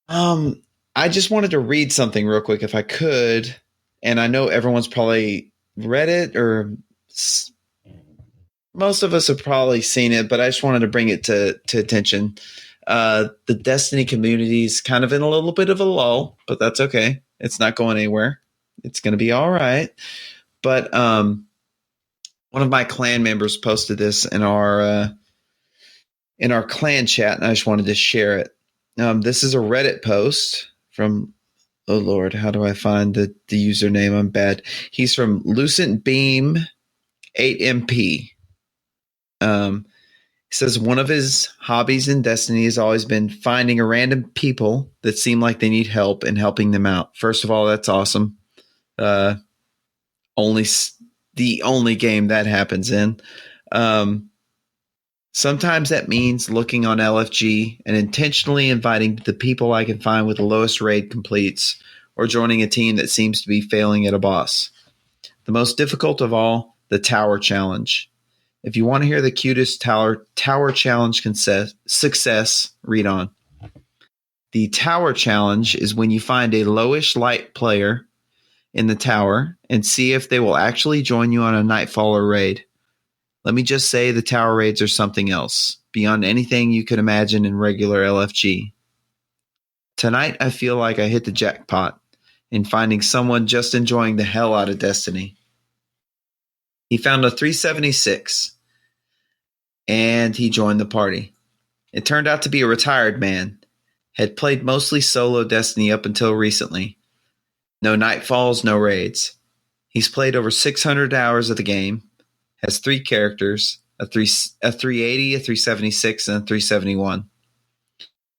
I just wanted to read something real quick, if I could, and I know everyone's probably read it, or most of us have probably seen it, but I just wanted to bring it to attention. The Destiny community is kind of in a little bit of a lull, but that's okay. It's not going anywhere. It's going to be all right. But one of my clan members posted this in our clan chat, and I just wanted to share it. This is a Reddit post from, oh Lord, how do I find the username? I'm bad. He's from Lucent Beam 8MP. He says one of his hobbies in Destiny has always been finding a random people that seem like they need help and helping them out. First of all, that's awesome. The only game that happens in. Sometimes that means looking on LFG and intentionally inviting the people I can find with the lowest raid completes, or joining a team that seems to be failing at a boss. The most difficult of all, the Tower Challenge. If you want to hear the cutest Tower Challenge success, read on. The Tower Challenge is when you find a lowish light player in the tower and see if they will actually join you on a Nightfall or raid. Let me just say the tower raids are something else, beyond anything you could imagine in regular LFG. Tonight, I feel like I hit the jackpot in finding someone just enjoying the hell out of Destiny. He found a 376, and he joined the party. It turned out to be a retired man, had played mostly solo Destiny up until recently. No Nightfalls, no raids. He's played over 600 hours of the game, has 3 characters, a 380, a 376, and a 371.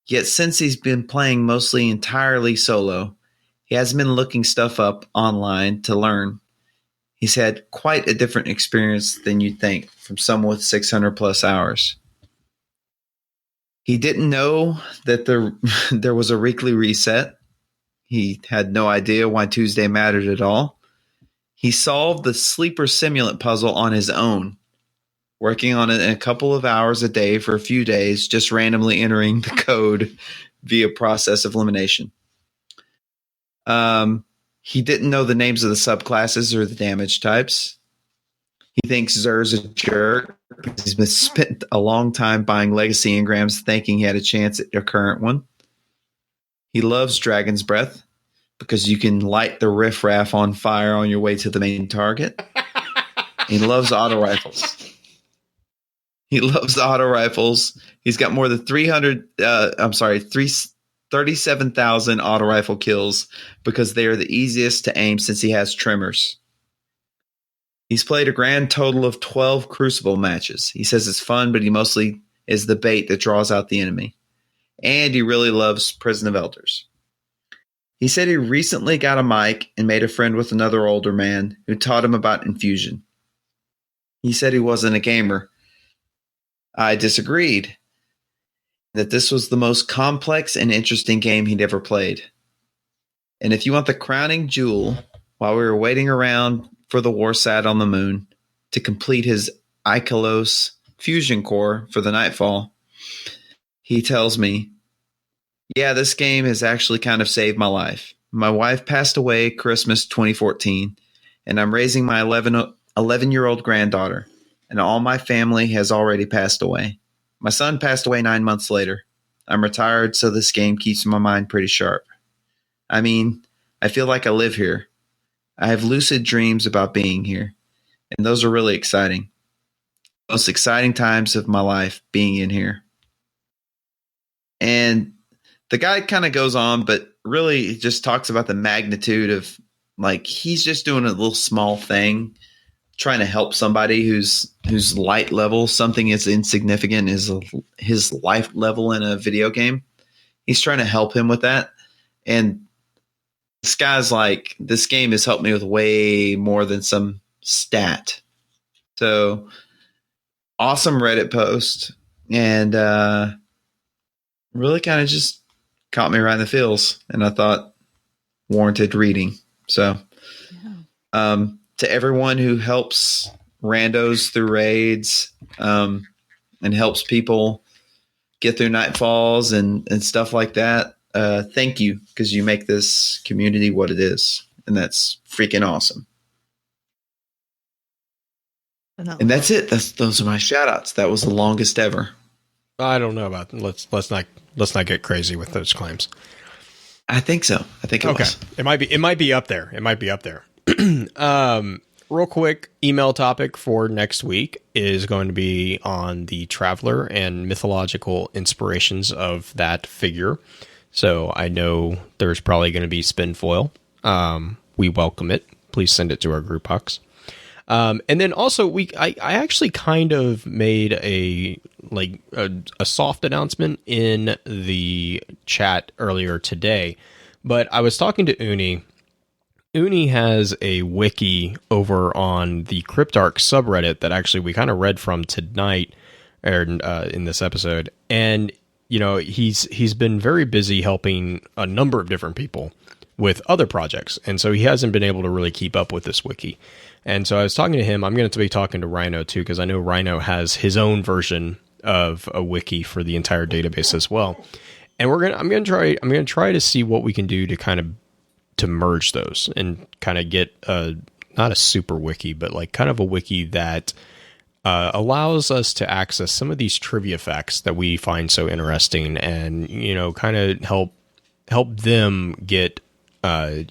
Yet since he's been playing mostly entirely solo, he hasn't been looking stuff up online to learn. He's had quite a different experience than you'd think from someone with 600 plus hours. He didn't know that there was a weekly reset. He had no idea why Tuesday mattered at all. He solved the sleeper simulant puzzle on his own, working on it in a couple of hours a day for a few days, just randomly entering the code via process of elimination. He didn't know the names of the subclasses or the damage types. He thinks Zer's a jerk because he's been spent a long time buying legacy engrams thinking he had a chance at a current one. He loves Dragon's Breath because you can light the riffraff on fire on your way to the main target. He loves auto rifles. He's got more than 37,000 auto rifle kills because they are the easiest to aim since he has trimmers. He's played a grand total of 12 Crucible matches. He says it's fun, but he mostly is the bait that draws out the enemy. And he really loves Prison of Elders. He said he recently got a mic and made a friend with another older man who taught him about infusion. He said he wasn't a gamer. I disagreed. That this was the most complex and interesting game he'd ever played. And if you want the crowning jewel, while we were waiting around for the Warsat on the moon to complete his Ikelos fusion core for the Nightfall, he tells me, yeah, this game has actually kind of saved my life. My wife passed away Christmas 2014, and I'm raising my 11-year-old granddaughter, and all my family has already passed away. My son passed away 9 months later. I'm retired, so this game keeps my mind pretty sharp. I mean, I feel like I live here. I have lucid dreams about being here, and those are really exciting. Most exciting times of my life being in here. And the guy kind of goes on, but really just talks about the magnitude of, like, he's just doing a little small thing, trying to help somebody whose light level, something as insignificant as his life level in a video game. He's trying to help him with that. And this guy's like, this game has helped me with way more than some stat. So awesome Reddit post. And really kind of just caught me right in the feels, and I thought warranted reading. So, to everyone who helps randos through raids, and helps people get through Nightfalls and stuff like that, thank you, because you make this community what it is, and that's freaking awesome. And that's it. Those are my shout outs. That was the longest ever. I don't know about let's not get crazy with those claims. I think so. I think it was. It might be up there. Real quick, email topic for next week is going to be on the Traveler and mythological inspirations of that figure. So I know there's probably going to be spinfoil. We welcome it. Please send it to our group hucks. And then also I actually kind of made a soft announcement in the chat earlier today, but I was talking to Uni. Uni has a wiki over on the Cryptarch subreddit that actually we kind of read from tonight, in this episode. And, you know, he's been very busy helping a number of different people with other projects. And so he hasn't been able to really keep up with this wiki. And so I was talking to him. I'm going to be talking to Rhino too, because I know Rhino has his own version of a wiki for the entire database as well. And I'm going to try to see what we can do to kind of to merge those and kind of get not a super wiki, but like kind of a wiki that allows us to access some of these trivia facts that we find so interesting, and, you know, kind of help them get a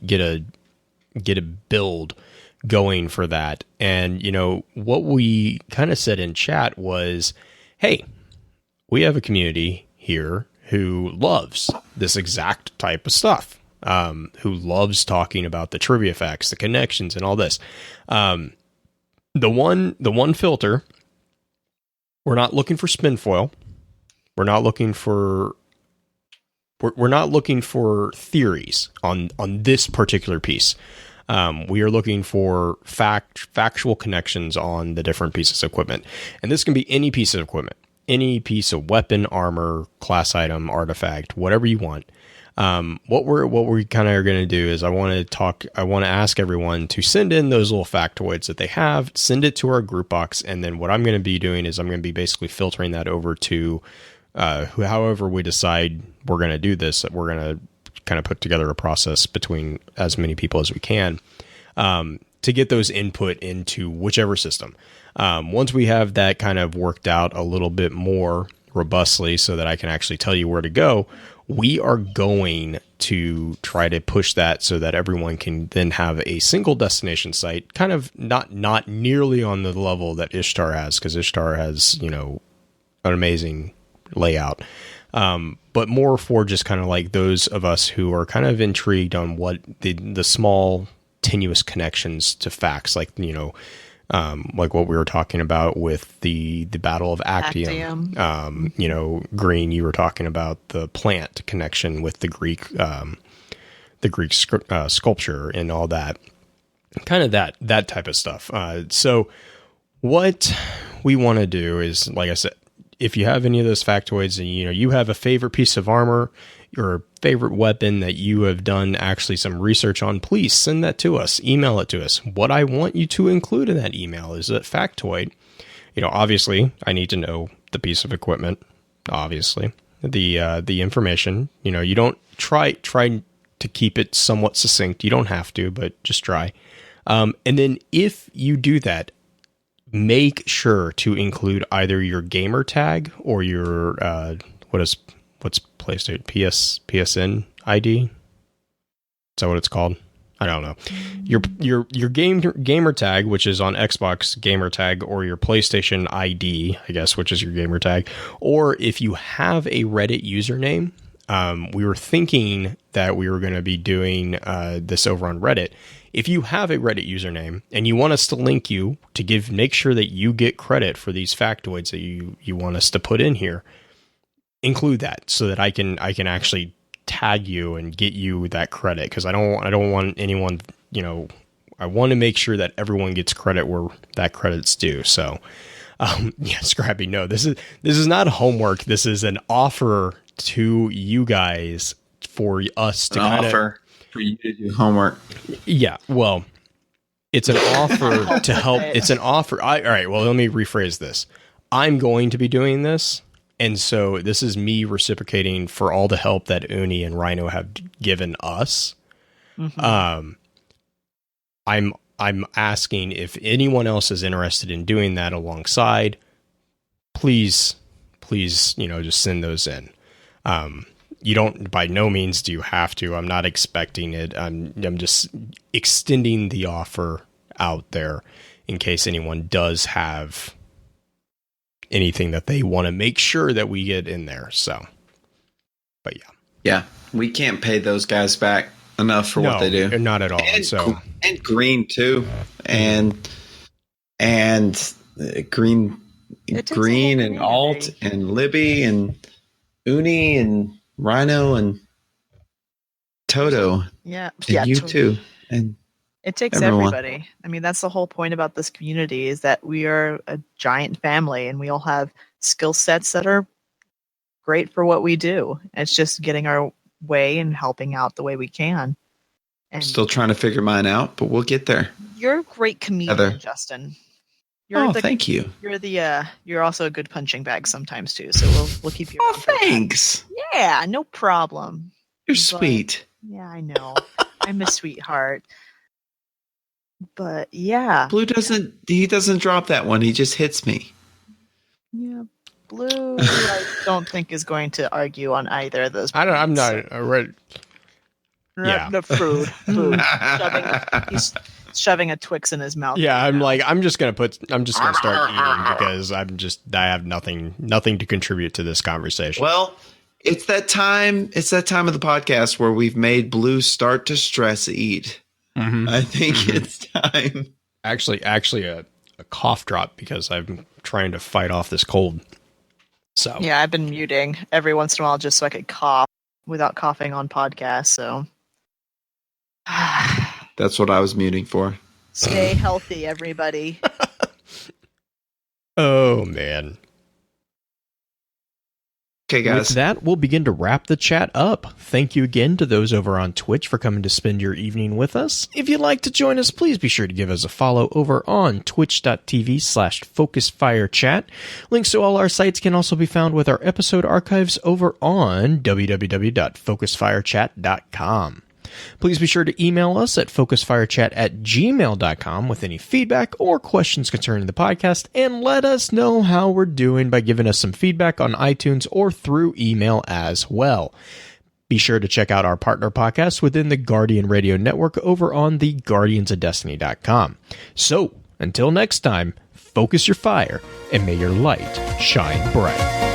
build going for that. And, you know, what we kind of said in chat was, hey, we have a community here who loves this exact type of stuff, who loves talking about the trivia facts, the connections, and all this. The one filter, we're not looking for spinfoil. We're not looking for theories on this particular piece. We are looking for factual connections on the different pieces of equipment. And this can be any piece of equipment, any piece of weapon, armor, class item, artifact, whatever you want. What we kind of are going to do is I want to ask everyone to send in those little factoids that they have, send it to our group box. And then what I'm going to be doing is I'm going to be basically filtering that over to, however we decide we're going to do this, that we're going to kind of put together a process between as many people as we can, to get those input into whichever system. Once we have that kind of worked out a little bit more robustly so that I can actually tell you where to go, we are going to try to push that so that everyone can then have a single destination site, kind of not nearly on the level that Ishtar has, because Ishtar has, you know, an amazing layout, but more for just kind of like those of us who are kind of intrigued on what the small tenuous connections to facts, like, you know, like what we were talking about with the Battle of Actium. You know, Green, you were talking about the plant connection with the Greek sculpture and all that, kind of that type of stuff. So what we want to do is, like I said, if you have any of those factoids and, you know, you have a favorite piece of armor or favorite weapon that you have done actually some research on, please send that to us, email it to us. What I want you to include in that email is a factoid. You know, obviously I need to know the piece of equipment, obviously the information. You know, you don't try to keep it somewhat succinct. You don't have to, but just try. And then if you do that, make sure to include either your gamer tag or your what's PlayStation PSN ID? Is that what it's called? I don't know. Your gamer tag, which is on Xbox gamer tag, or your PlayStation ID, I guess, which is your gamer tag, or if you have a Reddit username. We were thinking that we were going to be doing this over on Reddit. If you have a Reddit username and you want us to link you to make sure that you get credit for these factoids that you want us to put in here, include that so that I can actually tag you and get you that credit, because I don't want anyone, you know, I want to make sure that everyone gets credit where that credit's due. So, yeah, Scrappy, no, this is not homework. This is an offer to you guys for us to offer for you to do homework. Yeah, well, it's an offer to help. It's an offer. All right, well, let me rephrase this. I'm going to be doing this, and so this is me reciprocating for all the help that Uni and Rhino have given us. Mm-hmm. I'm asking if anyone else is interested in doing that alongside. Please, you know, just send those in. You don't, by no means do you have to. I'm not expecting it. I'm just extending the offer out there in case anyone does have anything that they want to make sure that we get in there. So, but yeah, we can't pay those guys back enough for what they do. Not at all. And Green too, and Green and Alt and Libby and Uni and Rhino and Toto. Yeah. And you too. And It takes Everyone. everybody. I mean, that's the whole point about this community is that we are a giant family and we all have skill sets that are great for what we do. It's just getting our way and helping out the way we can. And Still trying to figure mine out, but we'll get there. you're a great comedian, Heather. Justin. Thank you. You're also a good punching bag sometimes too. So we'll keep you. Oh, around for that. thanks. Yeah, no problem. You're But- sweet. Yeah, I know. I'm a sweetheart. But yeah, Blue doesn't drop that one. He just hits me. yeah, Blue. I don't think is going to argue on either of those. I'm points. not ready. Yeah. The food. He's shoving a Twix in his mouth. Yeah, right I'm now. like, I'm just gonna start eating because I have nothing to contribute to this conversation. Well, it's that time. It's that time of the podcast where we've made Blue start to stress eat. Mhm. I think it's time. Actually, a cough drop because I'm trying to fight off this cold. So Yeah, I've been muting every once in a while just so I could cough without coughing on podcasts. So That's what I was muting for. stay healthy, everybody. oh man. Okay, guys. With that, we'll begin to wrap the chat up. Thank you again to those over on Twitch for coming to spend your evening with us. If you'd like to join us, please be sure to give us a follow over on twitch.tv/FocusFireChat. Links to all our sites can also be found with our episode archives over on www.focusfirechat.com. Please be sure to email us at focusfirechat@gmail.com with any feedback or questions concerning the podcast, and let us know how we're doing by giving us some feedback on iTunes or through email as well. Be sure to check out our partner podcasts within the Guardian Radio Network over on the guardiansoftdestiny.com. So, until next time, focus your fire and may your light shine bright.